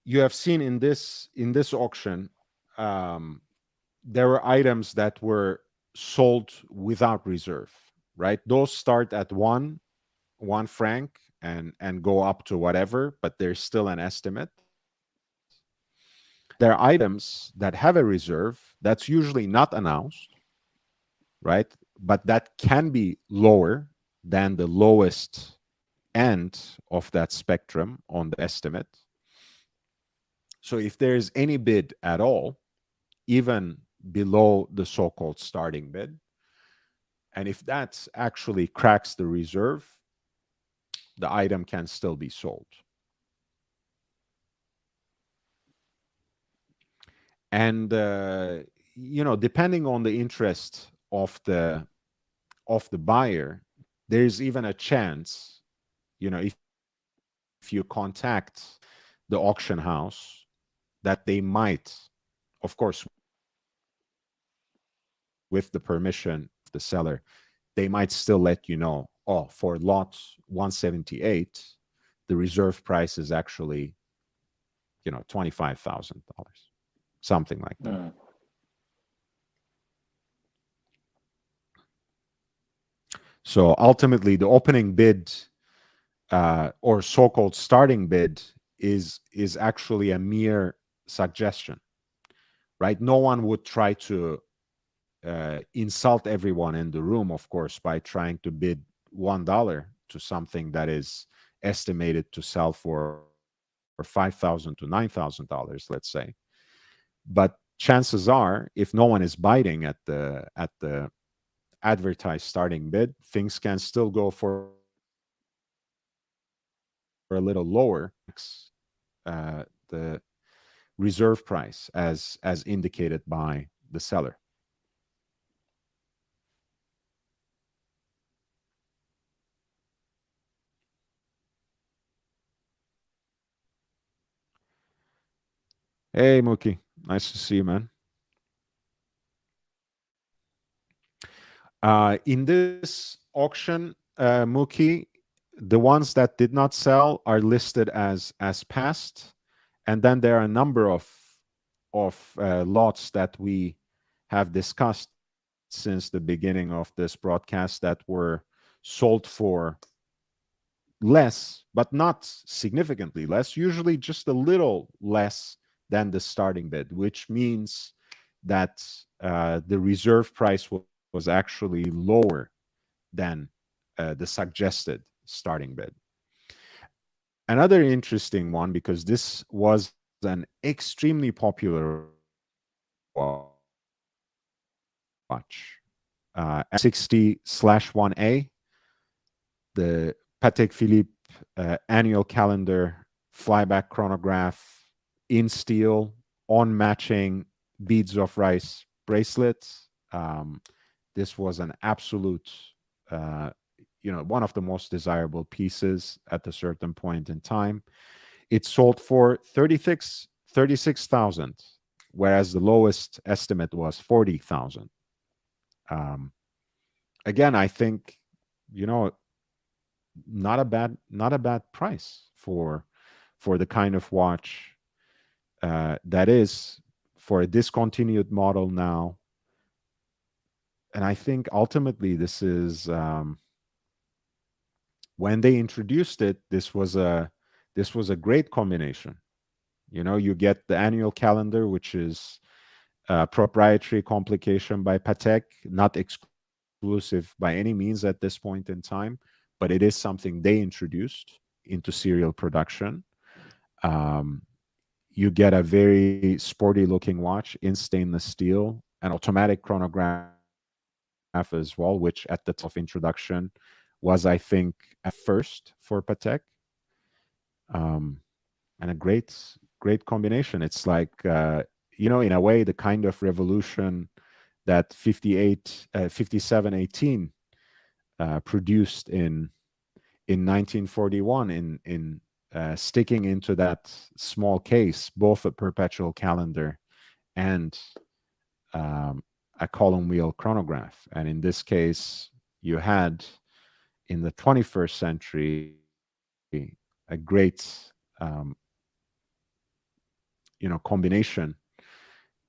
you have seen in this auction, there were items that were sold without reserve, right? Those start at one franc and go up to whatever, but there's still an estimate. There are items that have a reserve that's usually not announced, right? But that can be lower than the lowest end of that spectrum on the estimate. So if there's any bid at all, even below the so-called starting bid, and if that actually cracks the reserve, the item can still be sold. And depending on the interest of the buyer, there's even a chance, if you contact the auction house, that they might, of course, with the permission of the seller, they might still let you know, oh, for lot 178, the reserve price is actually, $25,000, something like that. Mm. So ultimately, the opening bid or so-called starting bid is actually a mere suggestion, right? No one would try to insult everyone in the room, of course, by trying to bid $1 to something that is estimated to sell for $5,000 to $9,000, let's say. But chances are, if no one is biting at the advertised starting bid, things can still go for a little lower the reserve price as indicated by the seller. Hey, Mookie. Nice to see you, man. In this auction, Mookie, the ones that did not sell are listed as passed, and then there are a number of of lots that we have discussed since the beginning of this broadcast that were sold for less, but not significantly less, usually just a little less than the starting bid, which means that the reserve price was actually lower than the suggested starting bid. Another interesting one, because this was an extremely popular watch, 60/1A, the Patek Philippe annual calendar flyback chronograph in steel on matching beads of rice bracelets. This was an absolute, one of the most desirable pieces at a certain point in time. It sold for 36,000, whereas the lowest estimate was 40,000. Again, I think, not a bad price for the kind of watch that is for a discontinued model now. And I think ultimately this is when they introduced it, this was a great combination. You get the annual calendar, which is a proprietary complication by Patek, not exclusive by any means at this point in time, but it is something they introduced into serial production. You get a very sporty looking watch in stainless steel, an automatic chronograph as well, which at the time of introduction was, I think, a first for Patek. And a great combination. It's like, in a way, the kind of revolution that 5718 produced in 1941 in sticking into that small case both a perpetual calendar and a column wheel chronograph. And in this case, you had in the 21st century a great combination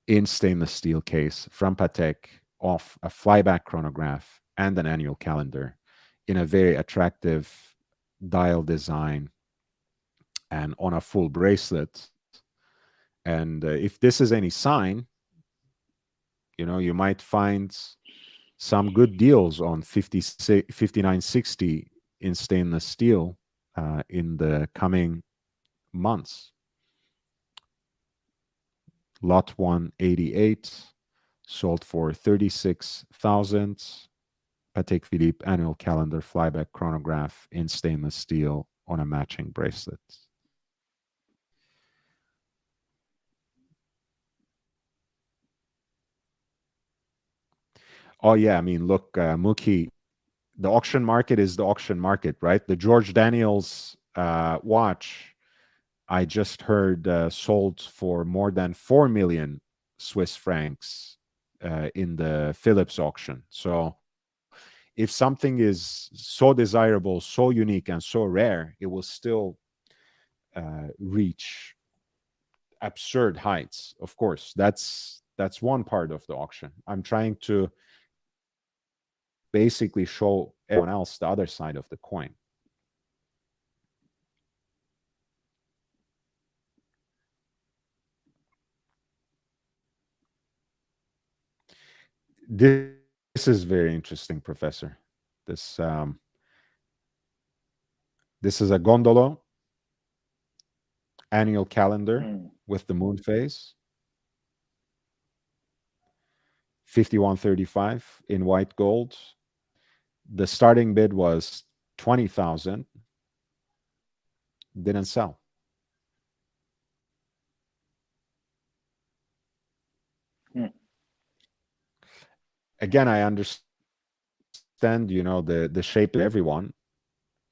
in stainless steel case from Patek of a flyback chronograph and an annual calendar in a very attractive dial design and on a full bracelet. And if this is any sign, you might find some good deals on 5960 in stainless steel in the coming months. Lot 188 sold for 36,000. Patek Philippe annual calendar flyback chronograph in stainless steel on a matching bracelet. Oh yeah, I mean, look, Mookie, the auction market is the auction market, right? The George Daniels watch, I just heard, sold for more than 4 million Swiss francs in the Philips auction. So if something is so desirable, so unique, and so rare, it will still reach absurd heights. Of course, that's one part of the auction. I'm trying to basically show everyone else the other side of the coin. This is very interesting, Professor. This this is a Gondolo annual calendar with the moon phase, 5135 in white gold. The starting bid was 20,000. Didn't sell. Again, I understand, the shape of everyone,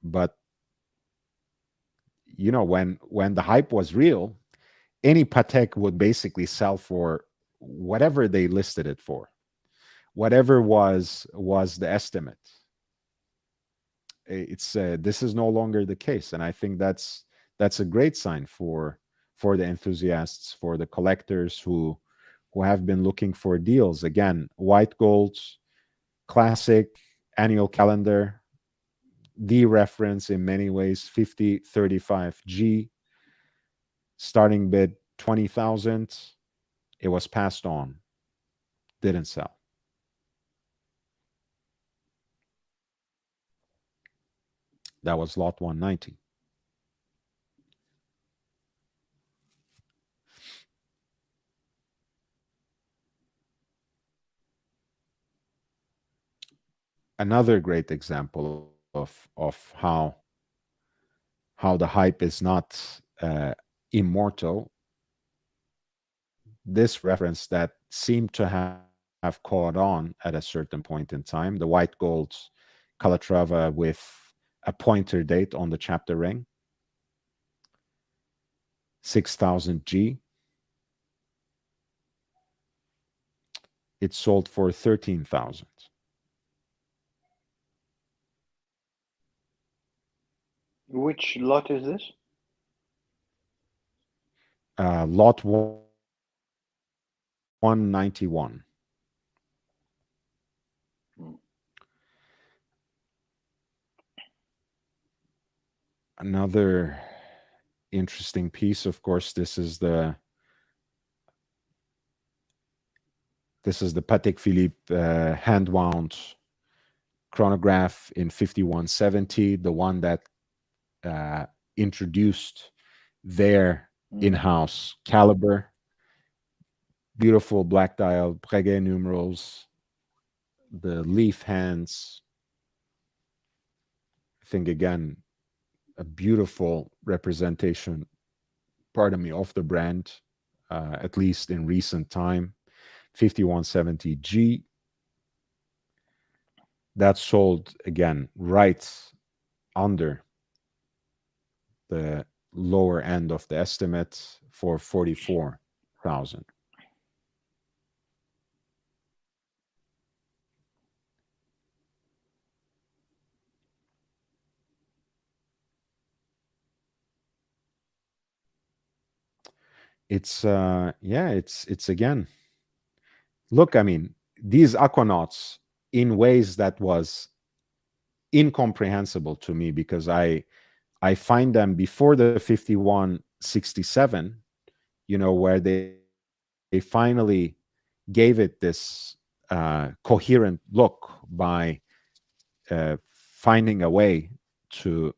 but when the hype was real, any Patek would basically sell for whatever they listed it for, whatever was the estimate. It's this is no longer the case, and I think that's a great sign for for the enthusiasts, for the collectors who have been looking for deals. Again, white gold's classic annual calendar, the reference in many ways, 5035G, starting bid 20,000. It was passed on, didn't sell. That was lot 190. Another great example of how the hype is not immortal. This reference that seemed to have caught on at a certain point in time, the white gold Calatrava with a pointer date on the chapter ring, 6000G. It sold for 13,000. Which lot is this? Lot 191. Another interesting piece, of course, this is the Patek Philippe hand-wound chronograph in 5170, the one that introduced their in-house caliber. Beautiful black dial, Breguet numerals, the leaf hands. I think, again, a beautiful representation, pardon me, of the brand, at least in recent time. 5170G. That sold, again, right under the lower end of the estimate for 44,000. It's it's again, look, I mean, these aquanauts in ways that was incomprehensible to me, because I find them before the 5167, where they finally gave it this coherent look by finding a way to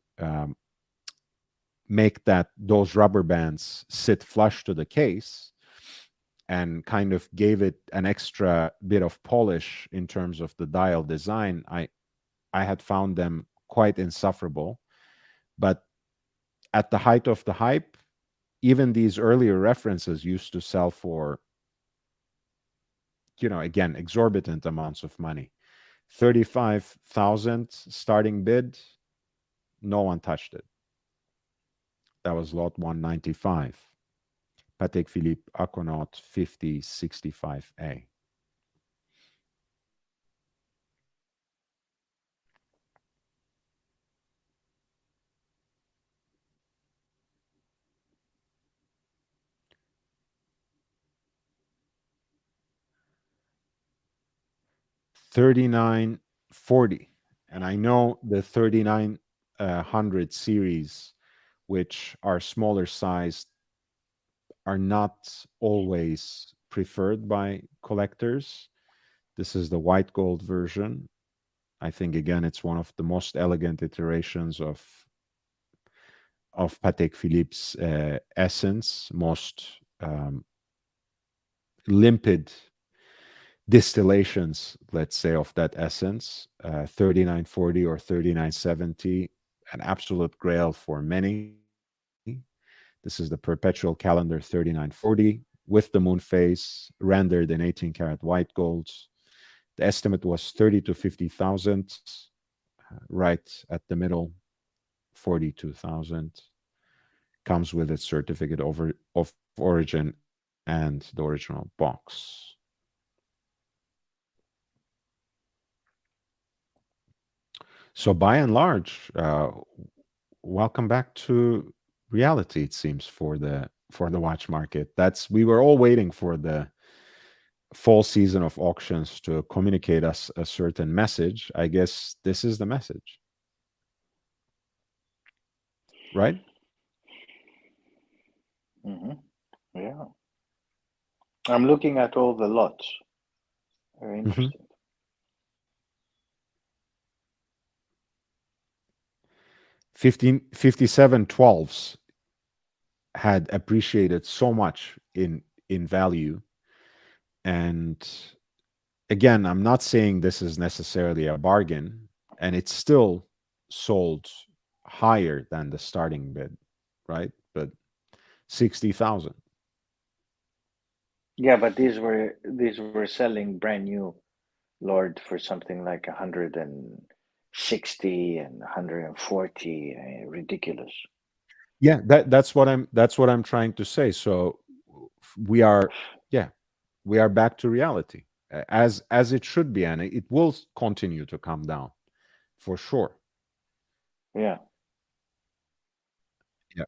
make those rubber bands sit flush to the case, and kind of gave it an extra bit of polish in terms of the dial design. I had found them quite insufferable. But at the height of the hype, even these earlier references used to sell for, again, exorbitant amounts of money. 35,000 starting bid, no one touched it. That was lot 195. Patek Philippe Aquanaut 5065A. $39.40, and I know the 3900 series, which are smaller sized, are not always preferred by collectors. This is the white gold version. I think, again, it's one of the most elegant iterations of Patek Philippe's essence, most limpid distillations, let's say, of that essence. 3940 or 3970, an absolute grail for many. This is the perpetual calendar 3940 with the moon phase rendered in 18 karat white golds. The estimate was 30 to 50,000, right at the middle, 42,000. Comes with its certificate of origin and the original box. So by and large, welcome back to reality, it seems, for the for the watch market. We were all waiting for the fall season of auctions to communicate us a certain message. I guess this is the message, right? Yeah. I'm looking at all the lots. Very interesting. 5712s had appreciated so much in value. And again, I'm not saying this is necessarily a bargain, and it's still sold higher than the starting bid, right? But 60,000. Yeah, but these were selling brand new Lord for something like 160 and 140. Ridiculous. Yeah, that's what I'm trying to say. So we are back to reality, as it should be, and it will continue to come down for sure. Yeah. Yeah.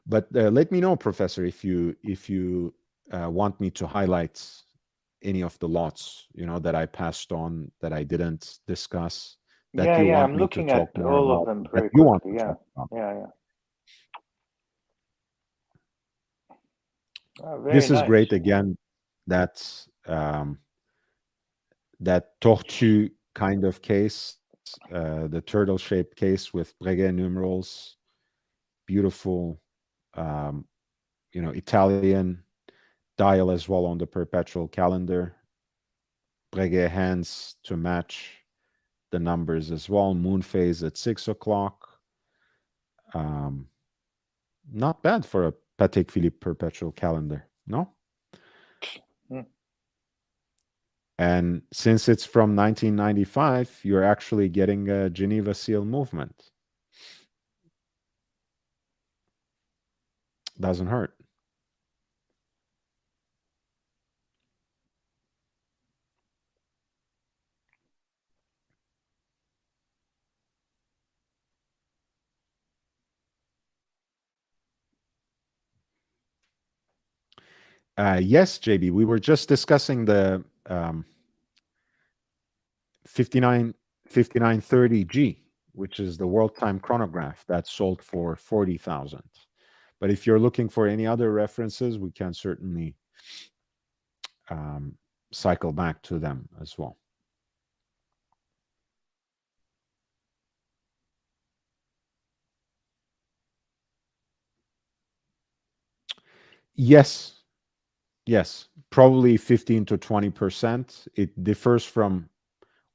But let me know, Professor, if you want me to highlight any of the lots, that I passed on, that I didn't discuss, that you want I'm me to looking talk at more all of about, them that very you want quickly. to Yeah. talk about. Yeah. Very This is nice. great. Again, that's that tortue kind of case, the turtle-shaped case with Breguet numerals, beautiful, Italian dial as well on the perpetual calendar. Breguet hands to match the numbers as well. Moon phase at 6 o'clock. Not bad for a Patek Philippe perpetual calendar, no? And since it's from 1995, you're actually getting a Geneva seal movement. Doesn't hurt. Yes, JB, we were just discussing the 5930G, which is the world time chronograph that sold for 40,000. But if you're looking for any other references, we can certainly cycle back to them as well. Yes, probably 15 to 20%. It differs from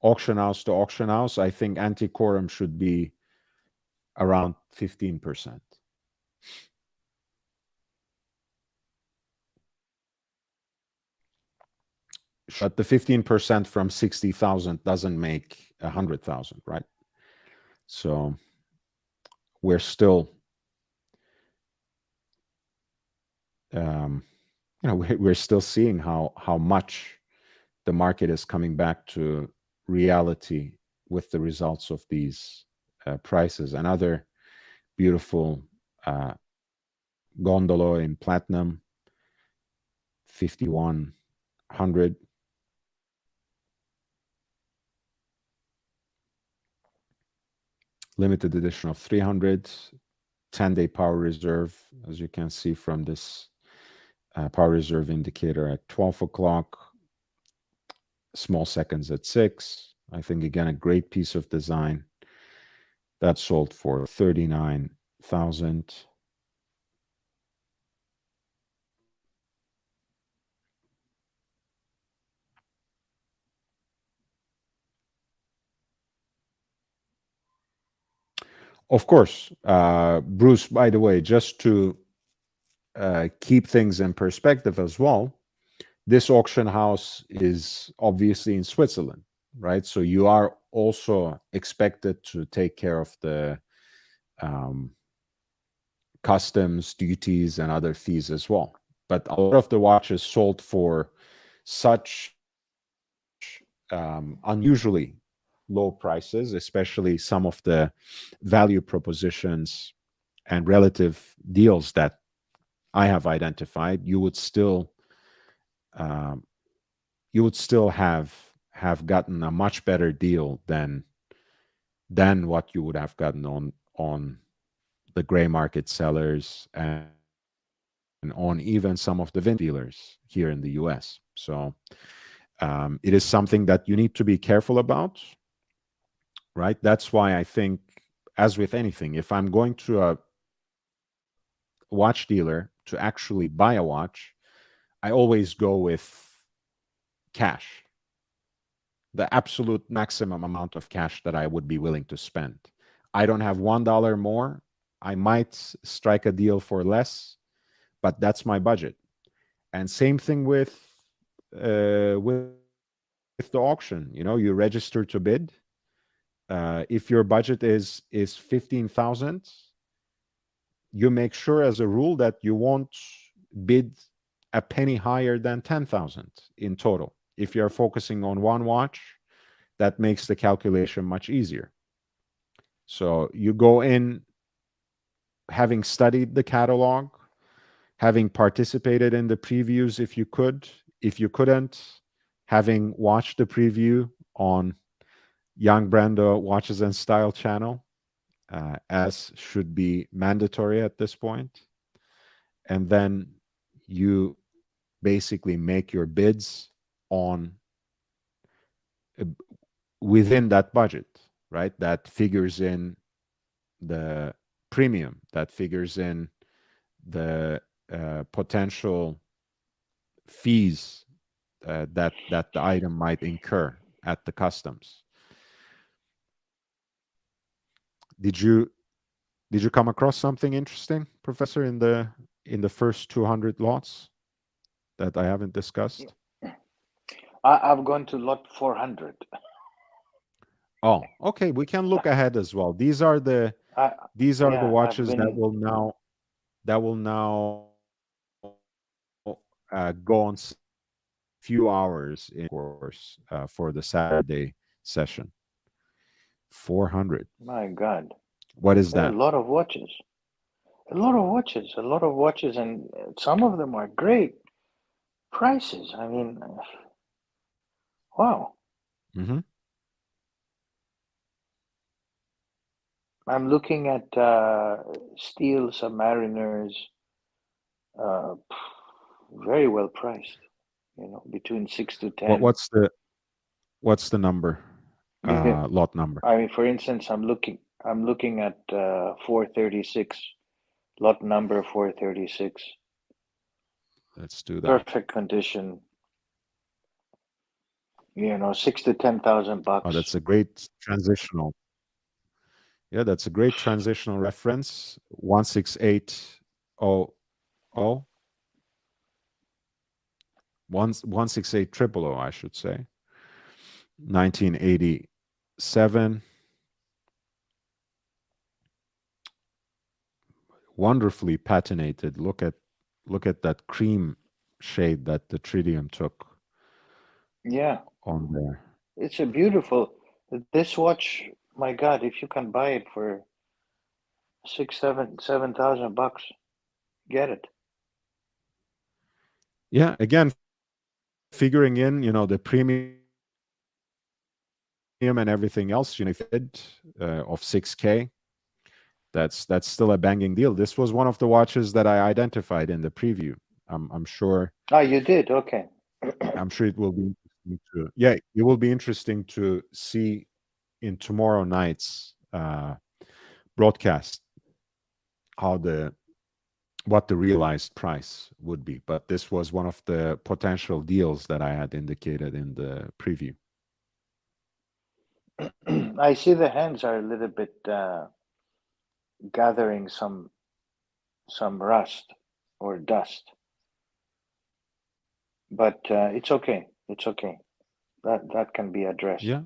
auction house to auction house. I think antiquorum should be around 15%. But the 15% from 60,000 doesn't make 100,000, right? So we're still, we're still seeing how much the market is coming back to reality with the results of these prices. Another beautiful gondolo in platinum, 5,100. Limited edition of 300, 10-day power reserve, as you can see from this power reserve indicator at 12 o'clock, small seconds at 6. I think, again, a great piece of design that sold for 39,000. Of course, Bruce, by the way, just to keep things in perspective as well, this auction house is obviously in Switzerland, right? So you are also expected to take care of the customs, duties, and other fees as well. But a lot of the watches sold for such unusually low prices, especially some of the value propositions and relative deals that I have identified, you would still um, have gotten a much better deal than what you would have gotten on the gray market sellers and on even some of the vintage dealers here in the US. So it is something that you need to be careful about, right? That's why I think, as with anything, if I'm going to a watch dealer to actually buy a watch, I always go with cash, the absolute maximum amount of cash that I would be willing to spend. I don't have $1 more. I might strike a deal for less, but that's my budget. And same thing with the auction. You know, you register to bid. If your budget is 15,000, you make sure as a rule that you won't bid a penny higher than 10,000 in total. If you're focusing on one watch, that makes the calculation much easier. So you go in having studied the catalog, having participated in the previews if you could. If you couldn't, having watched the preview on Young Brando Watches and Style channel, as should be mandatory at this point. And then you basically make your bids on within that budget, right? That figures in the premium, that figures in the potential fees that the item might incur at the customs. Did you come across something interesting, Professor, in the first 200 lots that I haven't discussed? I've gone to lot 400. Oh, okay. We can look ahead as well. These are the Yeah, watches that will now go on few hours in course for the Saturday session. 400. My God, What is there are that? a lot of watches. A lot of watches, a lot of watches, and some of them are great prices. I mean, wow. Mm-hmm. I'm looking at steel submariners, uh, very well priced. You know, between 6 to 10. What's the number? Lot number. I mean, for instance, I'm looking at 436, lot number 436. Let's do that. Perfect condition. You know, 6 to 10,000 bucks. Oh, that's a great transitional. Yeah, that's a great transitional reference. 16800. 16800, I should say. 1987. Wonderfully patinated. Look at that cream shade that the tritium took. Yeah, on there. it's a beautiful. This watch, my God, if you can buy it for 7,000 bucks, get it. Yeah, again, figuring in, the premium and everything else, if it of 6K, that's still a banging deal. This was one of the watches that I identified in the preview. I'm sure. Oh, you did? Okay. I'm sure it will be interesting to. Yeah, it will be interesting to see in tomorrow night's broadcast what the realized price would be. But this was one of the potential deals that I had indicated in the preview. I see the hands are a little bit gathering some rust or dust, but it's okay. It's okay. That can be addressed. Yeah.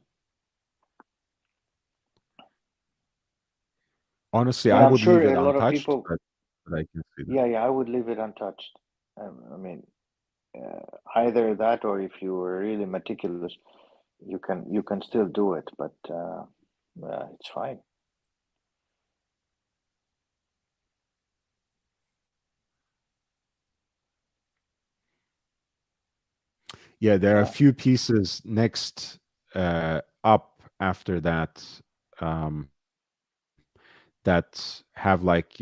Honestly, And I I'm would leave sure it a lot of untouched, people. but I can see that. Yeah, I would leave it untouched. I mean, either that or if you were really meticulous, you can still do it, but it's fine. Yeah, there are a Yeah. few pieces next up after that um, that have like,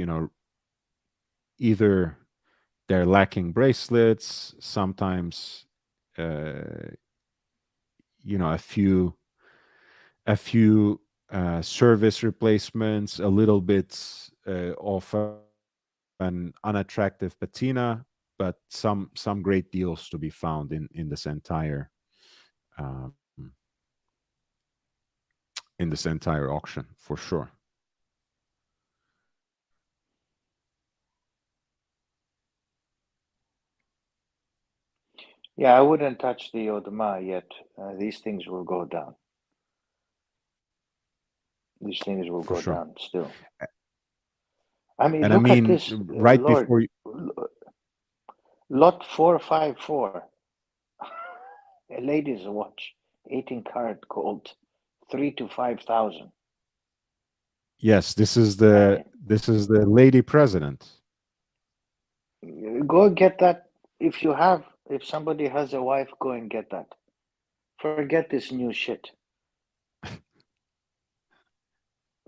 either they're lacking bracelets, sometimes uh, a few service replacements, a little bit of an unattractive patina, but some great deals to be found in this entire um, auction for sure. Yeah, I wouldn't touch the Audemars yet. These things will go down. These things will For go sure. down still. I mean, And I look at mean, this, right Lord. before you, Lot 454. A lady's watch, 18 karat gold, 3 to 5,000. yes, I this is the lady president. mean, go get that. If somebody has a wife, go and get that. Forget this new shit.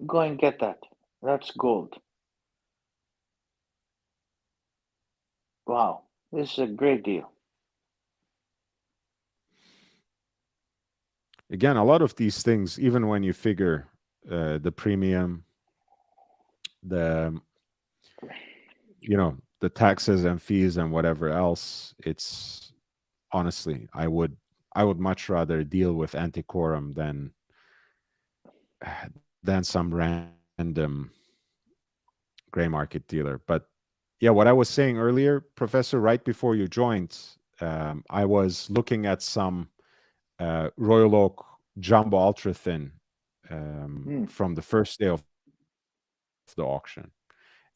Go and get that. That's gold. Wow, this is a great deal. Again, a lot of these things, even when you figure the premium, the the taxes and fees and whatever else, it's honestly, I would much rather deal with Antiquorum than some random gray market dealer. But yeah, what I was saying earlier, Professor, right before you joined, I was looking at some Royal Oak Jumbo Ultra Thin Hmm. from the first day of the auction,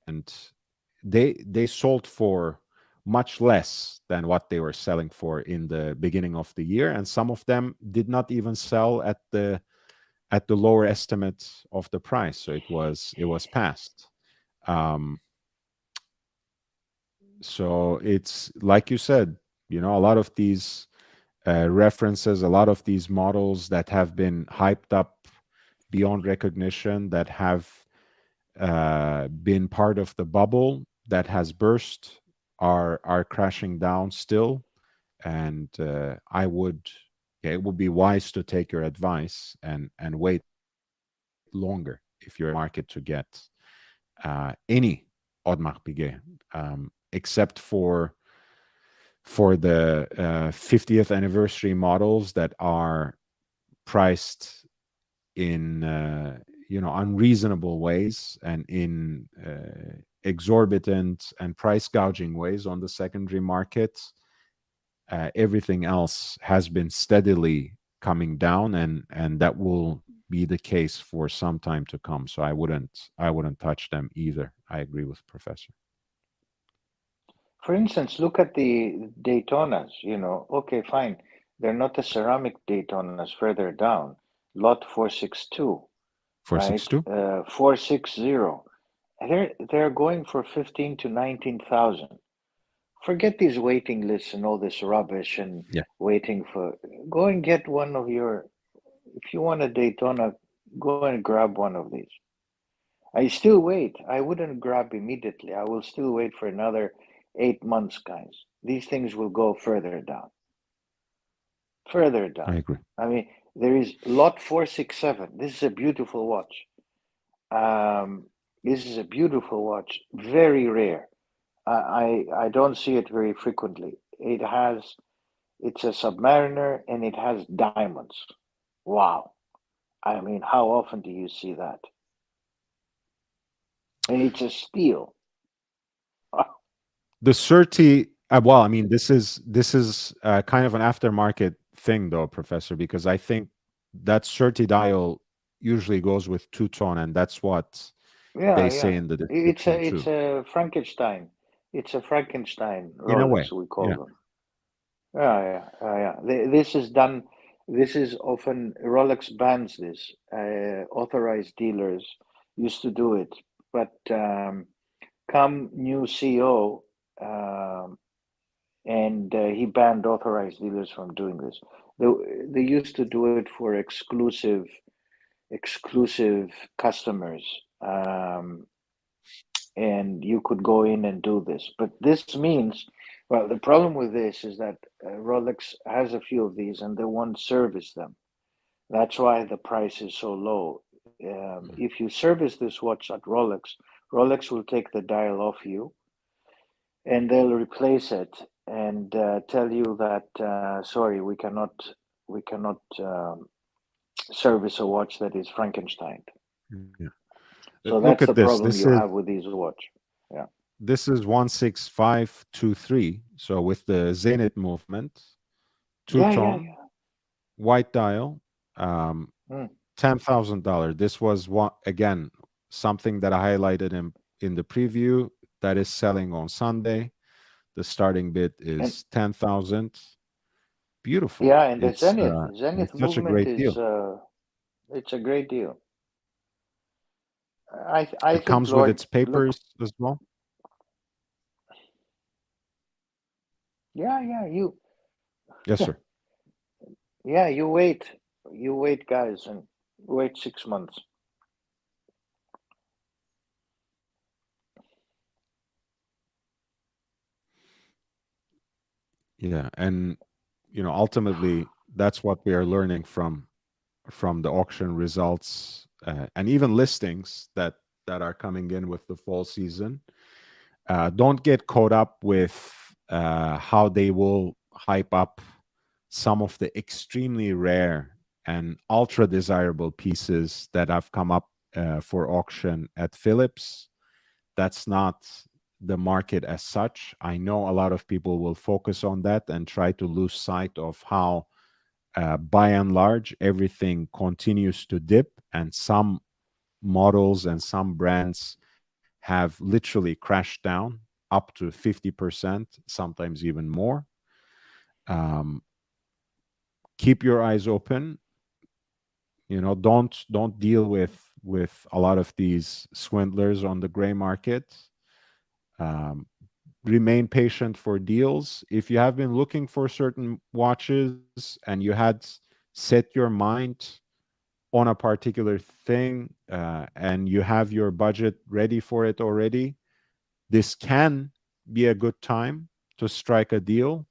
and they sold for much less than what they were selling for in the beginning of the year, and some of them did not even sell at the lower estimate of the price, so it was passed. um, so it's like you said, a lot of these references, a lot of these models that have been hyped up beyond recognition, that have been part of the bubble that has burst, are crashing down still. And yeah, it would be wise to take your advice and wait longer if you're in the market to get any Audemars Piguet, except for the 50th anniversary models that are priced in unreasonable ways and in exorbitant and price gouging ways on the secondary market. Everything else has been steadily coming down, and that will be the case for some time to come. So I wouldn't touch them either. I agree with Professor. For instance, look at the Daytonas. Okay, fine. They're not the ceramic Daytonas further down. Lot 462, right? 462. 460. They're going for 15 to 19,000. Forget these waiting lists and all this rubbish and Yeah, waiting for. Go and get one of your. If you want a Daytona, go and grab one of these. I still wait. I wouldn't grab immediately. I will still wait for another 8 months, guys. These things will go further down. Further I down. agree. I mean, there is lot 467. This is a beautiful watch. Um, this is a beautiful watch. Very rare. I don't see it very frequently. It's a Submariner and it has diamonds. Wow. I mean, how often do you see that? And it's a steel. The Certi, well, I mean, this is kind of an aftermarket thing, though, Professor, because I think that Certi dial usually goes with two-tone, and that's what Yeah, they say yeah. in the It's description a it's too. a Frankenstein. It's a Frankenstein In a Rolex, way, we call yeah, them. Yeah, yeah, yeah. This is done. This is often Rolex bans this. Authorized dealers used to do it, but come new CEO, and he banned authorized dealers from doing this. They used to do it for exclusive customers, and you could go in and do this. But this means, well, the problem with this is that Rolex has a few of these and they won't service them. That's why the price is so low. If you service this watch at Rolex, Rolex will take the dial off you and they'll replace it and tell you that sorry, we cannot service a watch that is Frankenstein. Yeah. So Look that's at the this. problem you have with these watch. Yeah. This is 16523. So with the Zenith movement, Yeah, yeah, two-tone, white dial, yeah. $10,000. This was again something that I highlighted in the preview that is selling on Sunday. The starting bid And is 10,000. Beautiful. yeah, and the It's Zenith it's such a movement great is deal. it's a great deal. I It think, comes with Lord, its look, papers as well. yeah, Yes, sir. yeah, you wait, guys, and wait 6 months. Yeah, and ultimately that's what we are learning from the auction results and even listings that are coming in with the fall season. Don't get caught up with how they will hype up some of the extremely rare and ultra desirable pieces that have come up for auction at Philips. That's not the market as such. I know a lot of people will focus on that and try to lose sight of how, by and large, everything continues to dip, and some models and some brands have literally crashed down up to 50%, sometimes even more. Um, keep your eyes open. Don't deal with a lot of these swindlers on the gray market. Um, remain patient for deals. If you have been looking for certain watches and you had set your mind on a particular thing and you have your budget ready for it already, this can be a good time to strike a deal.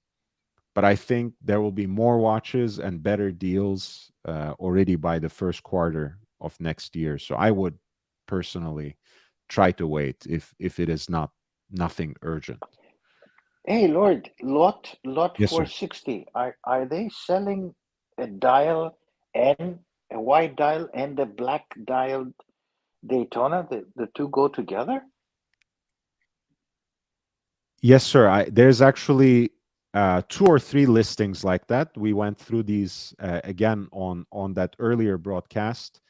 But I think there will be more watches and better deals already by the first quarter of next year. So I would personally try to wait if it is nothing urgent. Hey, Lord, lot Yes, sir. 460. Are they selling a dial and a white dial and a black dialed Daytona? The two go together? Yes, sir. There's actually two or three listings like that. We went through these again on that earlier broadcast.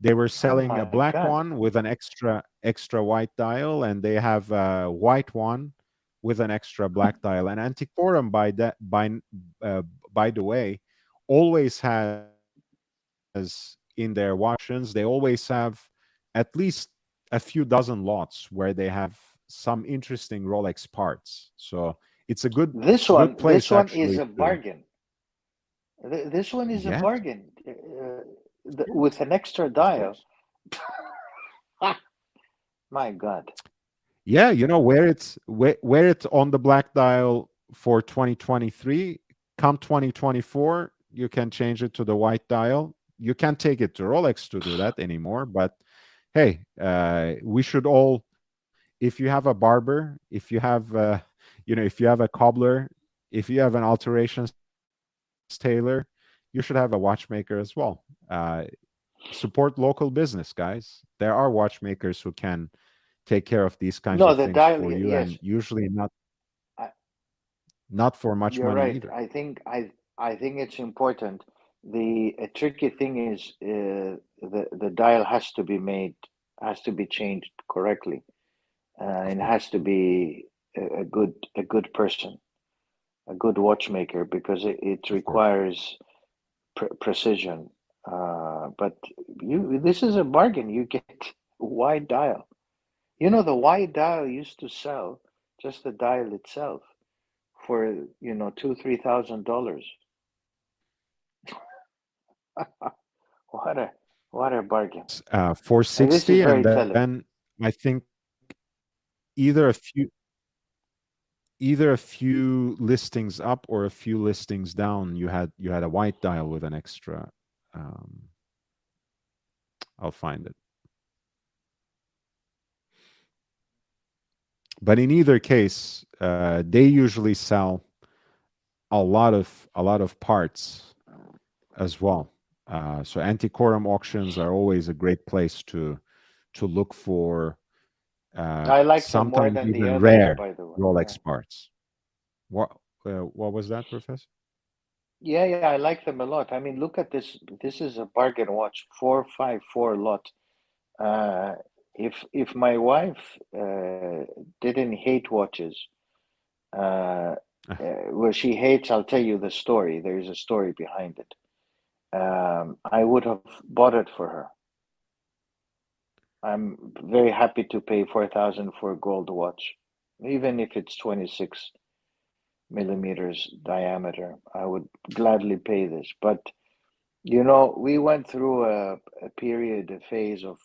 They were Oh selling a my black God. one with an extra white dial, and they have a white one with an extra black dial. And Antiquorum, uh, by the way, always has in their watch auctions, they always have at least a few dozen lots where they have some interesting Rolex parts. So it's a This good one, place this one is actually a to. bargain. This one is a Yes, bargain with yes, an extra of dial. course. My God. Yeah, where it's on the black dial for 2023. Come 2024, you can change it to the white dial. You can't take it to Rolex to do that anymore. But hey, we should all. If you have a barber, if you have, if you have a cobbler, if you have an alterations tailor, you should have a watchmaker as well. Support local business, guys. There are watchmakers who can take care of these kinds of No, the things dial, for you, and yes, usually I, not for much you're money right. either. I think it's important. The tricky thing is the dial has to be changed correctly, Of and it has course. to be a good person, a good watchmaker, because it Of course. requires precision. But this is a bargain. You get wide dial. The wide dial used to sell just the dial itself for $2,000-$3,000. What a bargain! And this is 460, and very telling. then I think either a few either a few listings up or a few listings down, you had a white dial with an extra. Um, I'll find it. But in either case, they usually sell a lot of parts as well. So antiquarium auctions are always a great place to look for I like them more sometimes than the even others, rare by the way. Yeah. Rolex parts. What was that, Professor? Yeah, I like them a lot. I mean, look at this. This is a bargain watch, 454 lot. Uh, if my wife didn't hate watches, uh, well, she hates. I'll tell you the story. There is a story behind it. I would have bought it for her. I'm very happy to pay 4,000 for a gold watch, even if it's 26 millimeters diameter. I would gladly pay this. But we went through a period, a phase of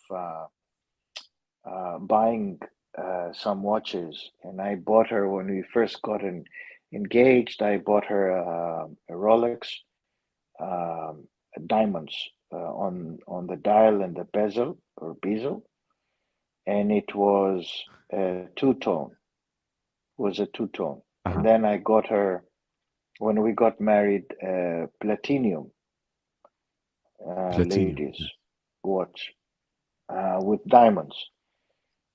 buying some watches, and I bought her when we first got engaged. I bought her a Rolex, diamonds on the dial and the bezel or bezel, and it was a two-tone. Was a two-tone, and Uh-huh. then I got her when we got married, platinum Platinum. ladies watch with diamonds,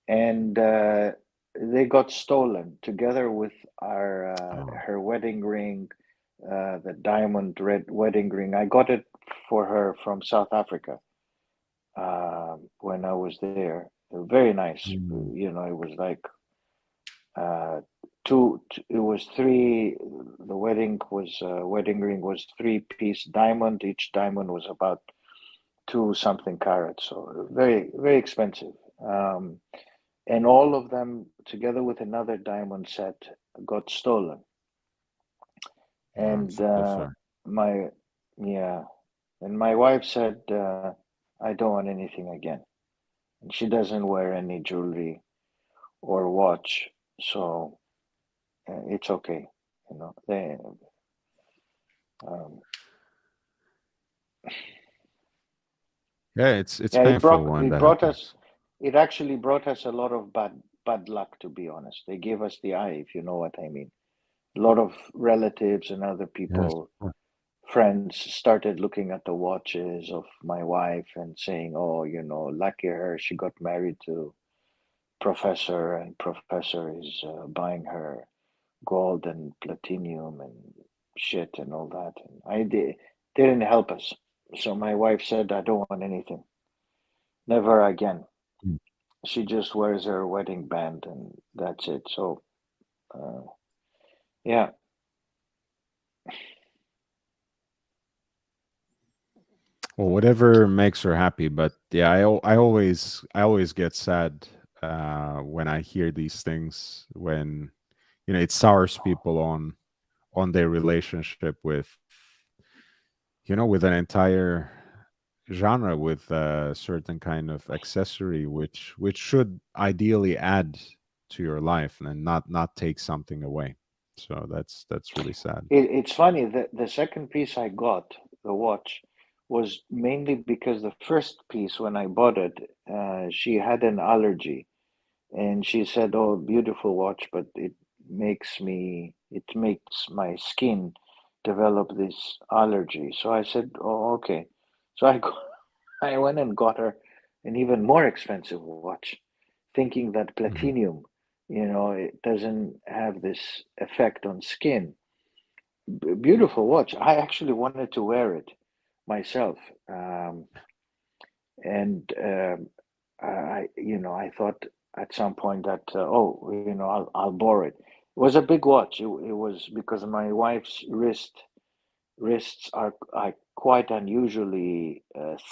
and they got stolen together with our Oh. her wedding ring, the diamond red wedding ring. I got it for her from South Africa when I was there. Very nice. Mm. It was like uh, two. It was three. The wedding ring was three-piece diamond. Each diamond was about two something carats, so very very expensive. Um, and all of them together with another diamond set got stolen. Oh, I'm And so sorry. my yeah, and my wife said, I don't want anything again. And she doesn't wear any jewelry or watch, so it's okay. They um, Yeah, it's yeah, painful when it that brought us happens. it actually brought us a lot of bad luck, to be honest. They gave us the eye, if you know what I mean. A lot of relatives and other Yes. people, friends, started looking at the watches of my wife and saying, "Oh, lucky her, she got married to Professor, and Professor is buying her gold and platinum and shit and all that." And didn't help us. So my wife said, "I don't want anything, never again." Mm. She just wears her wedding band and that's it. So, uh, yeah, Well, whatever makes her happy, but yeah, I always get sad when I hear these things, when it sours people on their relationship with an entire genre, with a certain kind of accessory, which should ideally add to your life and not take something away. So that's really sad. it's funny that the second piece I got, the watch, was mainly because the first piece when I bought it, she had an allergy, and she said, "Oh, beautiful watch, but it makes my skin develop this allergy." So I said, "Oh, okay." So I went and got her an even more expensive watch, thinking that Mhm. platinum, it doesn't have this effect on skin. Beautiful watch. I actually wanted to wear it myself, and I thought at some point that I'll borrow it. It was a big watch. It was because my wife's wrists are quite unusually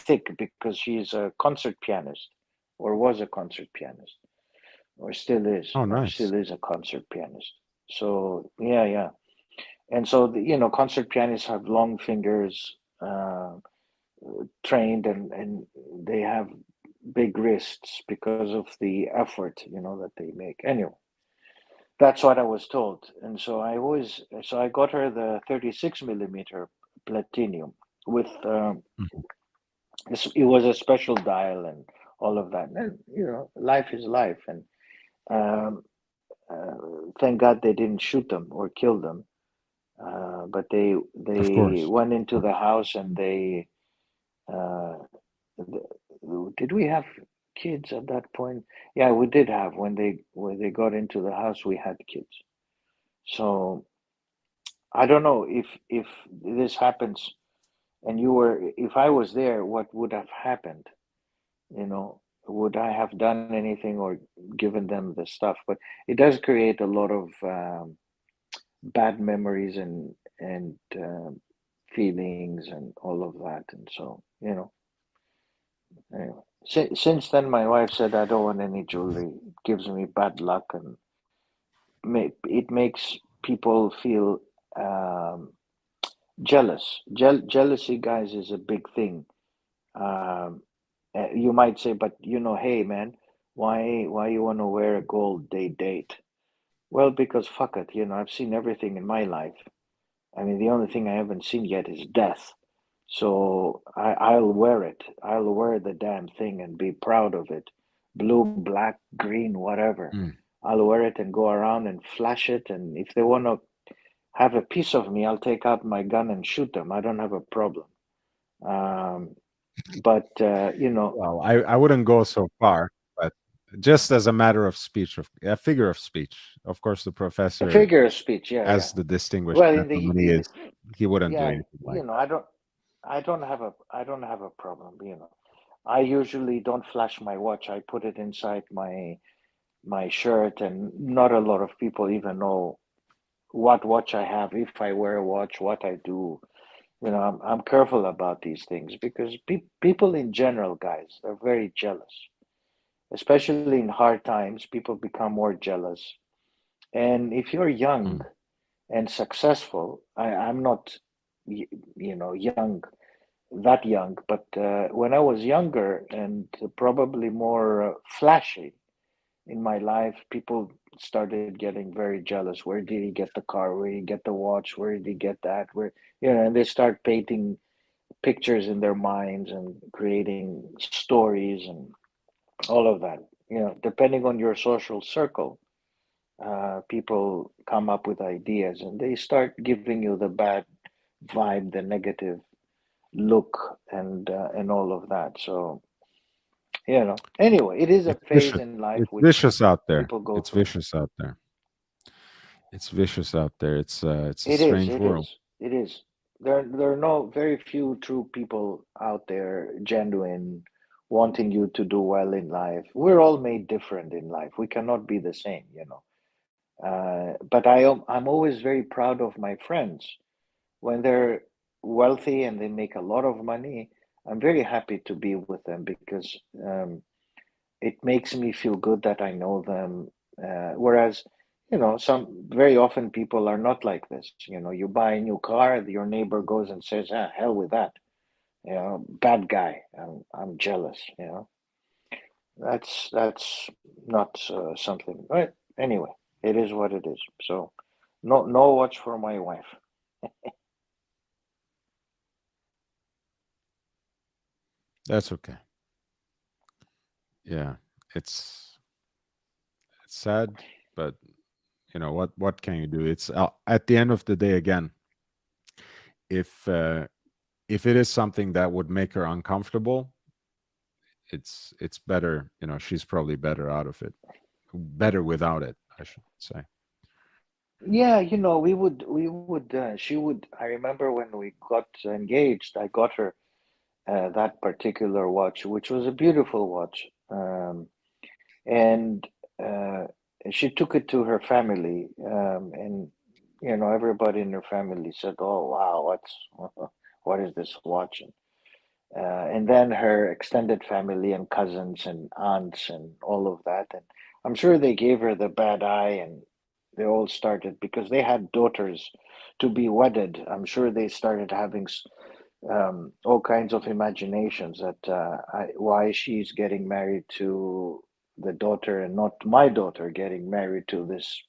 thick because she's a concert pianist, or was a concert pianist, or Oh, still nice. is a concert pianist. So yeah, yeah. And so concert pianists have long fingers, trained, and they have big wrists because of the effort that they make. Anyway, that's what I was told. And so I got her the 36 millimeter platinum with Mhm. it was a special dial and all of that. And life is life, and um, thank God they didn't shoot them or kill them. But Of they course. went into the house, and they uh, did we have kids at that point? Yeah, we did have. When they got into the house, we had kids. So I don't know if this happens and if I was there, what would have happened? Would I have done anything or given them the stuff? But it does create a lot of bad memories and feelings and all of that. And so, anyway. Since then, my wife said I don't want any jewelry. It gives me bad luck, and it makes people feel um, jealous. Jealousy, guys, is a big thing. Um, you might say, but hey, man, why you want to wear a gold date? Well, because fuck it, I've seen everything in my life. I mean, the only thing I haven't seen yet is death. So I'll wear it. I'll wear the damn thing and be proud of it. Blue, black, green, whatever. Mm. I'll wear it and go around and flash it. And if they want to have a piece of me, I'll take out my gun and shoot them. I don't have a problem. Um, but Well, I wouldn't go so far, but just as a matter of speech, of a figure of speech. Of course, the a professor, figure of speech, yeah, yeah. as the distinguished Well, gentleman he is, he wouldn't do yeah, anything like that. I don't have a problem. I usually don't flash my watch. I put it inside my shirt, and not a lot of people even know what watch I have, if I wear a watch, what I do. I'm careful about these things because people in general, guys, are very jealous, especially in hard times. People become more jealous, and if you're young Mm. and successful, I'm not, young, that young, but when I was younger and probably more flashy in my life, people started getting very jealous. Where did he get the car? Where did he get the watch? Where did he get that? And they start painting pictures in their minds and creating stories and all of that. Depending on your social circle, people come up with ideas and they start giving you the bad vibe, the negative look, and all of that. So, anyway, it is a It's phase vicious. in life It's which vicious out there. people go It's through. vicious out there. It's vicious out there. It's a It is, strange it world. is, it is. There are no very few true people out there, genuine, wanting you to do well in life. We're all made different in life. We cannot be the same. But I'm always very proud of my friends when they're wealthy and they make a lot of money. I'm very happy to be with them because it makes me feel good that I know them. Whereas, some very often people are not like this. You buy a new car, your neighbor goes and says, "Ah, hell with that." Bad guy. I'm jealous. That's not something. But anyway, it is what it is. So, no watch for my wife. That's okay. Yeah, it's it's sad, but what can you do? It's at the end of the day again. If uh, if it is something that would make her uncomfortable, it's better. She's probably better out of it. Better without it, I should say. Yeah, she would. I remember when we got engaged, I got her that particular watch, which was a beautiful watch. And uh, she took it to her family, and everybody in her family said, "Oh, wow, what is this watch?" And then her extended family and cousins and aunts and all of that, and I'm sure they gave her the bad eye, and They all started because they had daughters to be wedded. I'm sure they started having all kinds of imaginations that why she's getting married to the daughter and not my daughter getting married to this,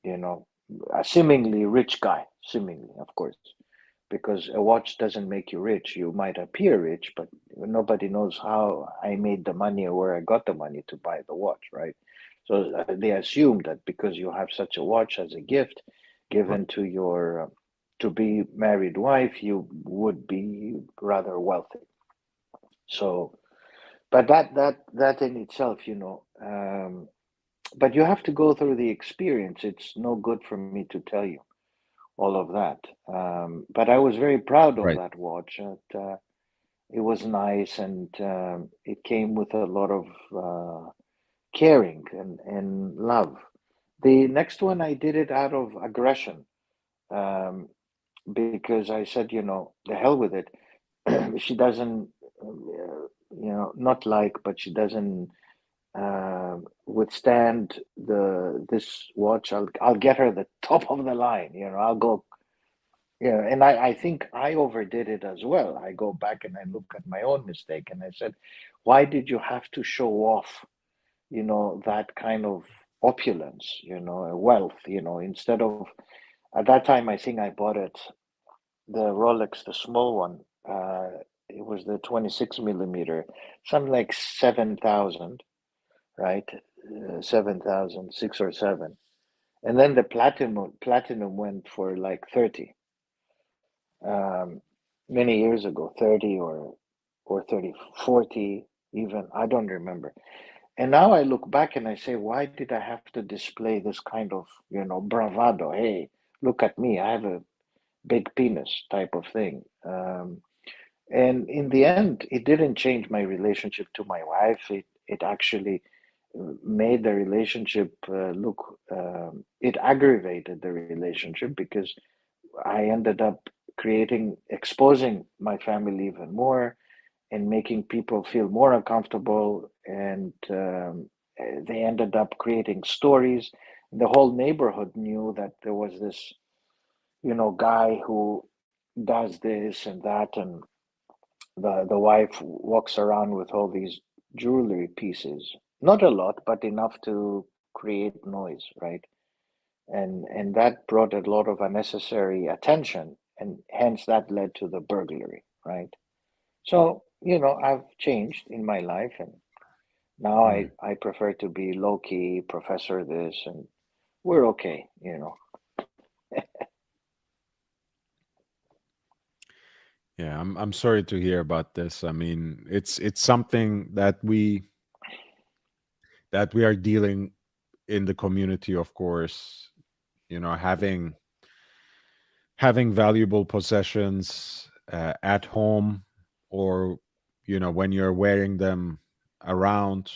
you know, a seemingly rich guy, seemingly, of course, because a watch doesn't make you rich. You might appear rich, but nobody knows how I made the money or where I got the money to buy the watch, right? So they assume that because you have such a watch as a gift given to your to be married wife, you would be rather wealthy. So, but that in itself, but you have to go through the experience. It's no good for me to tell you all of that. But I was very proud of Right. that watch. It was nice, and it came with a lot of caring and love. The next one, I did it out of aggression um, because I said, the hell with it. She doesn't, not like, but she doesn't withstand this watch. I'll get her the top of the line. I'll go. Yeah, and I think I overdid it as well. I go back and I look at my own mistake and I said, why did you have to show off, that kind of opulence, wealth, instead of at that time I think I bought it, the Rolex, the small one, it was the 26 millimeter, something like 7,000, right? 7,000, 6 or 7. And then the platinum went for like 30. um, many years ago, 30 or 30, 40 even, I don't remember. And now I look back and I say, why did I have to display this kind of, bravado? Hey, look at me, I have a big penis type of thing. And in the end, it didn't change my relationship to my wife. It actually made the relationship look, it aggravated the relationship because I ended up exposing my family even more and making people feel more uncomfortable. And they ended up creating stories. The whole neighborhood knew that there was this, guy who does this and that. And the wife walks around with all these jewelry pieces. Not a lot, but enough to create noise, right? And that brought a lot of unnecessary attention, and hence that led to the burglary, right? So I've changed in my life, and now Mm. I prefer to be low key, professor this, and we're okay. Yeah, I'm sorry to hear about this. I mean, it's something that we are dealing in the community, of course. Having valuable possessions at home, or when you're wearing them around,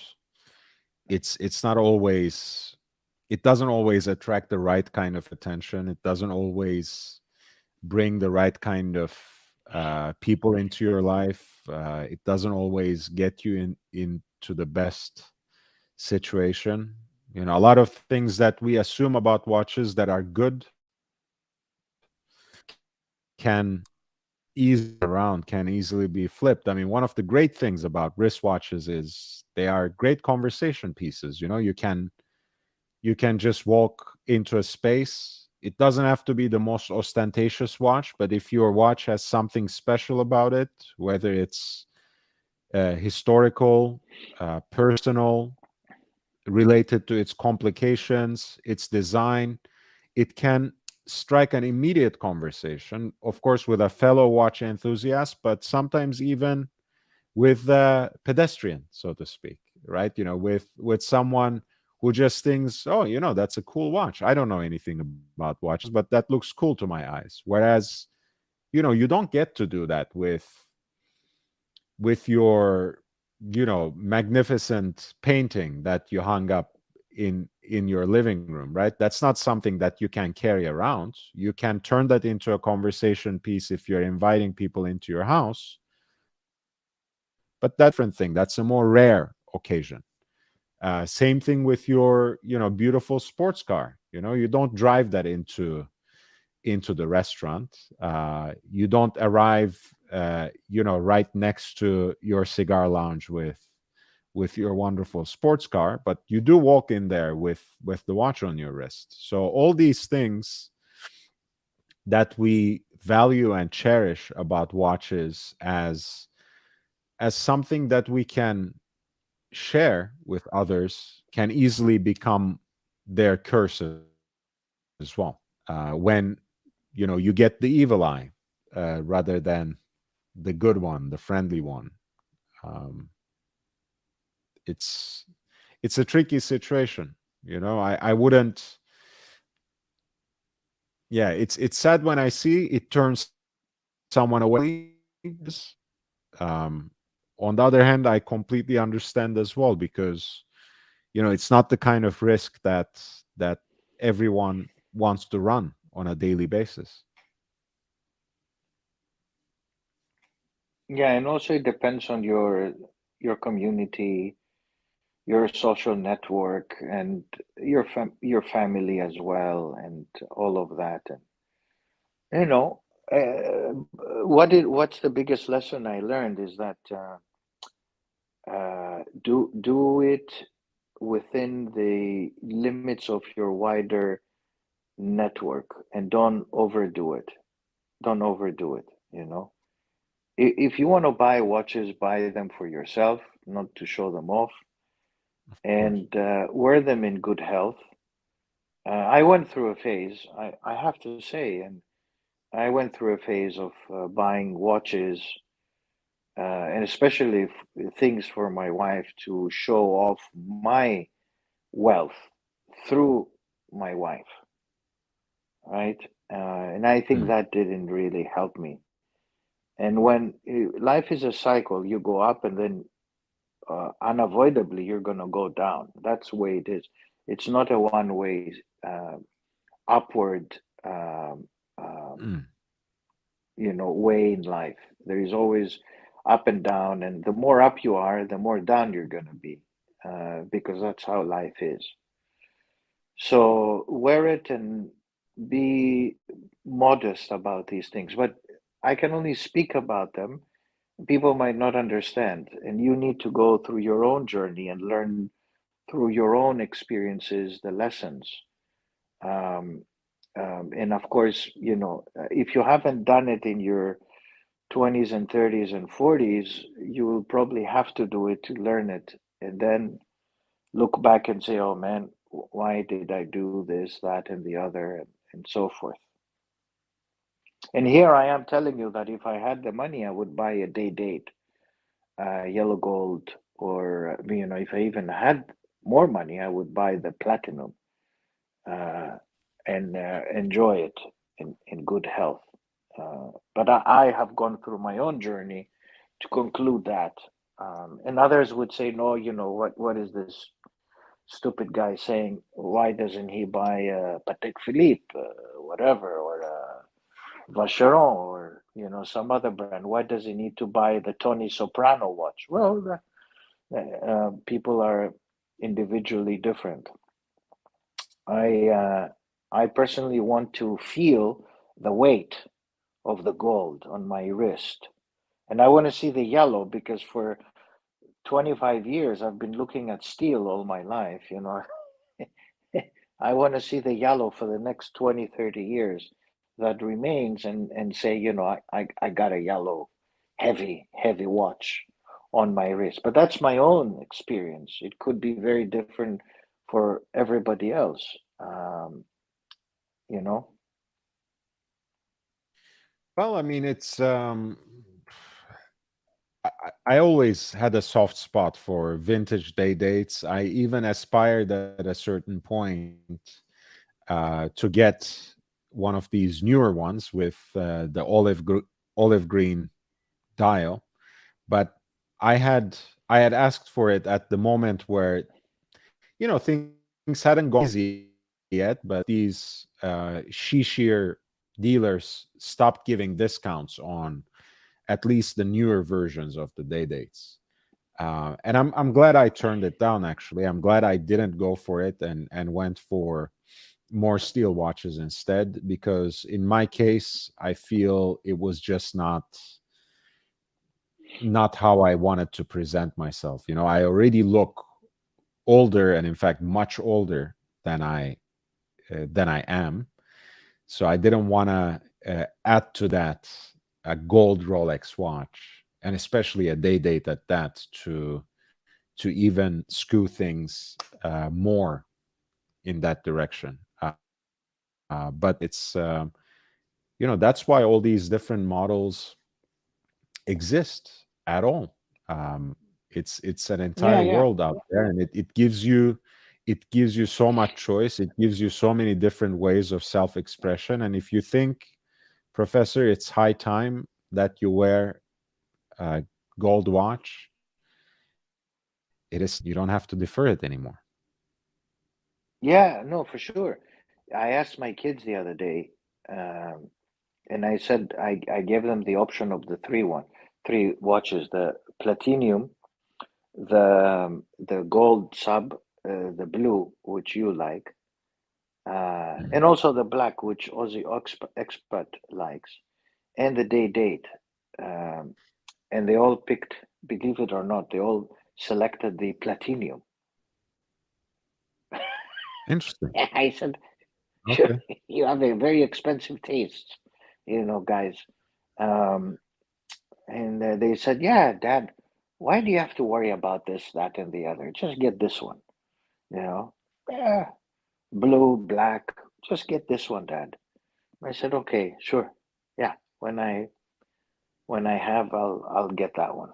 it's not always it doesn't always attract the right kind of attention. It doesn't always bring the right kind of people into your life. It doesn't always get you into the best situation. A lot of things that we assume about watches that are good can can easily be flipped. I mean, one of the great things about wristwatches is they are great conversation pieces. You can just walk into a space. It doesn't have to be the most ostentatious watch, but if your watch has something special about it, whether it's historical, personal, related to its complications, its design, it can strike an immediate conversation, of course, with a fellow watch enthusiast, but sometimes even with a pedestrian, so to speak, right? With someone who just thinks, oh, that's a cool watch. I don't know anything about watches, but that looks cool to my eyes. Whereas, you don't get to do that with your magnificent painting that you hung up in your living room, right? That's not something that you can carry around. You can turn that into a conversation piece if you're inviting people into your house, but that's a different thing. That's a more rare occasion. Same thing with your beautiful sports car. You don't drive that into the restaurant. You don't arrive, right next to your cigar lounge with your wonderful sports car, but you do walk in there with the watch on your wrist. So all these things that we value and cherish about watches as something that we can share with others can easily become their curse as well. When you get the evil eye rather than the good one, the friendly one. um, it's it's a tricky situation. I wouldn't. Yeah, it's sad when I see it turns someone away um on the other hand, I completely understand as well, because it's not the kind of risk that everyone wants to run on a daily basis. Yeah, and also it depends on your community, your social network, and your family as well, and all of that. And you know, what's the biggest lesson I learned is that do it within the limits of your wider network, and don't overdo it. Don't overdo it. If you want to buy watches, buy them for yourself, not to show them off, Of course. and wear them in good health. I went through a phase, I have to say, and I went through a phase of buying watches, and especially things for my wife to show off my wealth through my wife, right? And I think Mm. that didn't really help me. And when life is a cycle, you go up and then unavoidably you're going to go down. That's the way it is. It's not a one way upward um, um, Mm. way in life. There is always up and down, and the more up you are, the more down you're going to be, because that's how life is. So wear it and be modest about these things. But I can only speak about them. People might not understand, and you need to go through your own journey and learn through your own experiences the lessons. Um, and of course, if you haven't done it in your 20s and 30s and 40s, you will probably have to do it to learn it, and then look back and say, oh man, why did I do this, that, and the other, and so forth. And here I am telling you that if I had the money, I would buy a day date, yellow gold, or if I even had more money, I would buy the platinum, uh, and enjoy it in good health. But I have gone through my own journey to conclude that. And others would say, no, what is this stupid guy saying? Why doesn't he buy a Patek Philippe, whatever, or a Vacheron, or some other brand? Why does he need to buy the Tony Soprano watch? Well, people are individually different. I uh, I personally want to feel the weight of the gold on my wrist, and I want to see the yellow because for 25 years I've been looking at steel all my life. I want to see the yellow for the next 20, 30 years that remains, and say, I got a yellow, heavy watch on my wrist. But that's my own experience. It could be very different for everybody else. You know? Well, I mean, I always had a soft spot for vintage day dates. I even aspired at a certain point to get one of these newer ones with the olive green dial, but I had I had asked for it at the moment where things hadn't gone easy yet, but these she-shear dealers stopped giving discounts on at least the newer versions of the day dates. And I'm glad I turned it down. Actually, I'm glad I didn't go for it and went for more steel watches instead, because in my case, I feel it was just not how I wanted to present myself. You know, I already look older, and in fact, much older than I am. So I didn't want to add to that a gold Rolex watch, and especially a day date at that, to even skew things more in that direction. But it's that's why all these different models exist at all. It's an Yeah, entire yeah. world out there, and it gives you so much choice. It gives you so many different ways of self-expression. And if you think, Professor, it's high time that you wear a gold watch, it is. You don't have to defer it anymore. Yeah, no, for sure. I asked my kids the other day, um, and I said I gave them the option of the three watches, the platinum, the gold sub, the blue, which you like, and Mhm. also the black, which Aussie expert likes, and the day date. Um, and they all picked, believe it or not, they all selected the platinum. Interesting. I said, sure, Okay. you have a very expensive taste, guys. Um, and they said, yeah, Dad, why do you have to worry about this, that, and the other? Just get this one, you know? Yeah, blue, black, just get this one, Dad. I said, okay, sure. Yeah, when I have, I'll get that one.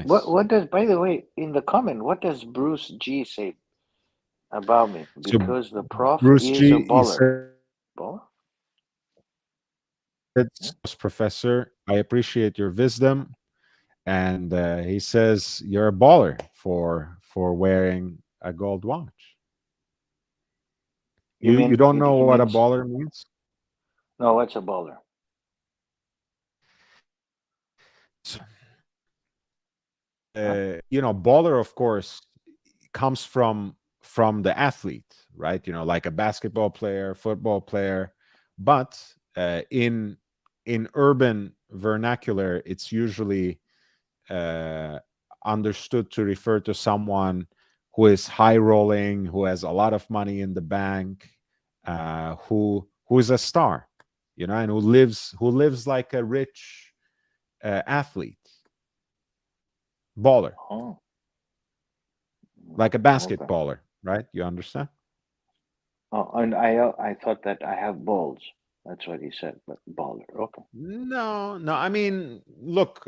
What Nice. what does, by the way, in the comment, what does Bruce G say about me? So Because the prof Bruce is a G, he baller. said, Baller? Yeah. Professor, I appreciate your wisdom. And he says you're a baller for wearing a gold watch. You You mean don't know he what a means baller means? no? What's a baller? So, Huh? baller, of course, comes from the athlete, right? Like a basketball player, football player. But in urban vernacular, it's usually uh, understood to refer to someone who is high rolling, who has a lot of money in the bank, who is a star, and who lives like a rich athlete, baller, Oh, like a okay. basketballer, right? You understand? Oh, and I thought that I have balls. That's what he said, but baller. Okay. No, no. I mean, look,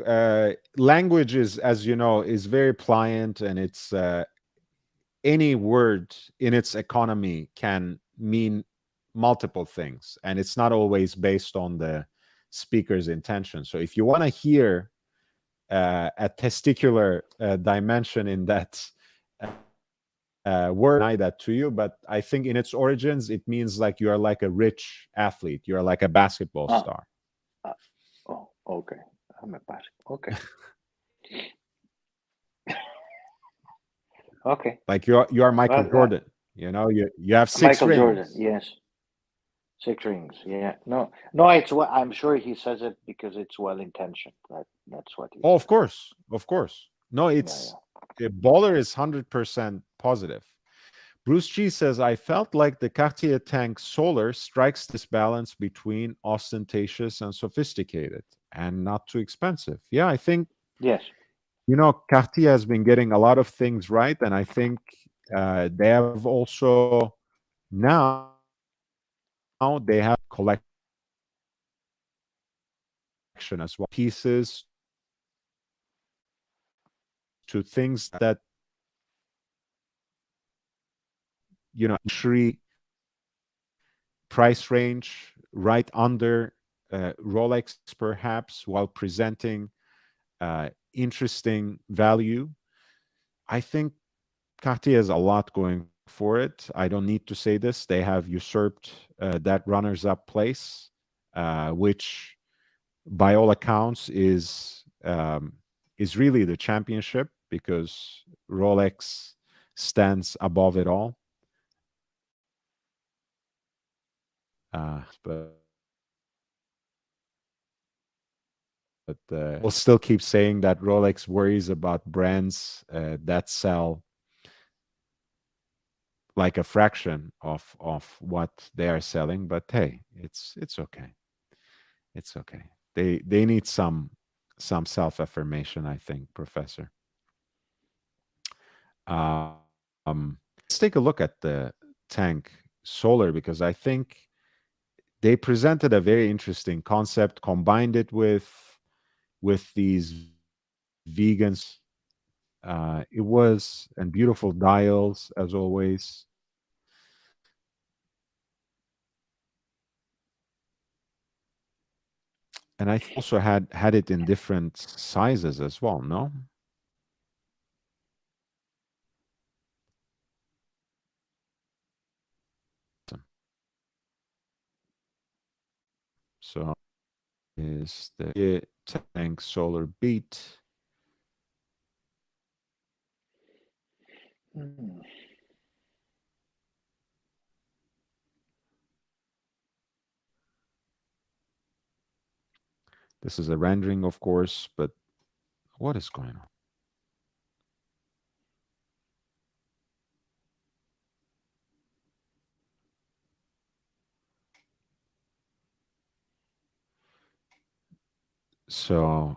language is, as you know, is very pliant, and it's any word in its economy can mean multiple things, and it's not always based on the speaker's intention. So if you want to hear a testicular dimension in that word, deny that to you, but I think in its origins it means like you are like a rich athlete, you're like a basketball Ah, star, oh, okay. I'm a basketball. Okay. Okay. like you are Michael Well, Jordan. You have six Michael Jordan. rings. Yes. Six rings. Yeah. No, no. It's what I'm sure he says it because it's well intentioned. That's what he Oh, of says. course, of course. No, Yeah. Yeah. it's a baller is 100% positive. Bruce G says, I felt like the Cartier Tank Solar strikes this balance between ostentatious and sophisticated and not too expensive. Yeah, I think, Yes. Cartier has been getting a lot of things right. And I think they have also now they have collection as well, pieces to things that, luxury price range right under Rolex, perhaps, while presenting interesting value. I think Cartier has a lot going for it. I don't need to say this. They have usurped that runners up place, which by all accounts, is really the championship, because Rolex stands above it all. But we'll still keep saying that Rolex worries about brands that sell like a fraction of what they are selling. But hey, it's okay. It's okay. They need some self affirmation, I think, Professor. Let's take a look at the Tank Solar, because I think they presented a very interesting concept, combined it with these vegans. It was and beautiful dials as always. And I also had it in different sizes as well. No, so is the Tank Solar Beat. This is a rendering, of course, but what is going on? So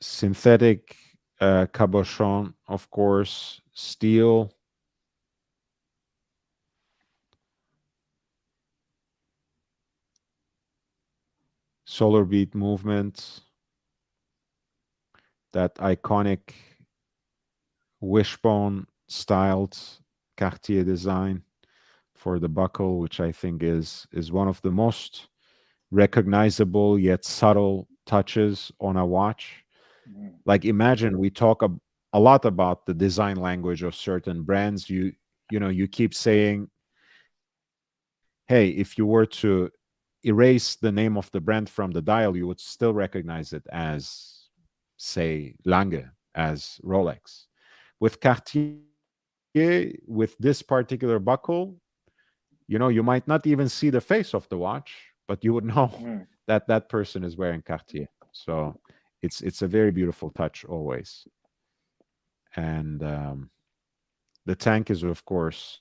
synthetic cabochon, of course, steel. Solar beat movement, that iconic wishbone styled Cartier design for the buckle, which I think is one of the most recognizable yet subtle touches on a watch. Like, imagine we talk a lot about the design language of certain brands. You keep saying, hey, if you were to erase the name of the brand from the dial, you would still recognize it as, say, Lange, as Rolex. With Cartier, with this particular buckle, you might not even see the face of the watch, but you would know that that person is wearing Cartier. So it's a very beautiful touch always. And the Tank is, of course,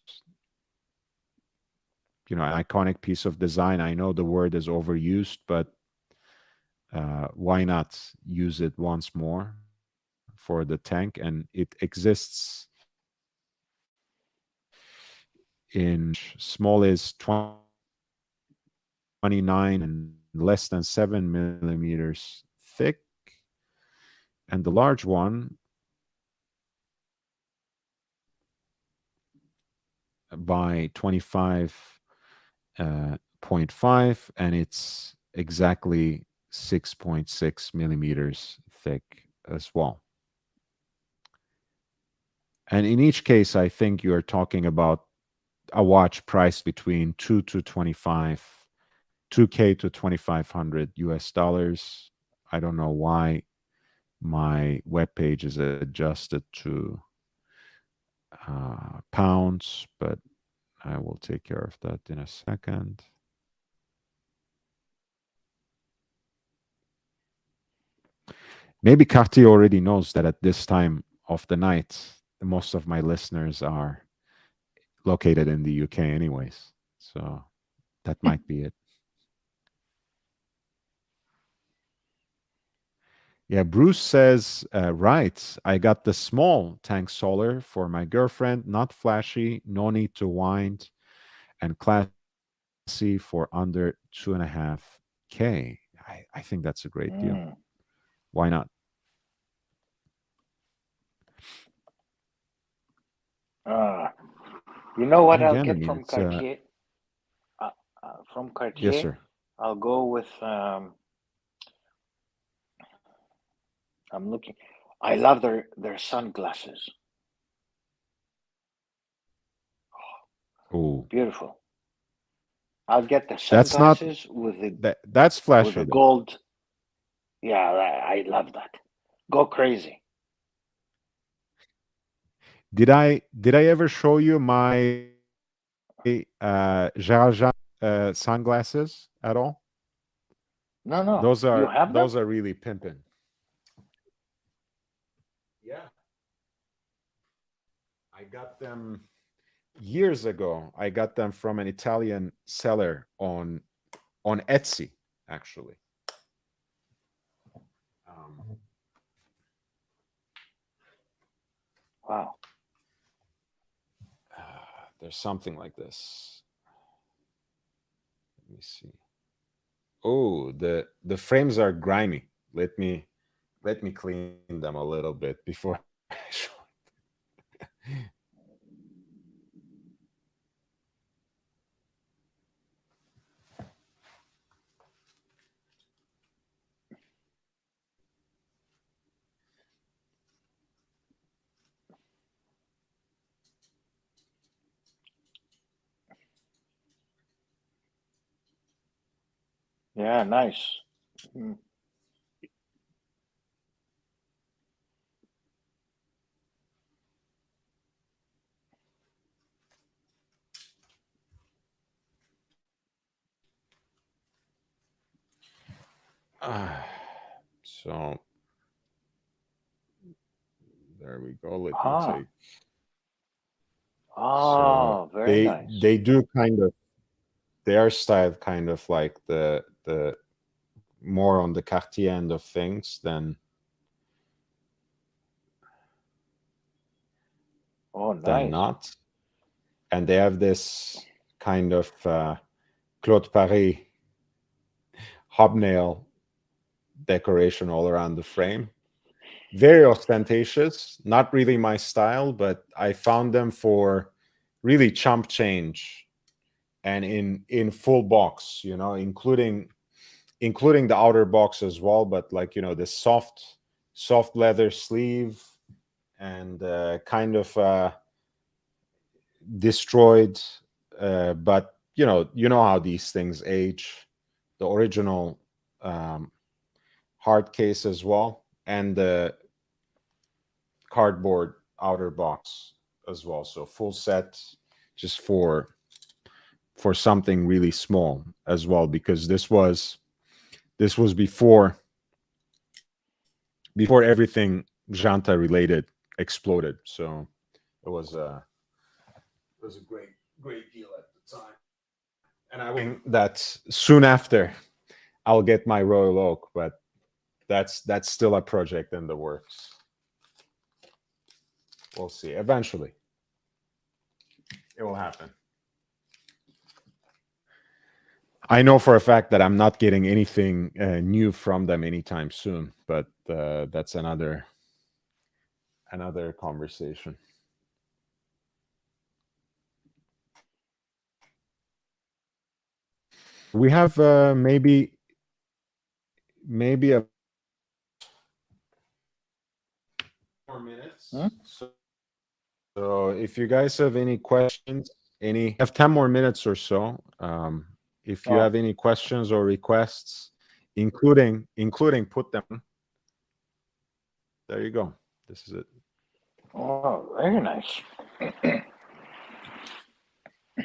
an iconic piece of design. I know the word is overused, but why not use it once more for the Tank? And it exists in small as 29 and less than 7 millimeters thick, and the large one by 25.5, and it's exactly 6.6 millimeters thick as well. And in each case, I think you're talking about a watch priced between 2K to 2,500 US dollars. I don't know why my webpage is adjusted to pounds, but I will take care of that in a second. Maybe Cartier already knows that at this time of the night, most of my listeners are located in the UK anyways. So that might be it. Yeah, Bruce says, right, I got the small Tank Solar for my girlfriend, not flashy, no need to wind, and classy for under 2.5K. I think that's a great deal. Why not? You know what And I'll again, I get mean, from it's Cartier? From yes, Cartier, sir. I'll go with. I'm looking. I love their sunglasses. Oh, Beautiful. I'll get the That's not sunglasses with the that's flashy though. gold. Yeah, I love that. Go crazy. Did I ever show you my Gérard Jean sunglasses at all? No. Those You are have them? really pimping. Yeah, I got them years ago. I got them from an Italian seller on Etsy, actually. Um, Wow. there's something like this. Let me see. Oh, the frames are grimy. Let me clean them a little bit before I show. Yeah, nice. Mm. So there we go. Let me Ah. take. So Oh, very nice. they do kind of, they are styled kind of like the more on the Cartier end of things than Oh, nice. not. And they have this kind of Claude Paris hobnail decoration all around the frame. Very ostentatious, not really my style, but I found them for really chump change and in full box, you know, including the outer box as well, but like, you know, the soft leather sleeve and kind of destroyed, but you know how these things age. The original hard case as well, and the cardboard outer box as well. So full set, just for something really small as well, because this was before everything Janta related exploded. So it was a great deal at the time. And I think that soon after I'll get my Royal Oak, but that's still a project in the works. We'll see. Eventually, it will happen. I know for a fact that I'm not getting anything new from them anytime soon, but that's another conversation. We have maybe a more minutes. Hmm? So if you guys have any questions, have 10 more minutes or so. If you Oh, have any questions or requests, including put them. There you go. This is it. oh, very nice.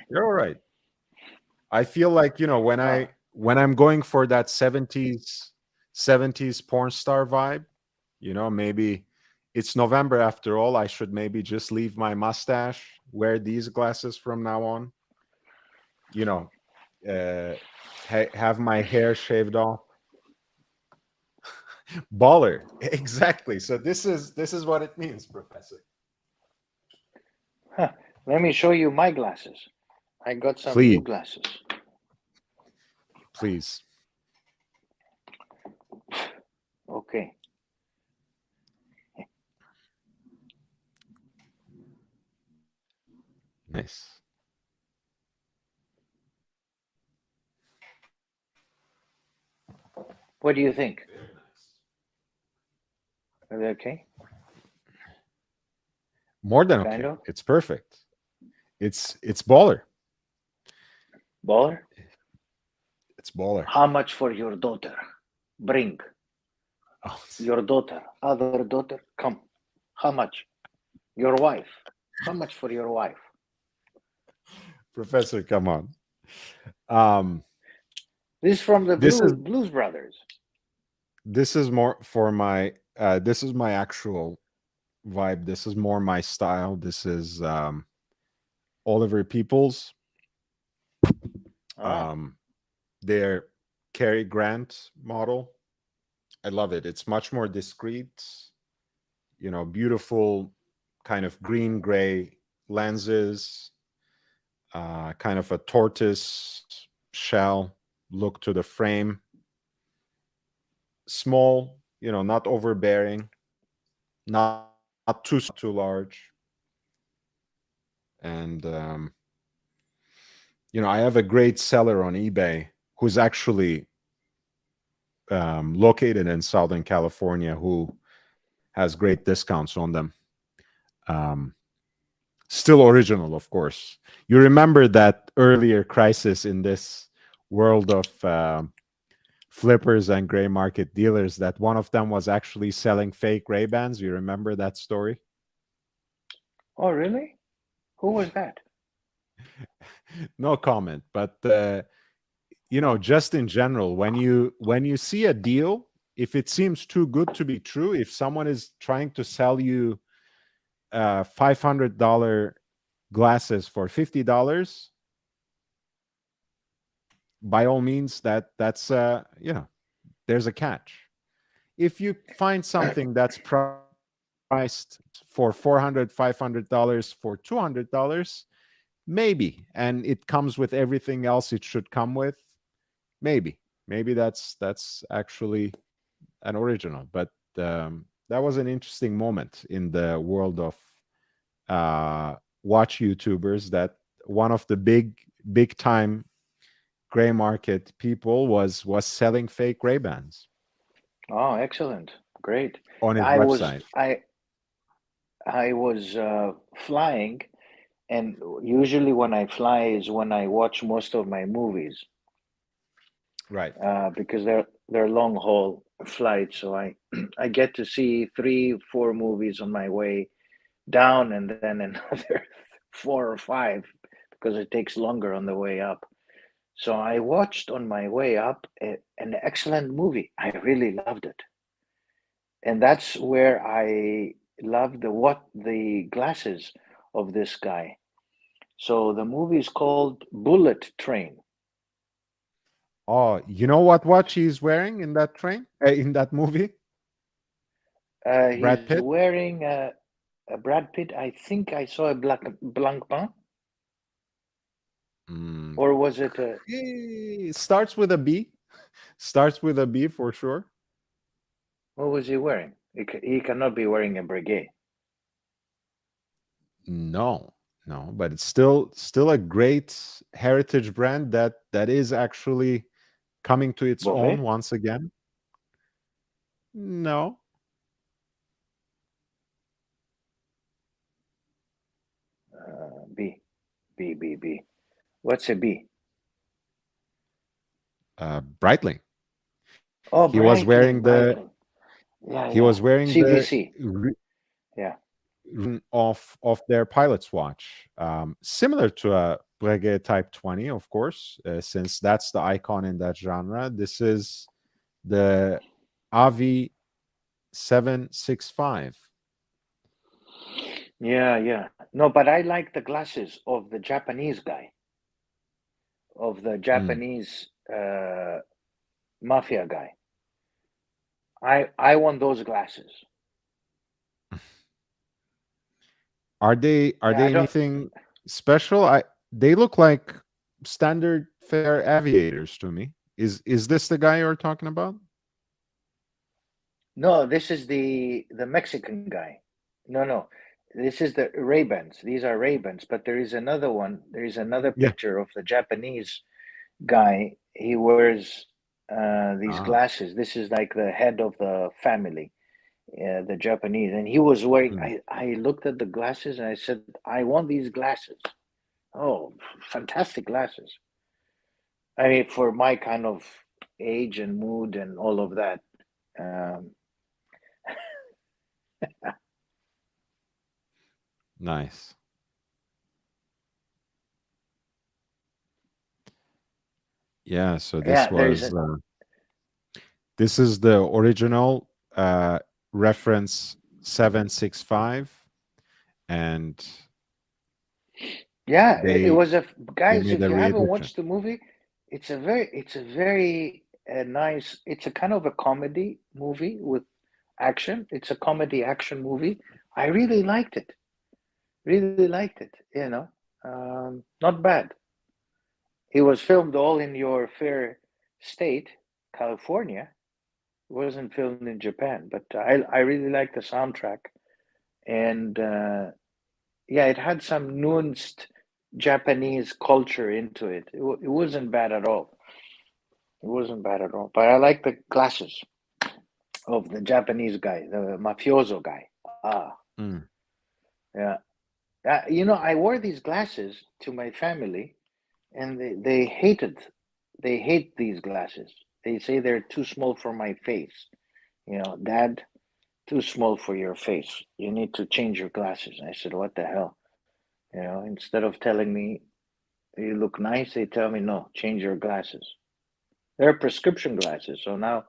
You're all right. I feel like, you know, when I'm going for that 70s porn star vibe, you know, maybe it's November after all. I should maybe just leave my mustache, wear these glasses from now on. You know, have my hair shaved off. Baller, exactly. So this is what it means, Professor. Huh. Let me show you my glasses. I got some new Please, glasses. please. Okay. Nice. What do you think? Very nice. Are they okay? More than Kind okay. of? It's perfect. It's baller. Baller? It's baller. How much for your daughter? Bring Oh, your daughter, other daughter, come. How much? Your wife. How much for your wife? Professor, come on. Um, This is from the this is Blues Brothers. this is more for my this is my actual vibe. This is more my style. This is Oliver Peoples. Ah, Their Cary Grant model. I love it. It's much more discreet, beautiful kind of green gray lenses, kind of a tortoise shell look to the frame. Small, not overbearing, not too large. And I have a great seller on eBay who's actually located in Southern California who has great discounts on them. Um, Still original, of course. You remember that earlier crisis in this world of flippers and gray market dealers that one of them was actually selling fake Ray-Bans? You remember that story? oh, really? Who was that? No comment, but just in general, when you see a deal, if it seems too good to be true, if someone is trying to sell you $500 glasses for $50, by all means, that's there's a catch. If you find something that's priced for $400 $500 for $200, maybe, and it comes with everything else it should come with, maybe that's actually an original. But that was an interesting moment in the world of watch YouTubers, that one of the big time gray market people was selling fake Ray-Bans Oh, excellent. Great. on his I was website. I I was flying, and usually when I fly is when I watch most of my movies, Right. because they're long haul flights. So I I get to see 3 4 movies on my way down, and then another 4 or 5 because it takes longer on the way up. So I watched on my way up an excellent movie. I really loved it, and that's where I loved the glasses of this guy. So the movie is called Bullet Train. Oh, you know what watch he's wearing in that in that movie? Brad He's Pitt. wearing a Brad Pitt. I think I saw a Blancpain, Mm. or was it a? Starts with a B. Starts with a B for sure. What was he wearing? He cannot be wearing a Breguet. No, no, but it's still a great heritage brand that is actually coming to its own Beauvais? once again. No, B, B. What's a B? Breitling. Oh, He was Breitling, wearing the Breitling. Yeah, he yeah. was wearing the CVC. Yeah. of their pilot's watch, similar to a Breguet Type 20, of course, since that's the icon in that genre. This is the Avi 765. Yeah. No, but I like the glasses of the Japanese guy, of the Mm. Japanese mafia guy. I want those glasses. Are they Yeah, I don't. anything special? They look like standard fare aviators to me. Is this the guy you're talking about? No, this is the Mexican guy. No. This is the Ray-Bans. These are Ray-Bans, but there is another one. There is another Yeah. picture of the Japanese guy. He wears these Ah. glasses. This is like the head of the family, the Japanese, and he was wearing. Mm. I looked at the glasses and I said, I want these glasses. Oh, fantastic glasses. I mean, for my kind of age and mood and all of that. Um, Nice. Yeah, so yeah, there's a this is the original reference 765, and yeah. It they was a they guys. made If a you haven't re-edition. watched the movie, it's a very nice. It's a kind of a comedy movie with action. It's a comedy action movie. I really liked it. Really liked it. Not bad. It was filmed all in your fair state, California. It wasn't filmed in Japan, but I really liked the soundtrack, and yeah, it had some nuanced Japanese culture into it. It wasn't bad at all. It wasn't bad at all. But I like the glasses of the Japanese guy, the mafioso guy. Ah, Mm. yeah. I wore these glasses to my family, and they hate these glasses. They say they're too small for my face. Dad, too small for your face. You need to change your glasses. I said, what the hell? Instead of telling me you look nice, they tell me, no, change your glasses. They're prescription glasses. So now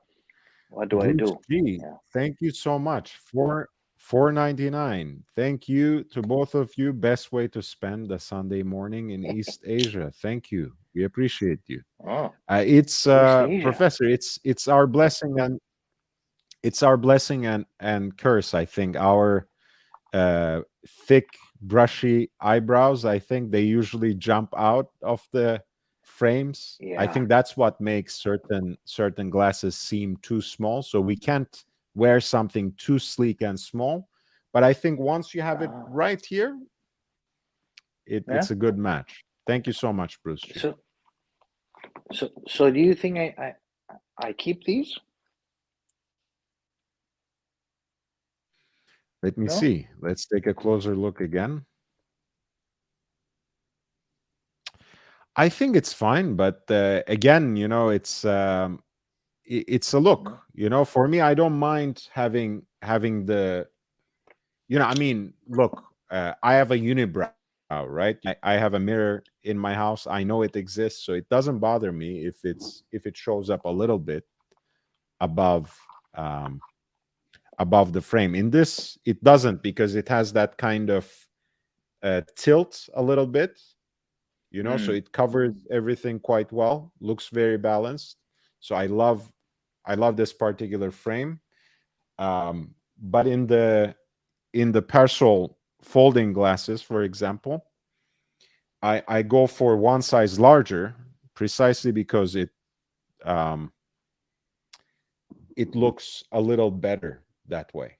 what do I Bruce do? G, Yeah. thank you so much for 499. Thank you to both of you. Best way to spend a Sunday morning in East Asia. Thank you. We appreciate you. Oh, It's East Asia. Professor. It's our blessing, and it's our blessing and curse. I think our thick, brushy eyebrows. I think they usually jump out of the frames. I Yeah. think that's what makes certain glasses seem too small. So we can't wear something too sleek and small. But I think once you have it Uh, right here, it's yeah. a good match. Thank you so much, Bruce G. So, so do you think I keep these? Let me No. see. Let's take a closer look again. I think it's fine, but again, it's a look. For me, I don't mind having the, I mean, look, I have a unibrow, right? I have a mirror in my house. I know it exists, so it doesn't bother me if it shows up a little bit above um, above the frame. In this, it doesn't, because it has that kind of tilt a little bit, so Mm. it covers everything quite well. Looks very balanced. So I love this particular frame. But in the Persol folding glasses, for example, I go for one size larger, precisely because um, it looks a little better that way.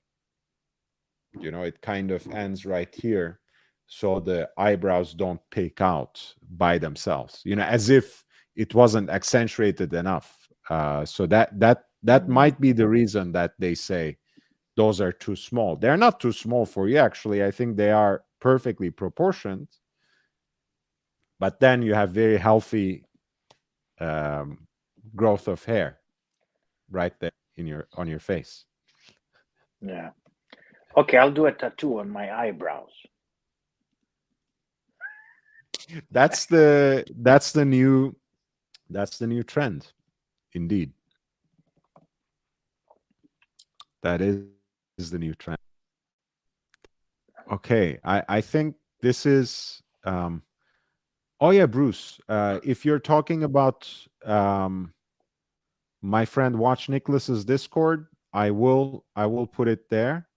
It kind of ends right here, so the eyebrows don't pick out by themselves. As if it wasn't accentuated enough. So that Mm. might be the reason that they say those are too small. They're not too small for you, actually. I think they are perfectly proportioned. But then you have very healthy um, growth of hair right there on your face. Yeah. Okay, I'll do a tattoo on my eyebrows. That's the new trend, indeed. That is the new trend. Okay, I think this is. Oh yeah, Bruce. If you're talking about my friend Watch Nicholas's Discord, I will put it there.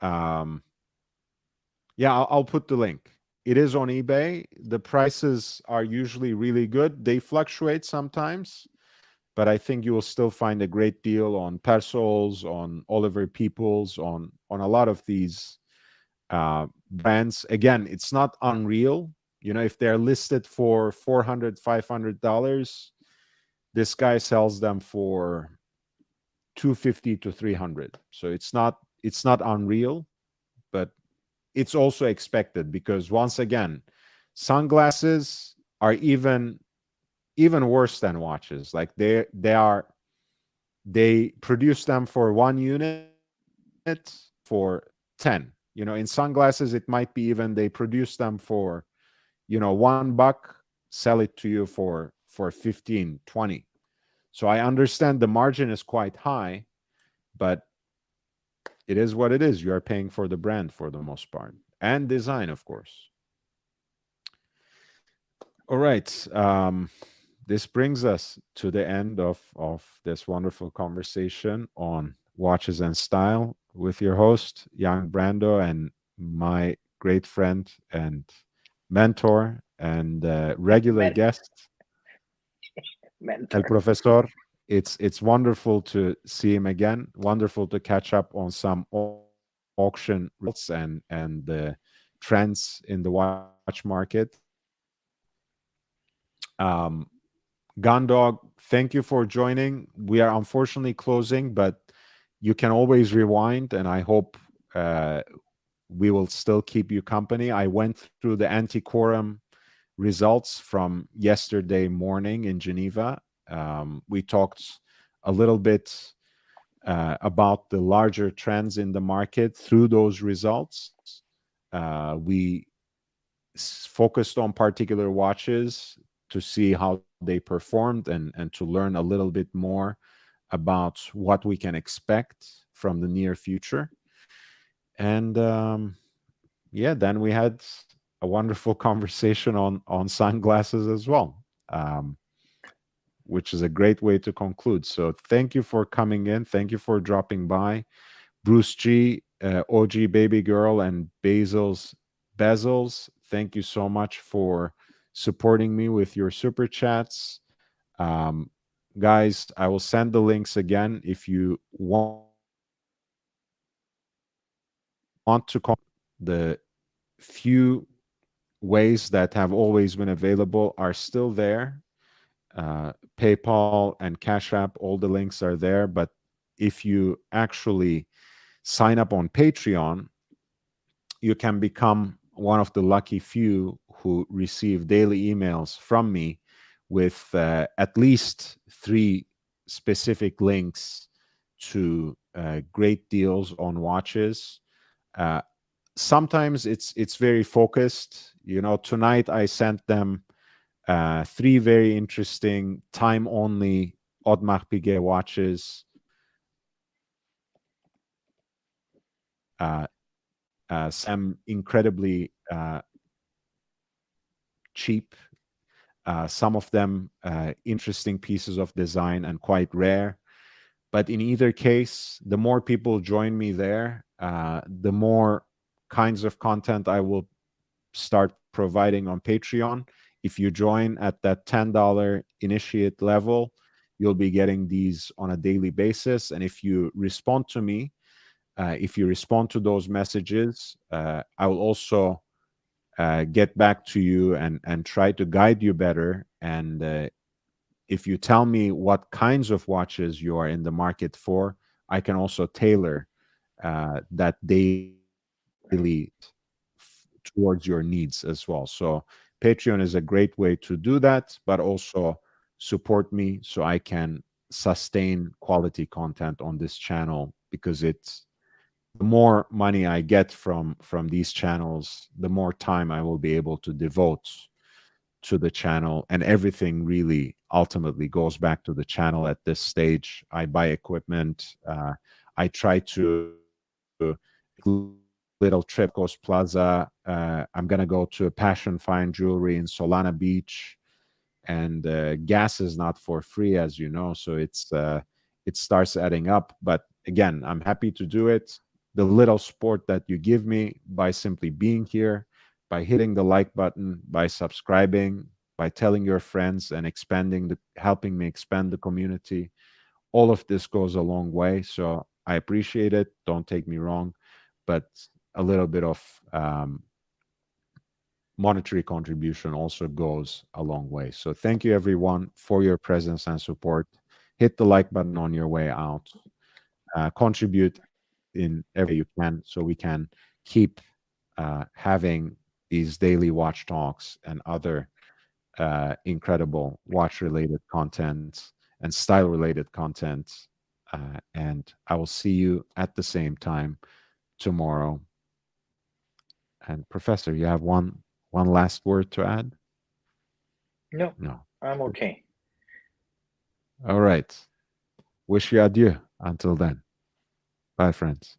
Um, yeah, I'll put the link. It is on eBay. The prices are usually really good. They fluctuate sometimes, but I think you will still find a great deal on Persols, on Oliver Peoples, on a lot of these brands. Again, it's not unreal. If they're listed for $400, $500, this guy sells them for 250 to 300. So it's not unreal, but it's also expected, because once again, sunglasses are even even worse than watches. Like they produce them for 1 unit for 10. In sunglasses it might be even they produce them for $1, sell it to you for 15, 20. So I understand the margin is quite high, but it is what it is. You are paying for the brand for the most part, and design, of course. All right. This brings us to the end of this wonderful conversation on watches and style with your host, Young Brando, and my great friend and mentor and regular Men- guest, El mentor. Profesor. It's wonderful to see him again. Wonderful to catch up on some auction results and the trends in the watch market. Um, Gandog, thank you for joining. We are unfortunately closing, but you can always rewind, and I hope we will still keep you company. I went through the anti-quorum results from yesterday morning in Geneva. We talked a little bit about the larger trends in the market through those results. We focused on particular watches to see how they performed and to learn a little bit more about what we can expect from the near future. And yeah, then we had a wonderful conversation on sunglasses as well, which is a great way to conclude. So thank you for coming in. Thank you for dropping by. Bruce G, OG Baby Girl, and Bezels, thank you so much for supporting me with your super chats. Um, Guys, I will send the links again if you want to call the few ways that have always been available are still there. PayPal and Cash App, all the links are there. But if you actually sign up on Patreon, you can become one of the lucky few who receive daily emails from me with at least 3 specific links to great deals on watches. Uh, Sometimes it's very focused. Tonight I sent them 3 very interesting time only Audemars Piguet watches. Some incredibly cheap, some of them interesting pieces of design and quite rare. But in either case, the more people join me there, the more kinds of content I will start providing on Patreon. If you join at that $10 initiate level, you'll be getting these on a daily basis. And if you respond to me, if you respond to those messages, I will also get back to you and try to guide you better. And if you tell me what kinds of watches you are in the market for, I can also tailor that towards your needs as well. So Patreon is a great way to do that, but also support me so I can sustain quality content on this channel, because it's the more money I get from these channels, the more time I will be able to devote to the channel, and everything really ultimately goes back to the channel at this stage. I buy equipment. I try to little trip Coast Plaza. I'm gonna go to a Passion Fine Jewelry in Solana Beach, and gas is not for free, as you know. So it starts adding up. But again, I'm happy to do it. The little support that you give me by simply being here, by hitting the like button, by subscribing, by telling your friends and helping me expand the community, all of this goes a long way. So I appreciate it. Don't take me wrong, but a little bit of monetary contribution also goes a long way. So thank you everyone for your presence and support. Hit the like button on your way out. Contribute in every way you can so we can keep having these daily watch talks and other incredible watch-related content and style-related content. And I will see you at the same time tomorrow. And Professor, you have one last word to add? No, No. I'm okay. All right. Wish you adieu until then. Bye, friends.